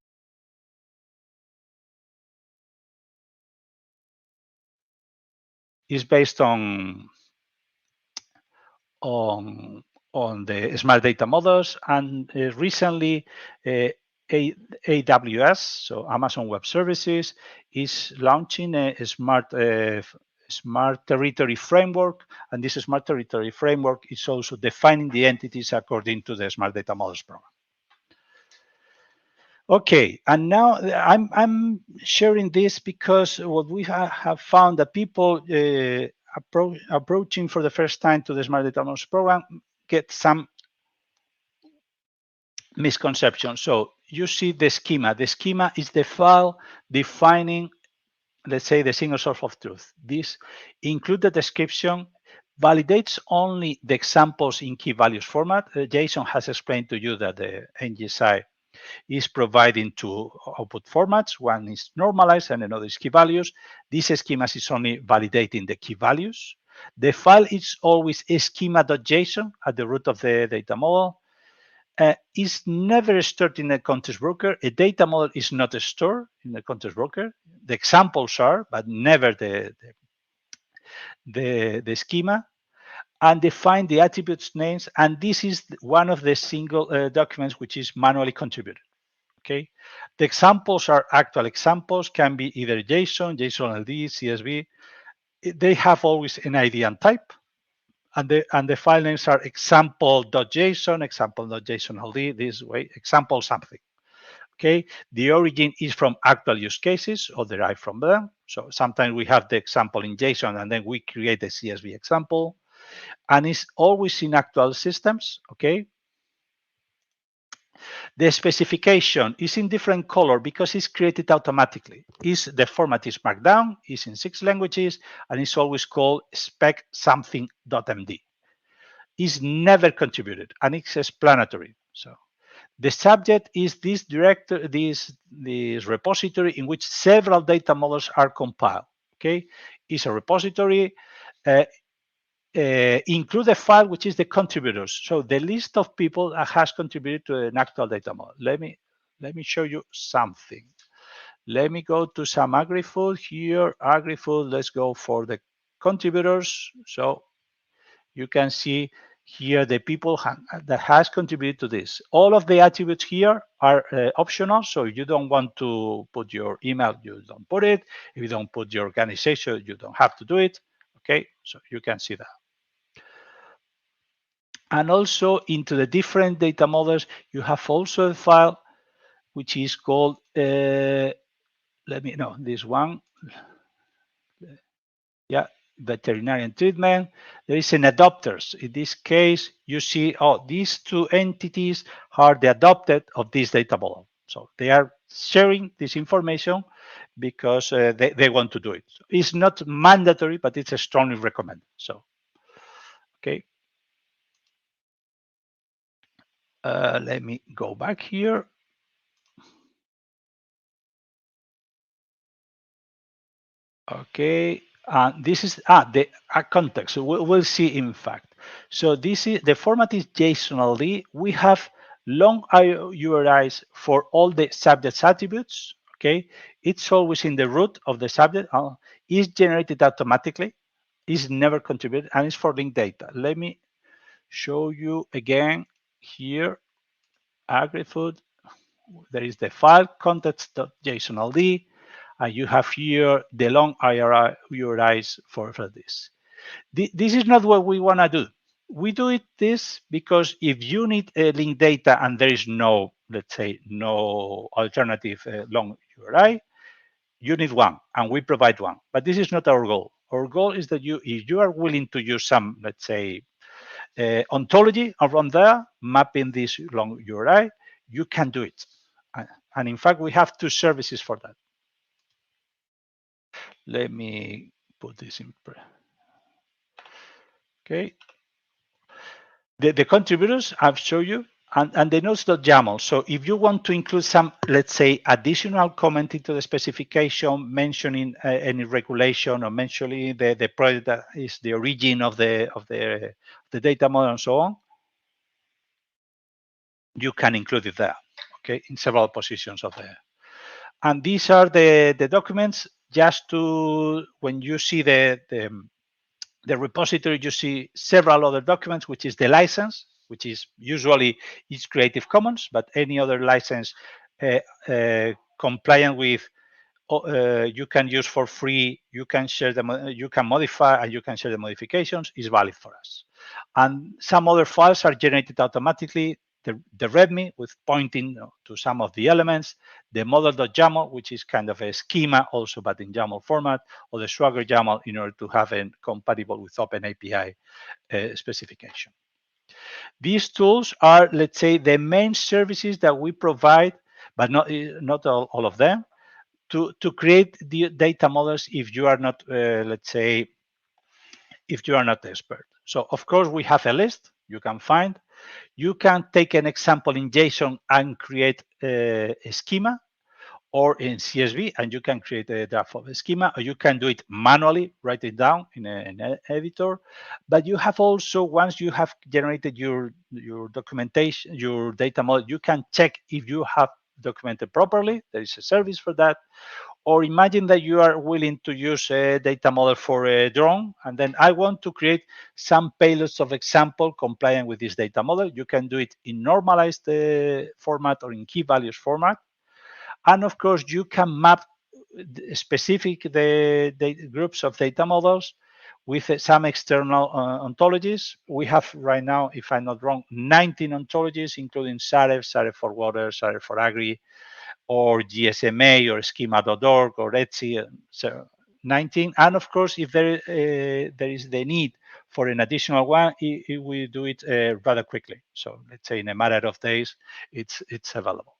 the smart data models. And recently, AWS, so Amazon Web Services, is launching a smart territory framework. And this smart territory framework is also defining the entities according to the smart data models program. Okay, and now I'm sharing this because what we have found that people approaching for the first time to the Smart Data Models program get some misconceptions. So you see the schema. The schema is the file defining, let's say, the single source of truth. This includes the description, validates only the examples in key values format. Jason has explained to you that the NGSI is providing two output formats. One is normalized and another is key values. This schema is only validating the key values. The file is always schema.json at the root of the data model. Is never stored in a context broker. A data model is not stored in a context broker. The examples are, but never the schema. And define the attributes names. And this is one of the single documents which is manually contributed. Okay. The examples are actual examples, can be either JSON, JSON-LD, CSV. They have always an ID and type. And the file names are example.json, example.json-LD, this way, example something. Okay, the origin is from actual use cases or derived from them. So sometimes we have the example in JSON and then we create a CSV example. And it's always in actual systems, okay? The specification is in different color because it's created automatically. The format is markdown, is in 6 languages, and it's always called spec something.md. Is never contributed, and it's explanatory. So the subject is this directory, this repository in which several data models are compiled. Okay, it's a repository. Include a file which is the contributors. So the list of people that has contributed to an actual data model. Let me show you something. Let me go to some agri-food here. Agri-food. Let's go for the contributors. So you can see here the people that has contributed to this. All of the attributes here are optional. So if you don't want to put your email, you don't put it. If you don't put your organization, you don't have to do it. Okay, so you can see that. And also into the different data models, you have also a file which is called, this one. Yeah, veterinarian treatment. There is an adopters. In this case, you see, these two entities are the adopted of this data model. So they are sharing this information because they want to do it. So it's not mandatory, but it's strongly recommended. So, okay. Let me go back here. Okay, this is the context. So we'll see in fact. So this is the format is JSON-LD. We have long URIs for all the subjects attributes. Okay, it's always in the root of the subject. Is generated automatically. Is never contributed, and it's for linked data. Let me show you again here. Agri-food. There is the file context.json-LD. And you have here the long URIs for this. This is not what we want to do. We do this because if you need linked data and there is no, let's say, no alternative long URI, you need one, and we provide one. But this is not our goal. Our goal is that if you are willing to use some, let's say, ontology around there, mapping this long URI, you can do it. And in fact, we have 2 services for that. Let me put this in. Okay. The contributors I've shown you, and the notes.yaml. So if you want to include some, let's say, additional comment into the specification, mentioning any regulation or mentioning the project that is the origin of the data model and so on, you can include it there. Okay, in several positions of there. And these are the documents. Just to when you see the repository, you see several other documents, which is the license, which is usually is Creative Commons, but any other license compliant with you can use for free, you can share them, you can modify, and you can share the modifications is valid for us. And some other files are generated automatically. the README with pointing to some of the elements, the model.yaml, which is kind of a schema also, but in YAML format, or the Swagger YAML in order to have it compatible with OpenAPI specification. These tools are, let's say, the main services that we provide, but not all of them, to create the data models if you are not, let's say, if you are not expert. So, of course, we have a list you can find. You can take an example in JSON and create a schema, or in CSV, and you can create a draft of a schema, or you can do it manually, write it down in an editor. But you have also, once you have generated your documentation, your data model, you can check if you have documented properly. There is a service for that. Or imagine that you are willing to use a data model for a drone, and then I want to create some payloads of example compliant with this data model. You can do it in normalized format or in key values format. And of course, you can map specific the groups of data models with some external ontologies. We have right now, if I'm not wrong, 19 ontologies, including Saref, Saref for water, Saref for agri, or GSMA, or schema.org, or Etsy, so 19. And of course, if there is the need for an additional one, we do it rather quickly. So let's say in a matter of days, it's available.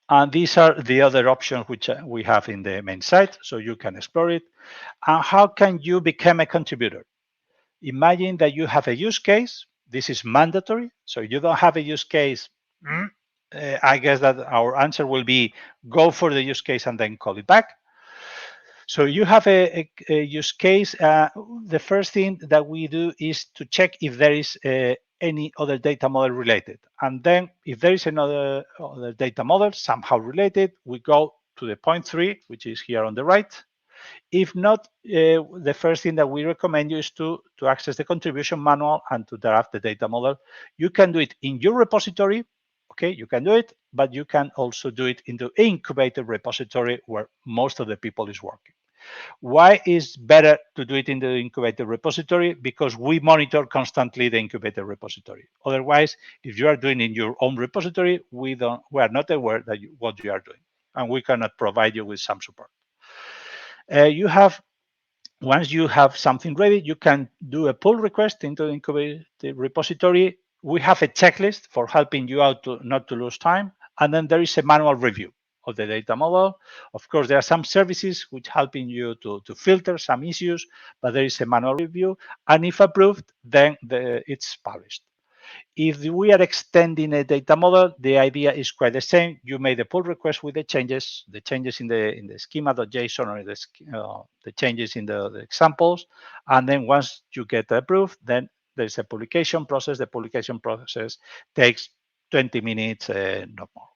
And these are the other options which we have in the main site, so you can explore it. And how can you become a contributor? Imagine that you have a use case. This is mandatory. So you don't have a use case. I guess that our answer will be go for the use case and then call it back. So you have a use case. The first thing that we do is to check if there is any other data model related. And then if there is another other data model somehow related, we go to the point 3, which is here on the right. If not, the first thing that we recommend you is to access the contribution manual and to draft the data model. You can do it in your repository. Okay, you can do it, but you can also do it in the incubated repository where most of the people is working. Why is better to do it in the incubated repository? Because we monitor constantly the incubated repository. Otherwise, if you are doing in your own repository, we are not aware that what you are doing, and we cannot provide you with some support. Once you have something ready, you can do a pull request into the incubated repository. We have a checklist for helping you out to not to lose time, and then there is a manual review of the data model. Of course, there are some services which helping you to filter some issues, but there is a manual review, and if approved, then it's published. If we are extending a data model, the idea is quite the same. You made a pull request with the changes in the schema.json, or the changes in the examples, and then once you get approved, then there's a publication process. The publication process takes 20 minutes, not more.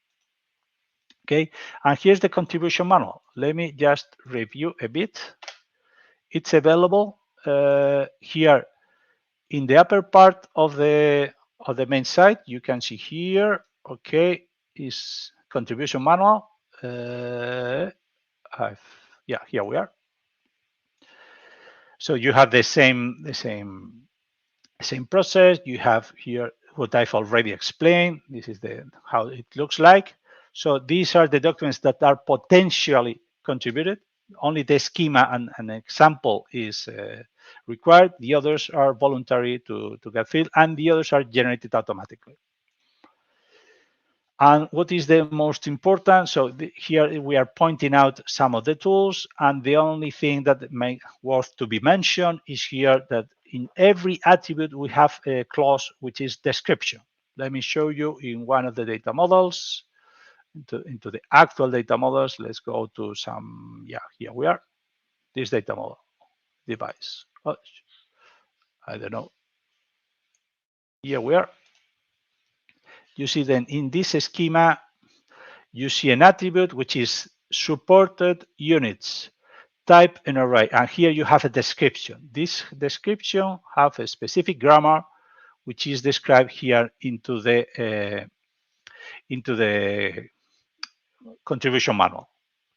Okay, and here's the contribution manual. Let me just review a bit. It's available here in the upper part of the main site. You can see here. Okay, is contribution manual. Yeah, here we are. So you have the same process. You have here what I've already explained. This is how it looks like. So these are the documents that are potentially contributed. Only the schema and an example is required. The others are voluntary to get filled, and the others are generated automatically. And what is the most important? So here we are pointing out some of the tools, and the only thing that may worth to be mentioned is here that in every attribute we have a clause which is description. Let me show you in one of the data models. Into the actual data models. Let's go to some, here we are. This data model, device. Oh, I don't know. Here we are. You see then in this schema, you see an attribute which is supported units, type an array. And here you have a description. This description have a specific grammar, which is described here into the contribution manual.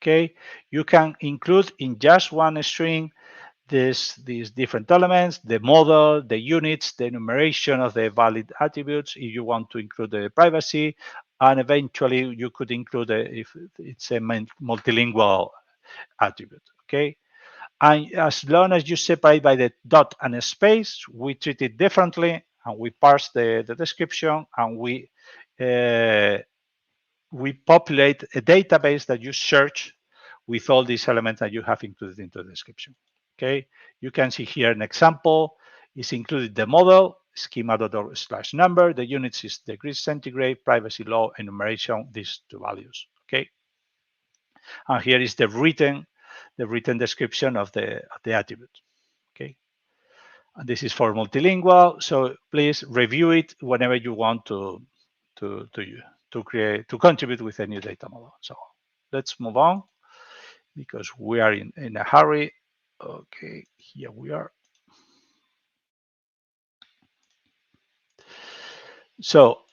Okay, you can include in just one string these different elements, the model, the units, the enumeration of the valid attributes, if you want to include the privacy, and eventually you could include if it's a multilingual attribute, okay? And as long as you separate by the dot and a space, we treat it differently, and we parse the description, and we populate a database that you search with all these elements that you have included into the description. Okay, you can see here an example. It's included the model, schema.org/number, the units is degrees centigrade, privacy law, enumeration, these two values. Okay, and here is the written description of the attribute. Okay, and this is for multilingual, so please review it whenever you want to contribute with a new data model. So let's move on because we are in a hurry. Okay, here we are. So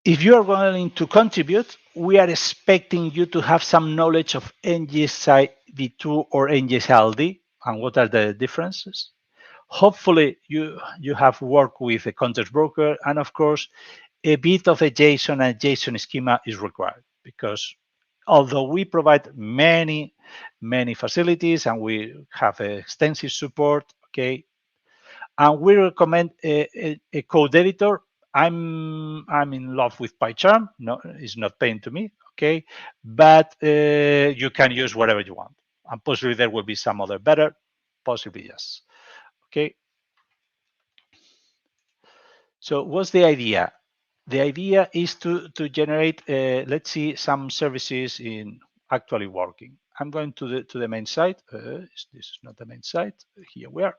if you are going to contribute, we are expecting you to have some knowledge of NGSI v2 or NGSI-LD and what are the differences. Hopefully you have worked with a context broker, and of course a bit of a Json and Json schema is required, because although we provide many facilities and we have extensive support, okay, and we recommend a code editor. I'm in love with PyCharm. No, it's not paying to me, okay, but you can use whatever you want, and possibly there will be some other better, possibly yes, okay. So what's the idea? The idea is to generate, let's see, some services in actually working. I'm going to the main site. This is not the main site. Here we are.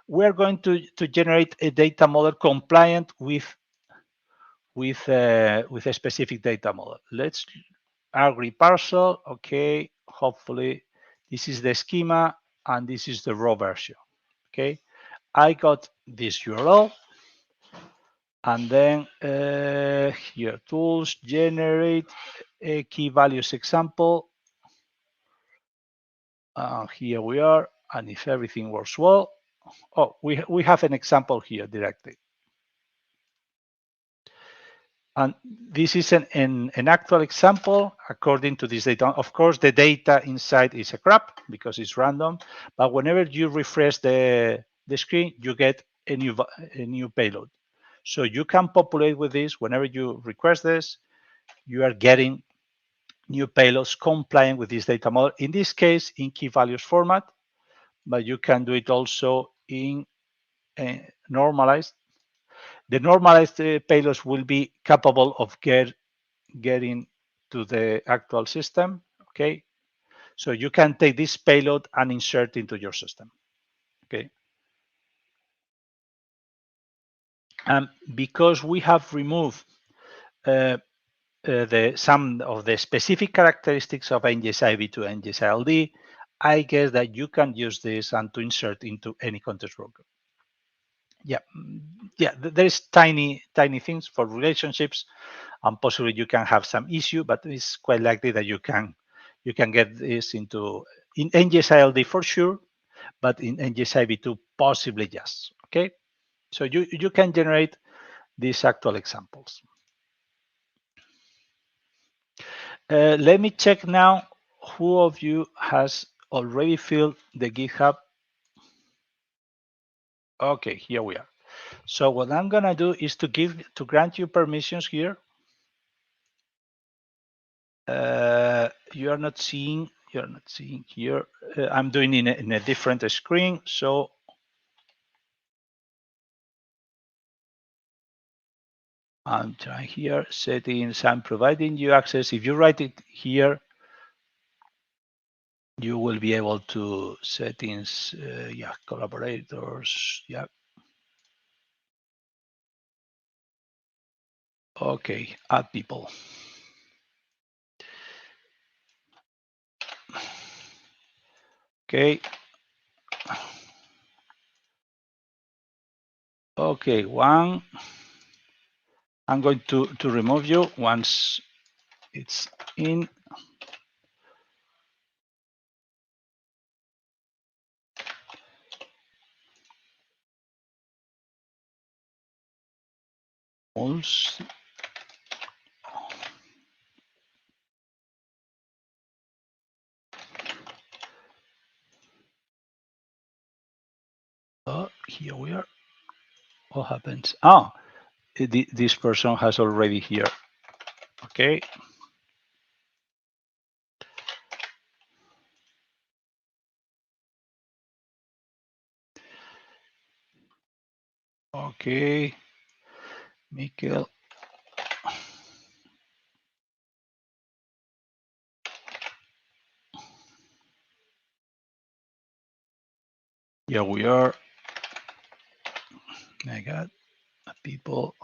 We are going to generate a data model compliant with a specific data model. Let's agree parcel. Okay. Hopefully this is the schema and this is the raw version. Okay. I got this URL. And then here, tools, generate a key values example. Here we are. And if everything works well, oh, we have an example here directly. And this is an actual example according to this data. Of course, the data inside is a crap because it's random. But whenever you refresh the screen, you get a new payload. So you can populate with this. Whenever you request this, you are getting new payloads compliant with this data model. In this case, in key values format, but you can do it also in normalized. The normalized payloads will be capable of getting to the actual system. Okay, so you can take this payload and insert into your system. Okay. Because we have removed some of the specific characteristics of NGSI v2 and NGSI-LD, I guess that you can use this and to insert into any context broker. Yeah, there is tiny things for relationships, and possibly you can have some issue, but it's quite likely that you can get this in NGSI-LD for sure, but in NGSI v2 possibly yes. Okay, so you can generate these actual examples. Let me check now who of you has already filled the GitHub. Okay, here we are. So what I'm gonna do is to grant you permissions here. You're not seeing here. I'm doing in a different screen. So I'm trying here settings. I'm providing you access. If you write it here, you will be able to settings. Yeah, collaborators. Yeah. Okay, add people. Okay. Okay, one. I'm going to remove you once it's in. Also, here we are. What happens? This person has already here. Okay. Okay. Mikkel. Here we are. I got people.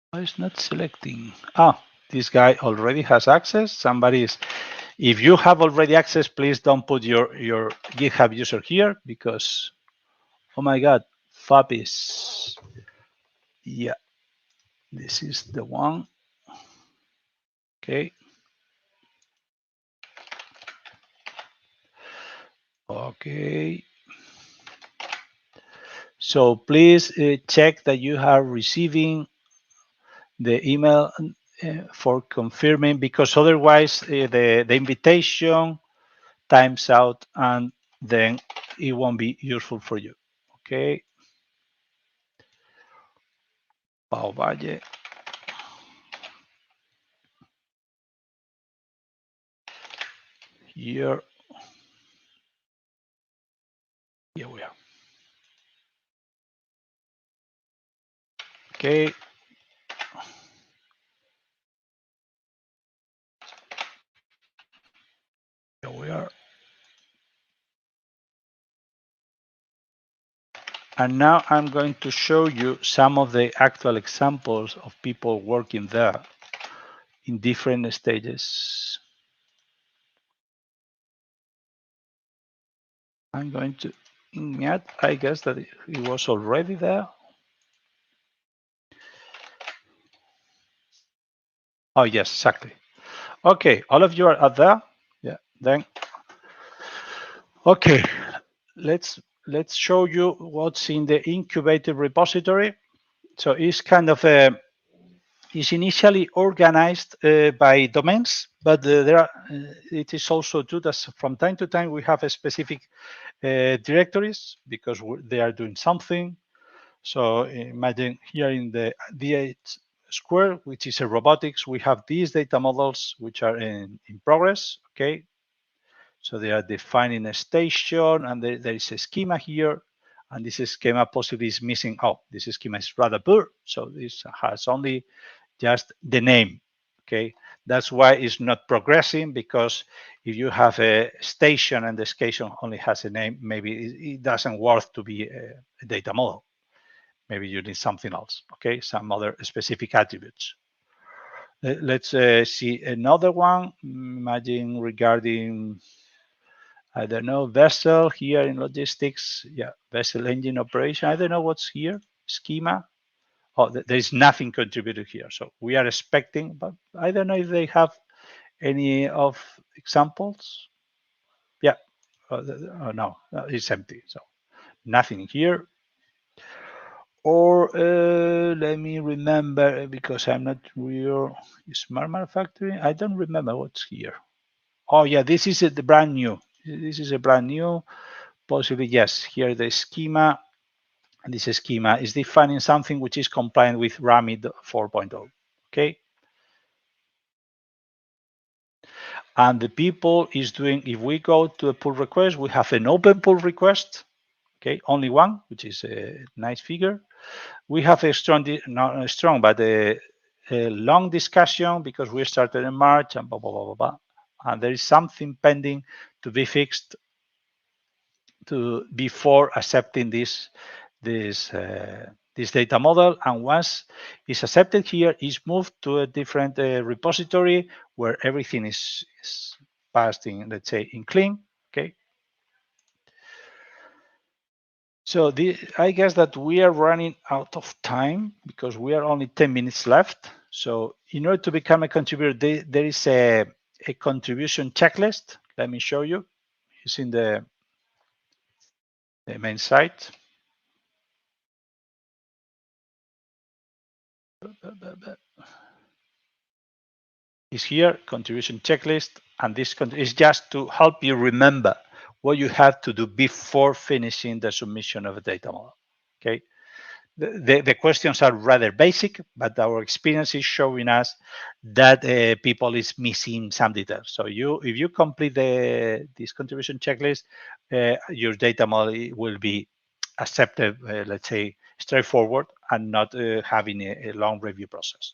Why is not selecting? This guy already has access. Somebody is. If you have already access, please don't put your GitHub user here because, oh my God, Fabis. Yeah, this is the one. Okay. Okay. So please check that you are receiving the email for confirming, because otherwise the invitation times out and then it won't be useful for you. Okay. Pau Valle. Here we are. Okay. Here we are. And now I'm going to show you some of the actual examples of people working there in different stages. I'm going to Ignat, I guess that he was already there. Oh, yes, exactly. Okay, all of you are there. Yeah, then. Okay, let's show you what's in the incubated repository. So it's kind of it's initially organized by domains, but there are, it is also true that from time to time we have a specific directories because they are doing something. So imagine here in the D8 square, which is a robotics, we have these data models which are in progress. Okay, so they are defining a station, and there is a schema here, and this schema possibly is missing. Oh, this schema is rather poor, so this has only just the name. Okay, that's why it's not progressing, because if you have a station and the station only has a name, maybe it doesn't worth to be a data model. Maybe you need something else. Okay, some other specific attributes. Let's see another one. Imagine regarding, I don't know, vessel here in logistics. Yeah, vessel engine operation. I don't know what's here. Schema. Oh, there is nothing contributed here. So we are expecting, but I don't know if they have any of examples. Yeah. Oh, no, it's empty. So nothing here. Or let me remember, because I'm not real. Smart manufacturing. I don't remember what's here. Oh yeah, this is the brand new. This is a brand new. Possibly yes. Here the schema. And this schema is defining something which is compliant with RAMID 4.0. Okay. And the people is doing, if we go to a pull request, we have an open pull request. Okay, only one, which is a nice figure. We have a strong, not strong, but a long discussion because we started in March and blah, blah, blah, blah, blah. And there is something pending to be fixed before accepting this data model. And once it's accepted here, it's moved to a different repository where everything is passed in, let's say, in clean. Okay. So I guess that we are running out of time because we are only 10 minutes left. So in order to become a contributor, there is a contribution checklist. Let me show you. It's in the main site. is here, contribution checklist, and this is just to help you remember what you have to do before finishing the submission of a data model. Okay. The questions are rather basic, but our experience is showing us that people is missing some details. So if you complete this contribution checklist, your data model will be accepted, let's say, straightforward and not having a long review process.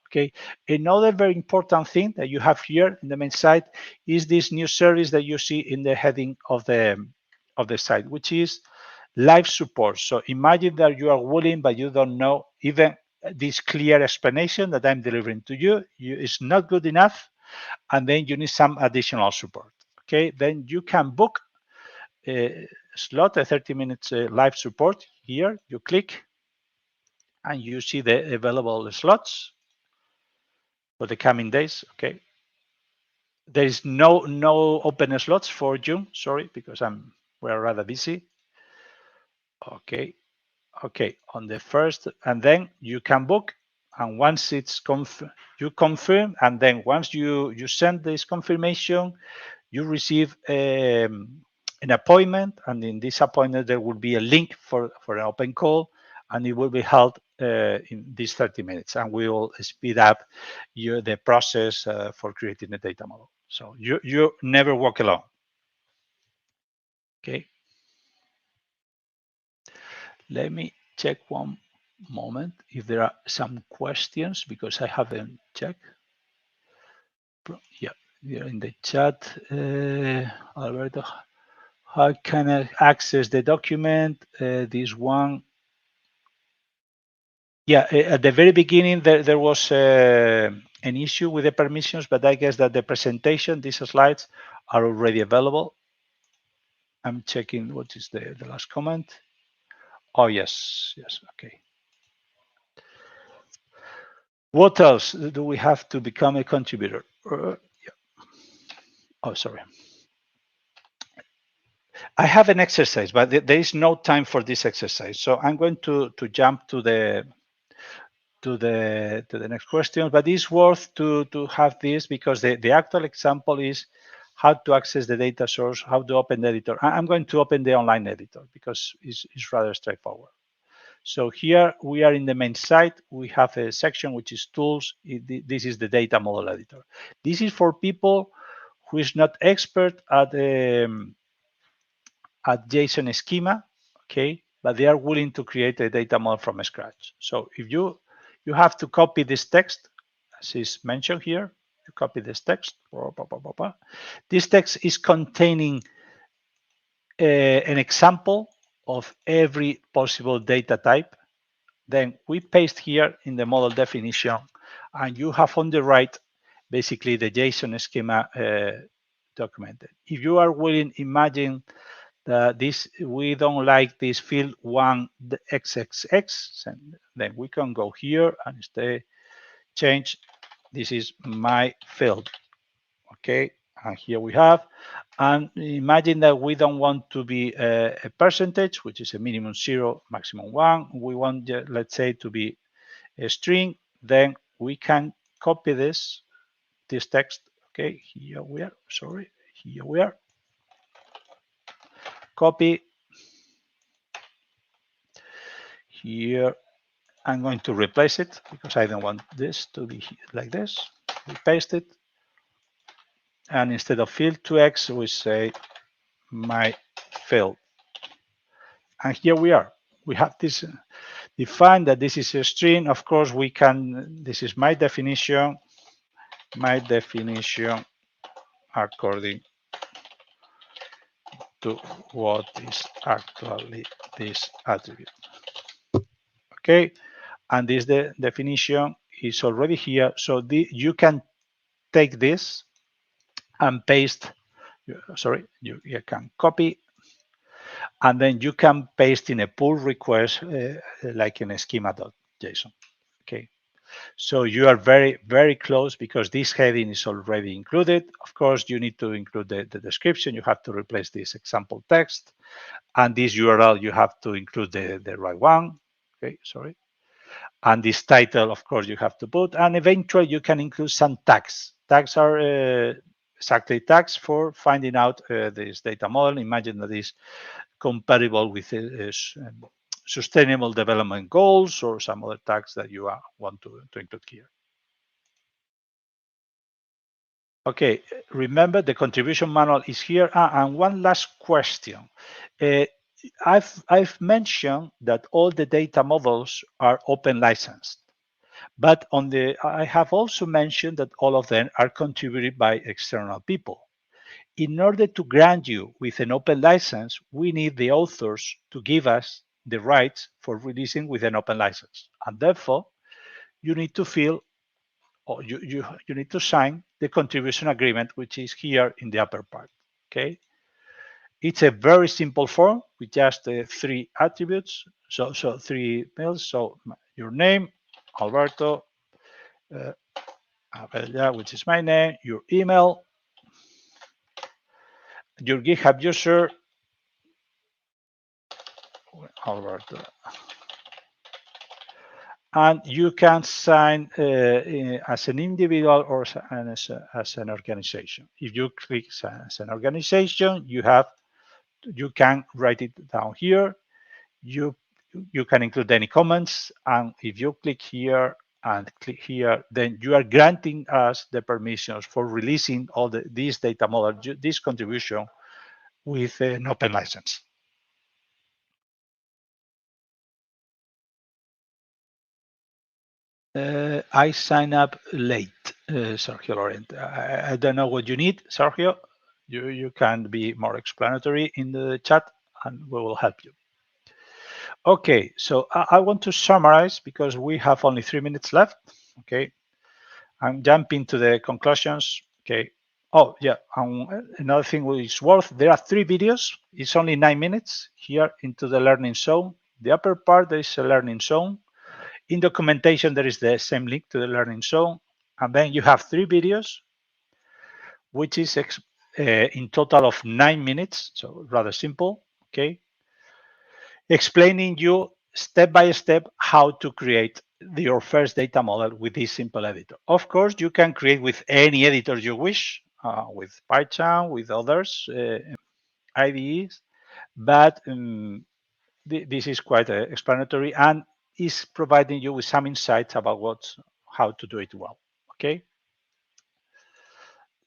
Okay. Another very important thing that you have here in the main site is this new service that you see in the heading of the site, which is live support. So imagine that you are willing, but you don't know even this clear explanation that I'm delivering to you. It's not good enough, and then you need some additional support. Okay, then you can book a slot, a 30 minutes live support. Here you click, and you see the available slots for the coming days. Okay, there is no open slots for June. Sorry, because we're rather busy. Okay. Okay, on the first, and then you can book, and once it's you confirm, and then once you send this confirmation, you receive an appointment, and in this appointment there will be a link for an open call, and it will be held in these 30 minutes, and we will speed up the process for creating a data model. So you never walk alone. Okay. Let me check one moment if there are some questions, because I haven't checked. Yeah, they're in the chat. Alberto, how can I access the document? This one. Yeah, at the very beginning, there was an issue with the permissions, but I guess that the presentation, these slides, are already available. I'm checking what is the last comment. Oh, yes, okay. What else do we have to become a contributor? Yeah. Oh, sorry. I have an exercise, but there is no time for this exercise. So I'm going to jump to the next question. But it's worth to have this, because the actual example is how to access the data source, how to open the editor. I'm going to open the online editor because it's rather straightforward. So here we are in the main site. We have a section which is tools. This is the data model editor. This is for people who is not expert at Json schema, okay, but they are willing to create a data model from scratch. So if you have to copy this text, as is mentioned here, you copy this text. This text is containing an example of every possible data type. Then we paste here in the model definition, and you have on the right basically the JSON schema documented. If you are willing, imagine that we don't like this field 1 XXX, then we can go here and change. This is my field. Okay, and here we have, and imagine that we don't want to be a percentage, which is a minimum 0, maximum 1. We want, let's say, to be a string. Then we can copy this text. Okay, here we are. Sorry, here we are. Copy. Here, I'm going to replace it because I don't want this to be like this. We paste it. And instead of field 2x, we say my field. And here we are. We have this defined that this is a string. Of course, we can, this is my definition according to what is actually this attribute. Okay, and this the definition is already here. So you can take this and paste. Sorry, you can copy, and then you can paste in a pull request like in a schema.json. Okay, so you are very, very close because this heading is already included. Of course, you need to include the description. You have to replace this example text, and this URL you have to include the right one. Okay, sorry. And this title, of course, you have to put. And eventually, you can include some tags. Tags are exactly tags for finding out this data model. Imagine that is compatible with sustainable development goals or some other tags that you want to include here. Okay, remember the contribution manual is here. And one last question. I've mentioned that all the data models are open licensed, but I have also mentioned that all of them are contributed by external people. In order to grant you with an open license, we need the authors to give us the rights for releasing with an open license. And therefore, you need to fill or you need to sign the contribution agreement, which is here in the upper part. Okay. It's a very simple form with just 3 attributes. So 3 fields. So your name, Alberto, Abella, which is my name, your email, your GitHub user, Alberto. And you can sign as an individual or as an organization. If you click as an organization, you can write it down here. You can include any comments, and if you click here and click here, then you are granting us the permissions for releasing all these data model, this contribution with an open license. I sign up late, Sergio Lorente. I don't know what you need, Sergio. You can be more explanatory in the chat, and we will help you. Okay, so I want to summarize because we have only 3 minutes left. Okay, I'm jumping to the conclusions. Okay. Oh, yeah. Another thing which is worth, there are 3 videos. It's only 9 minutes here into the learning zone. The upper part, there is a learning zone. In documentation, there is the same link to the learning zone. And then you have 3 videos, which is in total of 9 minutes. So rather simple. Okay. Explaining you step by step how to create your first data model with this simple editor. Of course, you can create with any editor you wish, with Python, with others, IDEs, but this is quite explanatory and is providing you with some insights about how to do it well. Okay.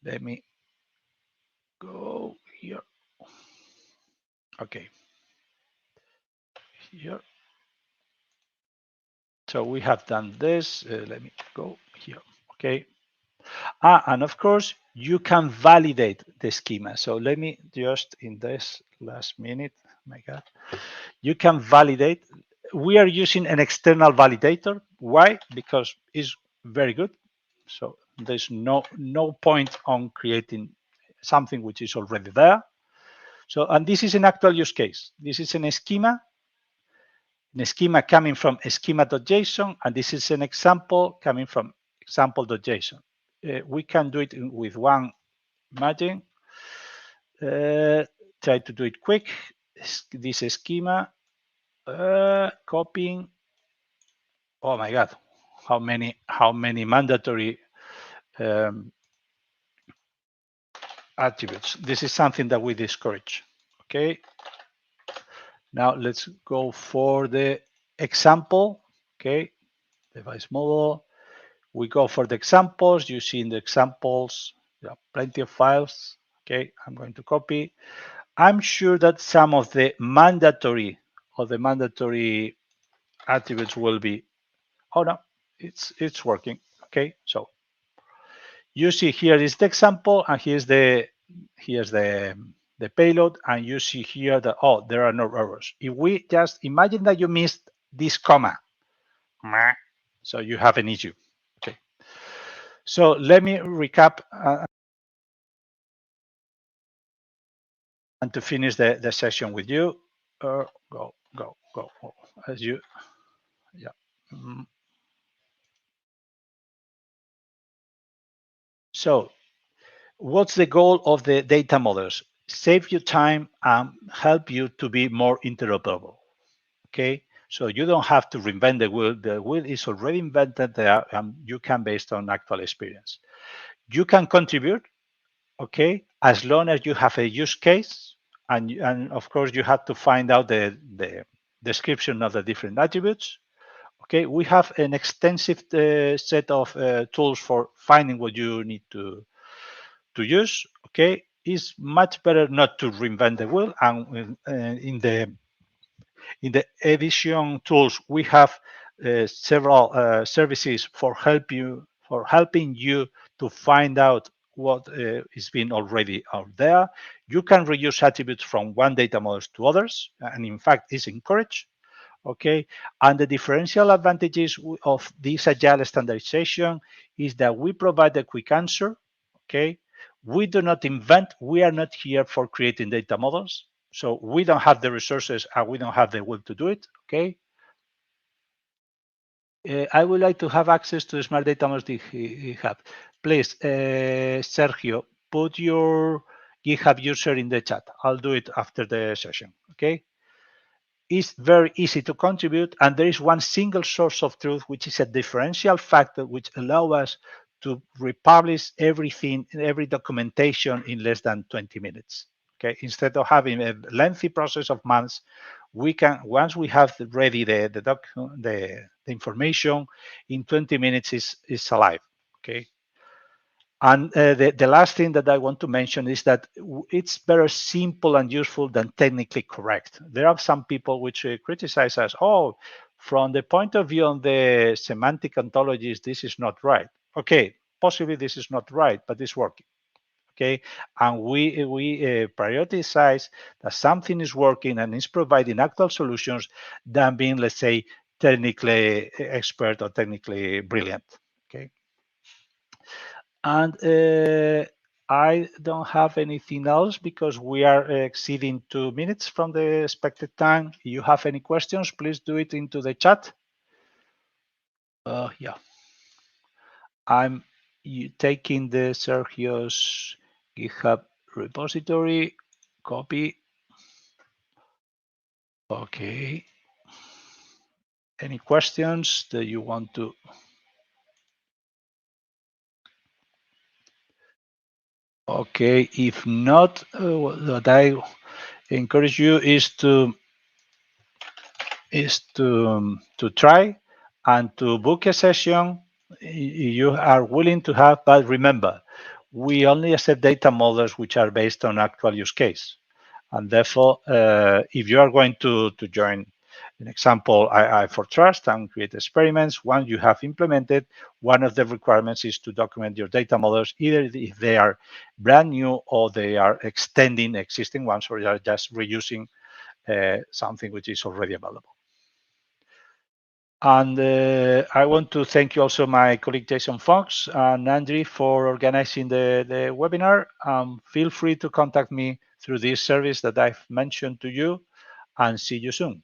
Let me go here. Okay. Here. So we have done this. Let me go here. Okay. And of course, you can validate the schema. So let me just in this last minute, my God, you can validate. We are using an external validator. Why? Because it's very good. So there's no point on creating something which is already there. So, and this is an actual use case. This is a schema coming from schema.json, and this is an example coming from example.json. We can do it with one margin. Try to do it quick. This schema, copying. Oh my God, how many mandatory attributes. This is something that we discourage. Okay. Now let's go for the example. Okay, device model. We go for the examples. You see in the examples, there are plenty of files. Okay, I'm going to copy. I'm sure that some of the mandatory attributes will be. Oh no, it's working. Okay, so you see here is the example, and here's the payload, and you see here that there are no errors. If we just imagine that you missed this comma, so you have an issue. Okay, so let me recap and to finish the session with you. Go as you, yeah. So what's the goal of the data models? Save you time and help you to be more interoperable. Okay, So you don't have to reinvent the wheel. The wheel is already invented there, and you can based on actual experience. You can contribute, okay, as long as you have a use case, and of course you have to find out the description of the different attributes. Okay, we have an extensive set of tools for finding what you need to use. Okay, it's much better not to reinvent the wheel. And in the edition tools, we have several services for helping you to find out what is being already out there. You can reuse attributes from one data models to others, and in fact, is encouraged. Okay, and the differential advantages of this agile standardization is that we provide a quick answer. Okay, we do not invent. We are not here for creating data models, so we don't have the resources and we don't have the will to do it. Okay, I would like to have access to the smart data models GitHub. Please, Sergio, put your GitHub user in the chat. I'll do it after the session. Okay. It's very easy to contribute, and there is one single source of truth, which is a differential factor, which allows us to republish everything, every documentation in less than 20 minutes. Okay, instead of having a lengthy process of months, we can, once we have ready the information, in 20 minutes is alive. Okay. And the last thing that I want to mention is that it's very simple and useful than technically correct. There are some people which criticize us, oh, from the point of view of the semantic ontologies, this is not right. Okay, possibly this is not right, but it's working. Okay, and we prioritize that something is working and is providing actual solutions than being, let's say, technically expert or technically brilliant. Okay. And I don't have anything else because we are exceeding 2 minutes from the expected time. If you have any questions, please do it into the chat. Yeah. I'm taking the Sergio's GitHub repository, copy. Okay. Any questions that you want to? Okay, if not, what I encourage you is to try and to book a session you are willing to have. But remember, we only accept data models which are based on actual use case, and therefore, if you are going to join an example I for trust and create experiments, once you have implemented, one of the requirements is to document your data models, either if they are brand new or they are extending existing ones, or they are just reusing something which is already available. And I want to thank you also my colleague Jason Fox and Andrew for organizing the webinar. Feel free to contact me through this service that I've mentioned to you, and see you soon.